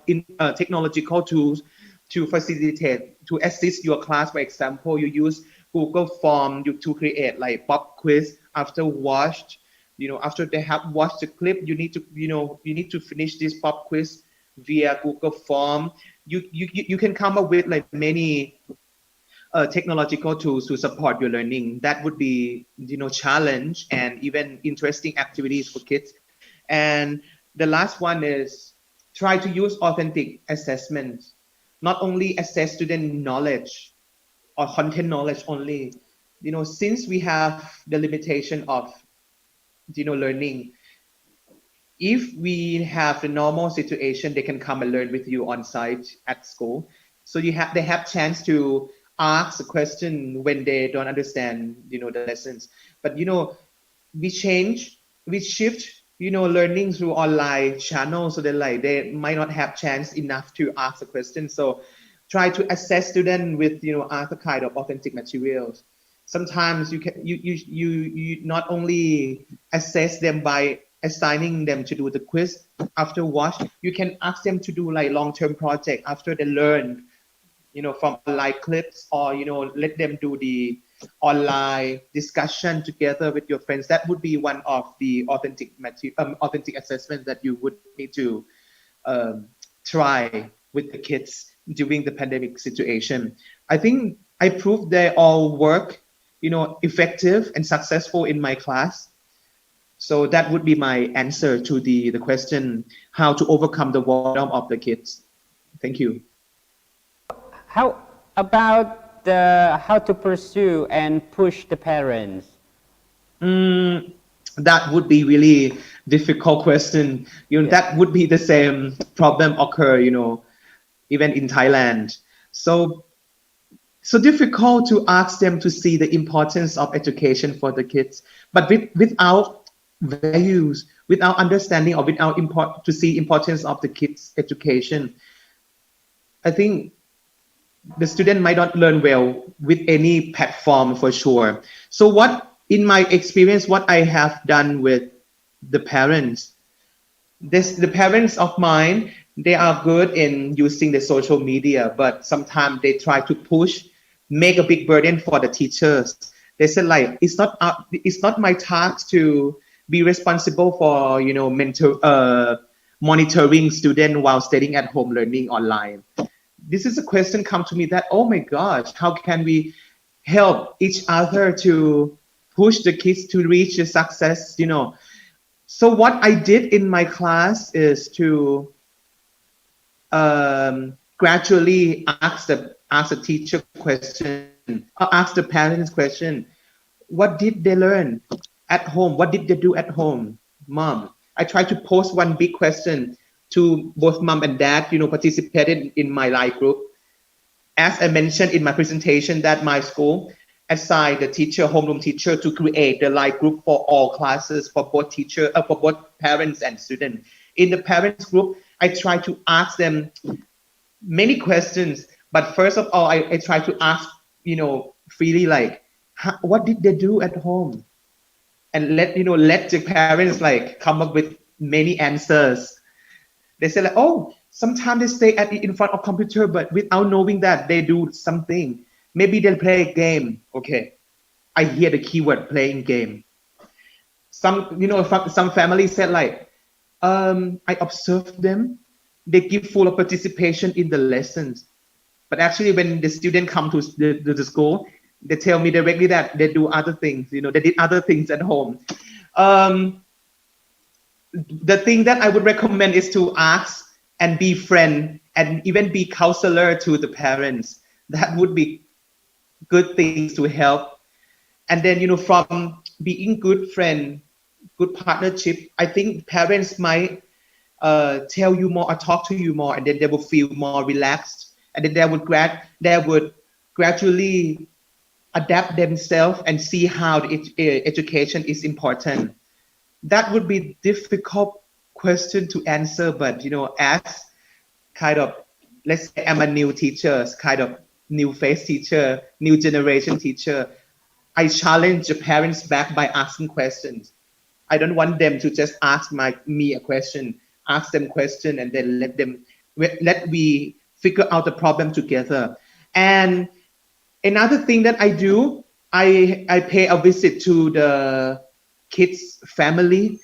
technological tools to facilitate, to assist your class. For example, you use Google Form to create like pop quiz after watched. After they have watched the clip, you need to finish this pop quiz via Google Form. You can come up with like many technological tools to support your learning. That would be challenge and even interesting activities for kids. And the last one is try to use authentic assessments. Not only assess student knowledge or content knowledge only. Since we have the limitation of learning, if we have the normal situation, they can come and learn with you on site at school. So they have chance to ask a question when they don't understand the lessons. But we change, we shift learning through online channels, so that like they might not have chance enough to ask a question. So try to assess student with other kind of authentic materials. Sometimes you not only assess them by assigning them to do the quiz after watch, you can ask them to do like long-term project after they learn from online clips, or let them do the online discussion together with your friends. That would be one of the authentic assessments that you would need to try with the kids during the pandemic situation. I think I proved they all work effective and successful in my class. So that would be my answer to the question, how to overcome the boredom of the kids. Thank you. How about how to pursue and push the parents? That would be really difficult question. That would be the same problem occur, even in Thailand. So difficult to ask them to see the importance of education for the kids, but without values, without understanding, or without to see importance of the kids' education, I think the student might not learn well with any platform for sure. So in my experience, what I have done with the parents, the parents of mine, they are good in using the social media, but sometimes they try to make a big burden for the teachers. They said like, it's not my task to be responsible for, monitoring student while studying at home, learning online. This is a question come to me that, oh my gosh, how can we help each other to push the kids to reach the success, So what I did in my class is to gradually ask the teacher question, or ask the parents question. What did they learn at home? What did they do at home, mom? I tried to pose one big question to both mom and dad, participated in my live group. As I mentioned in my presentation, that my school assigned the homeroom teacher to create the live group for all classes, for both parents and students. In the parents group, I try to ask them many questions, but first of all, I try to ask, freely, like, what did they do at home? And let the parents like come up with many answers. They say like, oh, sometimes they stay in front of computer, but without knowing that they do something. Maybe they play a game. Okay, I hear the keyword playing game. Some families said like, I observed them. They give full of participation in the lessons, but actually when the student come to the school, they tell me directly that they do other things. They did other things at home. The thing that I would recommend is to ask and be friend and even be counselor to the parents. That would be good things to help. And then, from being good friend, good partnership, I think parents might tell you more or talk to you more, and then they will feel more relaxed, and then they would gradually adapt themselves and see how education is important. That would be difficult question to answer, but as kind of, let's say I'm a new teacher, kind of new face teacher, new generation teacher, I challenge the parents back by asking questions. I don't want them to just ask me a question. Ask them question and then let we figure out the problem together. And another thing that I do, I pay a visit to the kids' family.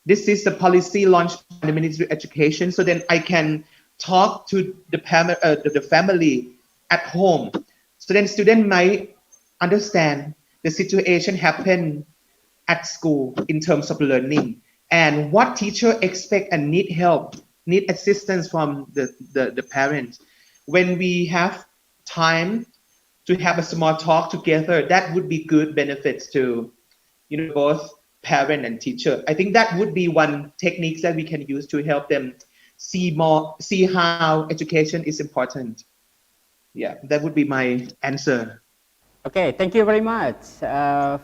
This is the policy launched by the Ministry of Education, so then I can talk to the family at home. So then student might understand the situation happen at school in terms of learning and what teacher expect and need help, need assistance from the parents. When we have time to have a small talk together, that would be good benefits to both parent and teacher. I think that would be one technique that we can use to help them see how education is important. Yeah, that would be my answer. Okay, thank you very much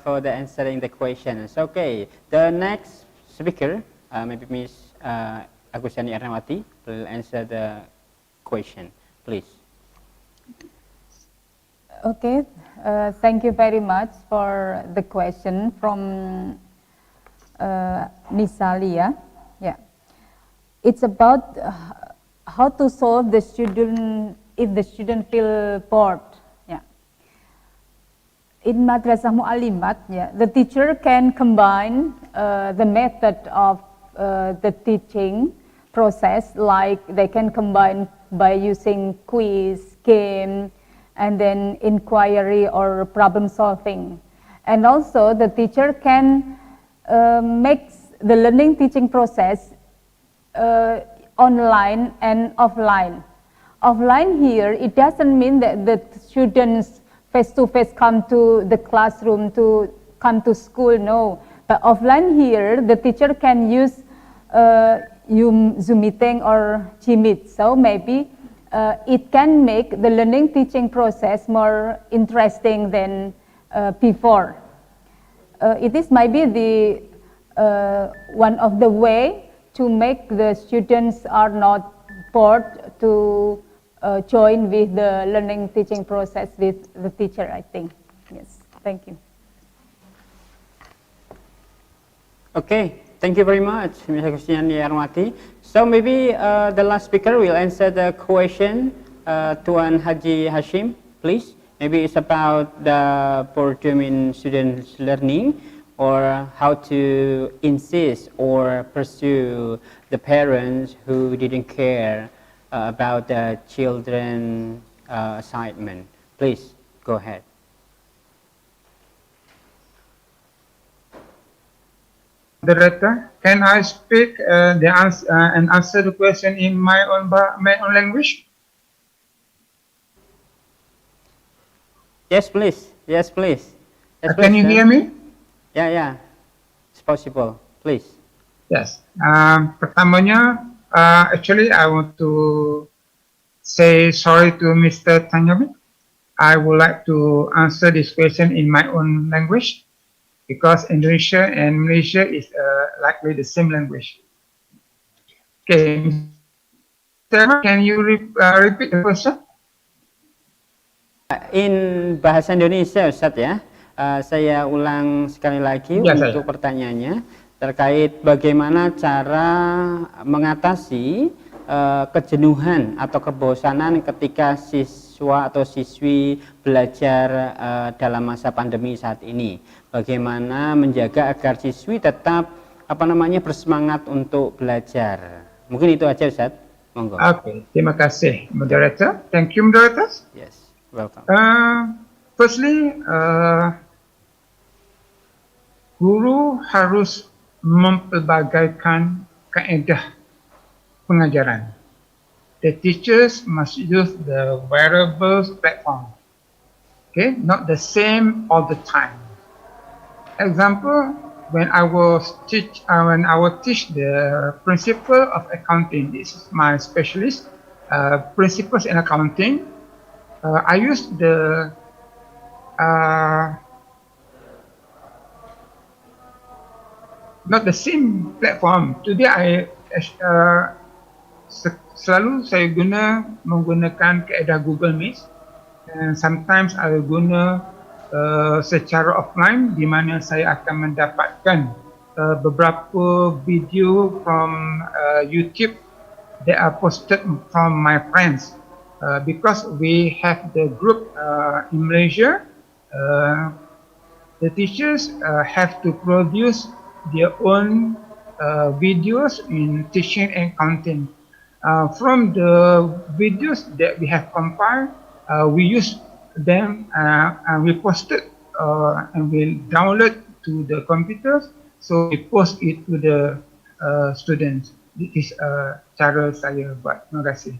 for the answering the questions. Okay, the next speaker, maybe Miss Agustiani Ernawati, will answer the question, please. Okay, thank you very much for the question from Miss Alia. Yeah, it's about how to solve the student if the student feel bored. Yeah, in Madrasah Mu'alimat, yeah, the teacher can combine the method of the teaching process, like they can combine by using quiz, game, and then inquiry or problem solving. And also the teacher can make the learning teaching process online and offline. Offline here, it doesn't mean that the students face to face come to the classroom to come to school, no. But offline here, the teacher can use Zoom meeting or Gmeet. So maybe it can make the learning teaching process more interesting than before. It is maybe the one of the way to make the students are not bored to join with the learning teaching process with the teacher, I think. Yes, thank you. Okay, thank you very much, Ms. Agustiani Ernawati. So maybe the last speaker will answer the question, Tuan Haji Hashim, please. Maybe it's about the problem in students' learning, or how to insist or pursue the parents who didn't care about the children assignment. Please, go ahead. Director, can I speak the answer and answer the question in my own language? Yes, please. Yes, please. Yes, Can you hear me? Yeah, yeah. It's possible. Please. Yes. Pertamanya, actually, I want to say sorry to Mr. Tanyabi. I would like to answer this question in my own language, because Indonesia and Malaysia is likely the same language. Okay, can you repeat the question? In bahasa Indonesia, Ustadz ya. Saya ulang sekali lagi ya, untuk pertanyaannya terkait bagaimana cara mengatasi kejenuhan atau kebosanan ketika siswa atau siswi belajar dalam masa pandemi saat ini. Bagaimana menjaga agar siswi tetap bersemangat untuk belajar. Mungkin itu aja, Ustaz. Monggo. Oke, terima kasih, moderator. Thank you, moderators. Yes, welcome. Firstly, guru harus mempelbagaikan kaedah pengajaran. The teachers must use the wearables platform. Okay, not the same all the time. Example, when I will teach the principle of accounting, this is my specialist, principles in accounting. I use the not the same platform. Today selalu saya menggunakan keadaan Google Meet, and sometimes I guna secara offline, di mana saya akan mendapatkan beberapa video from YouTube that are posted from my friends, because we have the group in Malaysia. The teachers have to produce their own videos in teaching and accounting. From the videos that we have compiled, we use them and we post it and we download to the computers. So we post it to the students. This is cara saya buat. Terima kasih.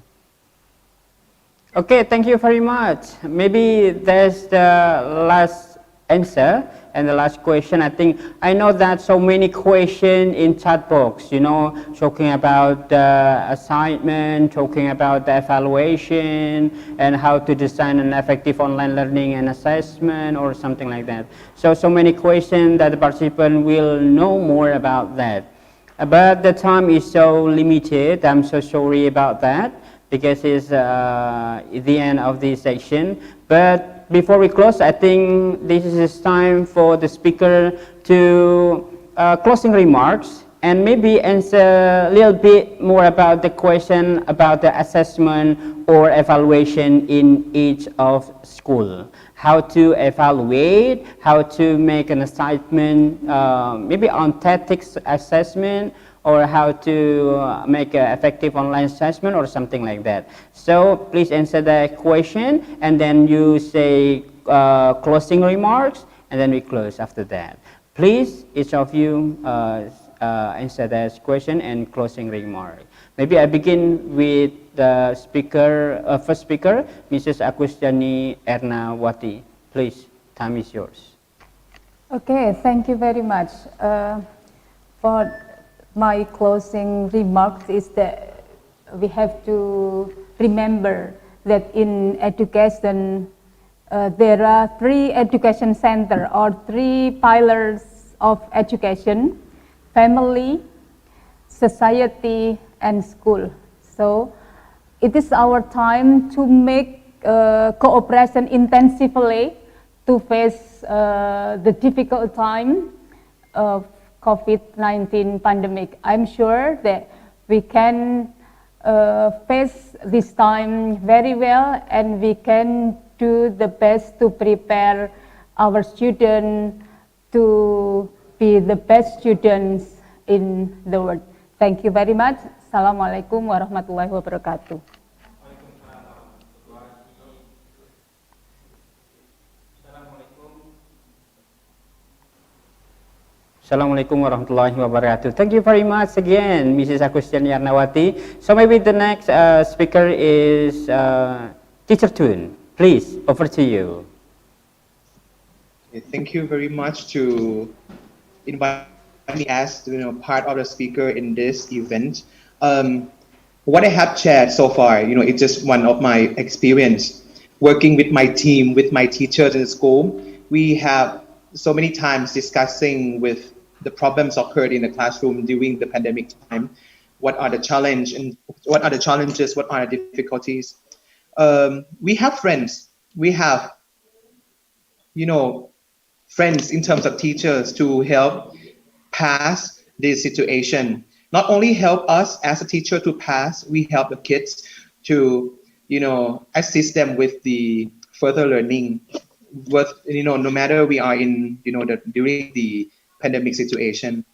Okay, thank you very much. Maybe there's the last answer and the last question. I know that so many questions in chat box, talking about the assignment, talking about the evaluation, and how to design an effective online learning and assessment or something like that. So many questions that the participant will know more about that. But the time is so limited. I'm so sorry about that, because it's the end of this section. But before we close, I think this is time for the speaker to closing remarks and maybe answer a little bit more about the question about the assessment or evaluation in each of school. How to evaluate, how to make an assignment, maybe on tactics assessment, or how to make an effective online assessment or something like that. So please answer the question, and then you say closing remarks, and then we close after that. Please, each of you answer that question and closing remark. Maybe I begin with the speaker, first speaker, Mrs. Agustiani Ernawati. Please, time is yours. Okay, thank you very much. For my closing remarks is that we have to remember that in education there are 3 education centers or 3 pillars of education: family, society, and school. So it is our time to make cooperation intensively to face the difficult time of COVID-19 pandemic. I'm sure that we can face this time very well, and we can do the best to prepare our students to be the best students in the world. Thank you very much. Assalamualaikum warahmatullahi wabarakatuh. Assalamualaikum warahmatullahi wabarakatuh. Thank you very much again, Mrs. Agustiani Ernawati. So maybe the next speaker is Teacher Tun. Please, over to you. Thank you very much to invite me as part of the speaker in this event. What I have shared so far, it's just one of my experience working with my team, with my teachers in school. We have so many times discussing with the problems occurred in the classroom during the pandemic time. What are the challenges? What are the difficulties? We have friends. We have, friends in terms of teachers to help pass this situation. Not only help us as a teacher to pass, we help the kids to, assist them with the further learning. No matter we are in, during the pandemic situation.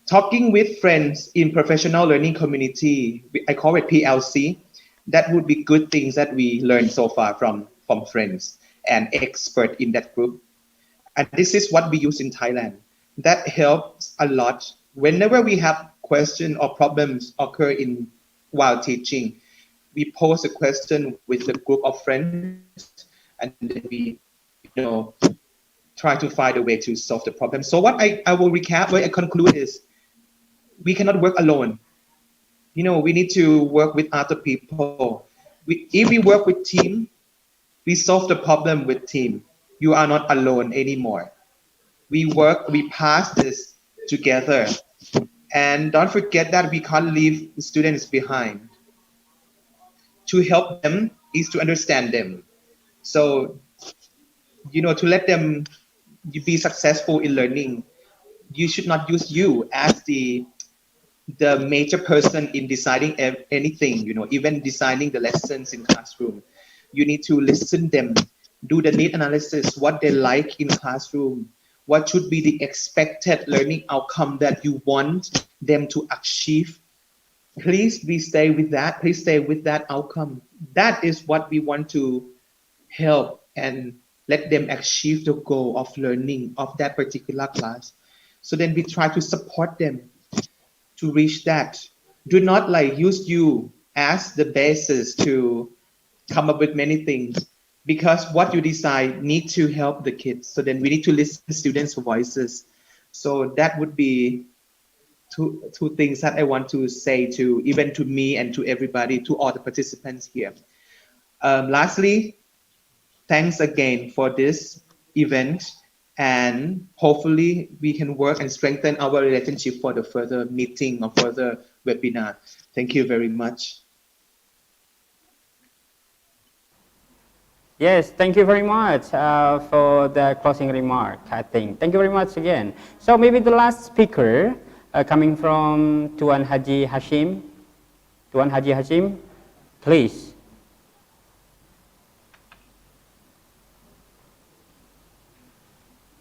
Talking with friends in professional learning community, I call it PLC, that would be good things that we learned so far from friends and experts in that group. And this is what we use in Thailand. That helps a lot. Whenever we have questions or problems occur while teaching, we pose a question with a group of friends, and then we, try to find a way to solve the problem. So what I will recap, what I conclude is, we cannot work alone. We need to work with other people. If we work with team, we solve the problem with team. You are not alone anymore. We pass this together. And don't forget that we can't leave the students behind. To help them is to understand them. So, to let them be successful in learning, you should not use you as the major person in deciding anything, even designing the lessons in classroom. You need to listen them, do the need analysis, what they like in classroom, what should be the expected learning outcome that you want them to achieve please we stay with that. Please stay with that outcome. That is what we want to help and let them achieve the goal of learning of that particular class. So then we try to support them to reach that. Do not like use you as the basis to come up with many things, because what you decide need to help the kids. So then we need to listen to students' voices. So that would be two things that I want to say to even to me and to everybody, to all the participants here. Lastly, thanks again for this event, and hopefully we can work and strengthen our relationship for the further meeting or further webinar. Thank you very much. Yes, thank you very much for the closing remark, I think. Thank you very much again. So maybe the last speaker coming from Tuan Haji Hashim. Tuan Haji Hashim, please.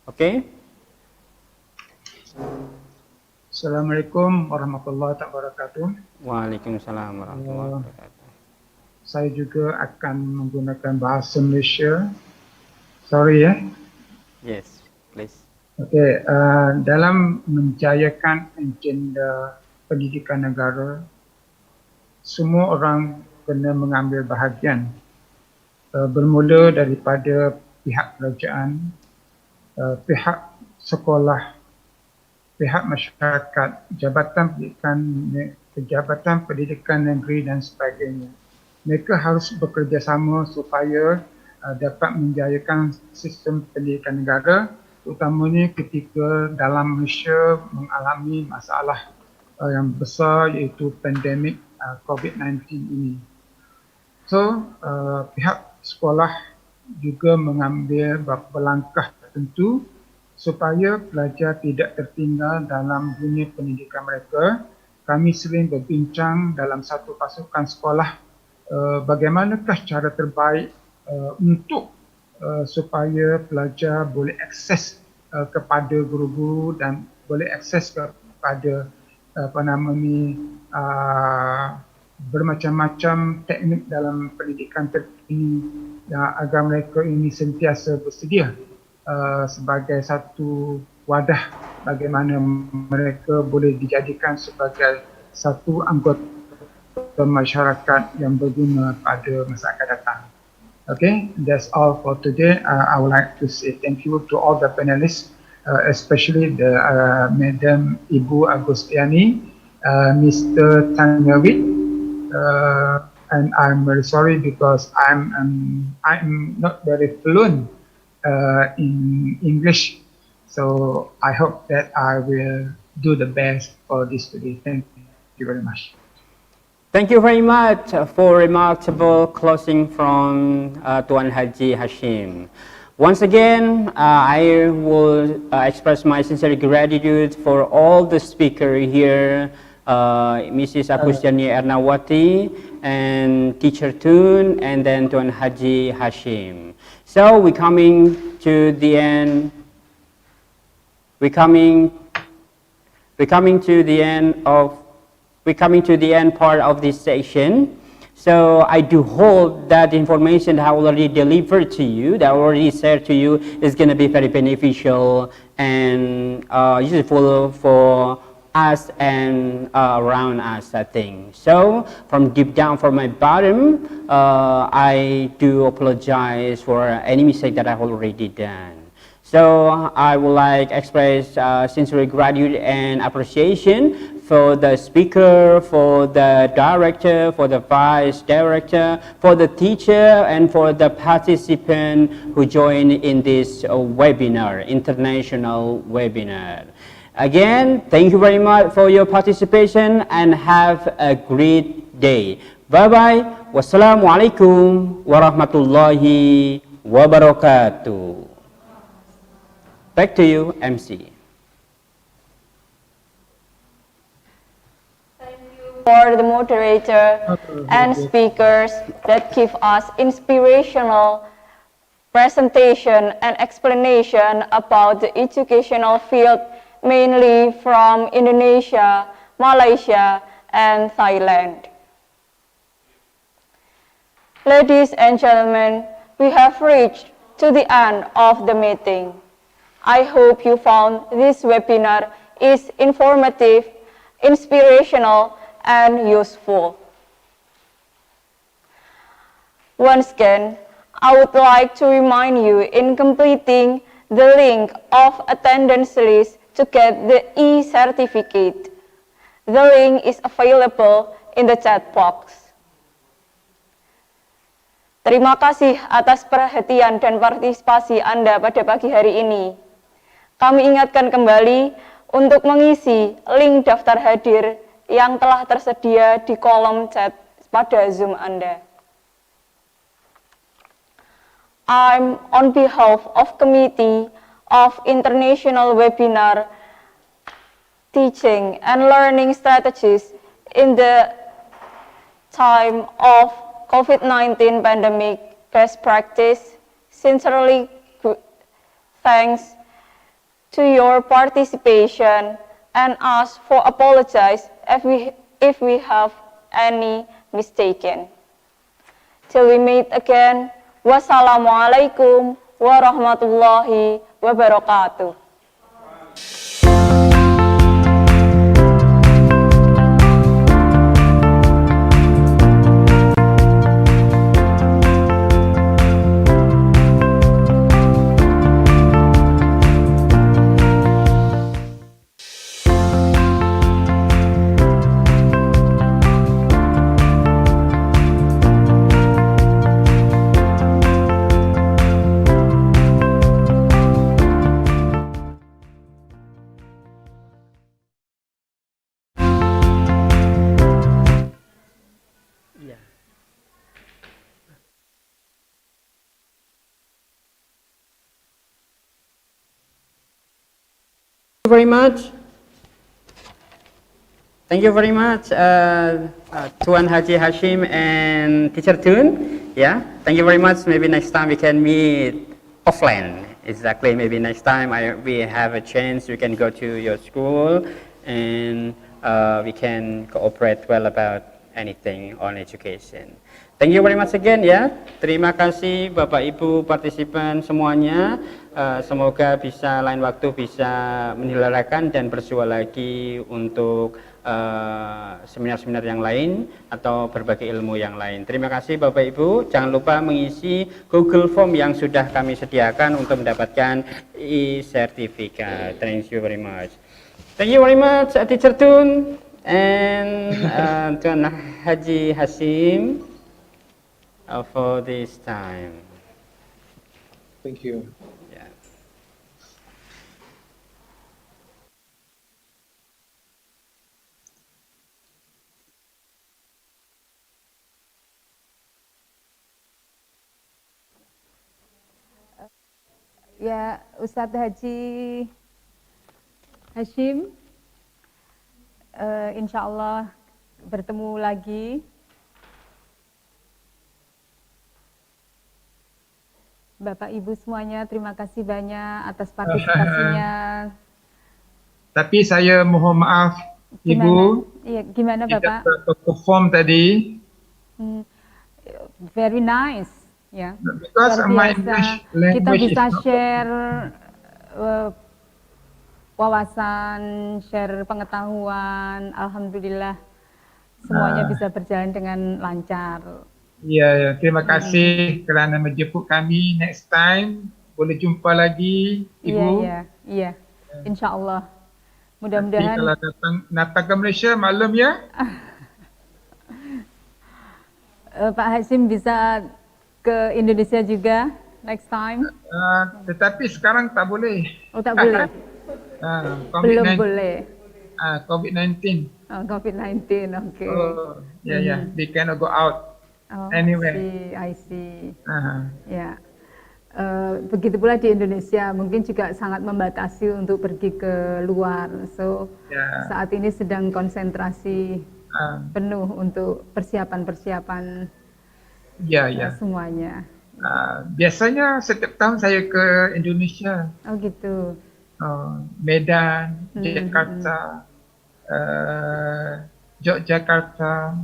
Okay. Assalamualaikum warahmatullahi wabarakatuh. Waalaikumsalam warahmatullahi wabarakatuh. Saya juga akan menggunakan bahasa Malaysia. Sorry ya. Yes, please. Okey, dalam menjayakan agenda pendidikan negara, semua orang kena mengambil bahagian. Bermula daripada pihak kerajaan, pihak sekolah, pihak masyarakat, Jabatan Pendidikan Negeri dan sebagainya. Mereka harus bekerjasama supaya dapat menjayakan sistem pendidikan negara, terutamanya ketika dalam Malaysia mengalami masalah yang besar iaitu pandemik Covid-19 ini. So, pihak sekolah juga mengambil beberapa langkah tertentu supaya pelajar tidak tertinggal dalam dunia pendidikan mereka. Kami sering berbincang dalam satu pasukan sekolah bagaimanakah cara terbaik untuk supaya pelajar boleh akses kepada guru-guru dan boleh akses kepada bermacam-macam teknik dalam pendidikan terkini agar mereka ini sentiasa bersedia sebagai satu wadah bagaimana mereka boleh dijadikan sebagai satu anggota masyarakat yang berguna pada masa akan datang. Okay, that's all for today. I would like to say thank you to all the panelists, especially the Madam Ibu Agustiani, Mr. Tanawit, and I'm very sorry because I'm not very fluent in English, so I hope that I will do the best for this today. Thank you very much. Thank you very much for remarkable closing from Tuan Haji Hashim. Once again, I will express my sincere gratitude for all the speakers here, Mrs. Agustiani Ernawati and Teacher Tun, and then Tuan Haji Hashim. So we're coming to the end. We're coming to the end part of this session. So I do hope that the information that I already delivered to you, that I already shared to you, is going to be very beneficial and useful for us and around us, I think. So from deep down from my bottom, I do apologize for any mistake that I've already done. So I would like to express sincere gratitude and appreciation for the speaker, for the director, for the vice director, for the teacher, and for the participant who joined in this webinar, international webinar. Again, thank you very much for your participation and have a great day. Bye-bye. Wassalamualaikum warahmatullahi wabarakatuh. Back to you, MC. For the moderator and speakers that give us inspirational presentation and explanation about the educational field, mainly from Indonesia, Malaysia, and Thailand. Ladies and gentlemen, we have reached to the end of the meeting. I hope you found this webinar is informative, inspirational, and useful. Once again, I would like to remind you in completing the link of attendance list to get the e-certificate. The link is available in the chat box. Terima kasih atas perhatian dan partisipasi Anda pada pagi hari ini. Kami ingatkan kembali untuk mengisi link daftar hadir yang telah tersedia di kolom chat pada Zoom Anda. I'm on behalf of Committee of International Webinar Teaching and Learning Strategies in the time of COVID-19 pandemic best practice, sincerely thanks to your participation and ask for apologize if we have any mistaken. Till we meet again, wassalamualaikum warahmatullahi wabarakatuh. Very much. Thank you very much, Tuan Haji Hashim and Teacher Tun. Yeah, thank you very much. Maybe next time we can meet offline. Exactly. Maybe next time we have a chance, we can go to your school and we can cooperate well about anything on education. Thank you very much again ya. Terima kasih Bapak Ibu partisipan semuanya. Semoga bisa lain waktu bisa menyelenggarakan dan bersua lagi untuk seminar-seminar yang lain atau berbagai ilmu yang lain. Terima kasih Bapak Ibu. Jangan lupa mengisi Google Form yang sudah kami sediakan untuk mendapatkan e-sertifikat. Thank you very much. Thank you very much Teacher Tun and Tuan Haji Hashim for this time. Thank you. Ya, Ustadz Haji Hashim, insya Allah bertemu lagi. Bapak Ibu semuanya, terima kasih banyak atas partisipasinya. Tapi saya mohon maaf, Ibu. Iya, gimana Bapak? Tidak perform tadi. Very nice. Ya, Because luar biasa. Kita bisa share wawasan, share pengetahuan. Alhamdulillah semuanya bisa berjalan dengan lancar. Ya, terima kasih kerana menjemput kami. Next time boleh jumpa lagi, Ibu. Iya. Insya Allah. Mudah-mudahan. Kalau datang ke Malaysia malam ya. Pak Hashim bisa ke Indonesia juga next time. Tetapi sekarang tak boleh. Oh, tak boleh. Belum boleh. COVID-19. COVID-19, okay. We cannot go out anywhere. I see. Ya. Begitu pula di Indonesia mungkin juga sangat membatasi untuk pergi ke luar. So saat ini sedang konsentrasi penuh untuk persiapan-persiapan. Semuanya. Biasanya setiap tahun saya ke Indonesia. Oh gitu. Medan, Jakarta, Yogyakarta,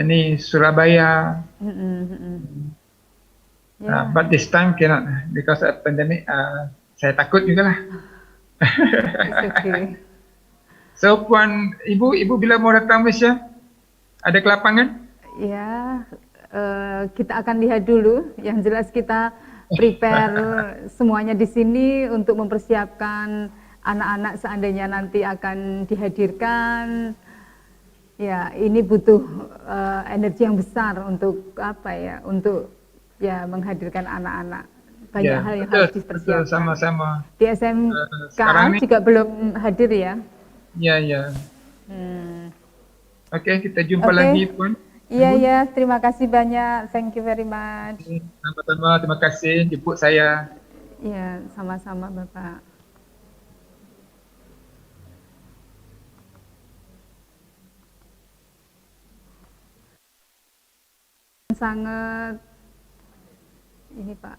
ini Surabaya. Yeah. But this time cannot because of pandemic. Saya takut juga lah. It's okay. So Puan, Ibu bila mau datang Malaysia? Ada ke lapangan? Ya, kita akan lihat dulu. Yang jelas kita prepare semuanya di sini untuk mempersiapkan anak-anak seandainya nanti akan dihadirkan. Ya, ini butuh energi yang besar untuk apa ya? Untuk ya menghadirkan anak-anak. Banyak hal yang harus dipersiapkan. Sama-sama. Di SMK juga belum hadir ya? Ya. Oke, kita jumpa lagi Puan. Iya, terima kasih banyak. Thank you very much. Sama-sama, terima kasih jemput saya. Iya, sama-sama Bapak. Sangat ini Pak,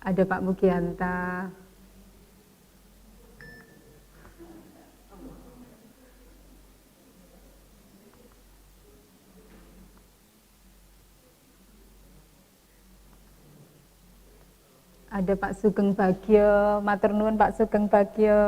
ada Pak Mugianta. Ada Pak Sugeng Bagio, matur nuwun Pak Sugeng Bagio.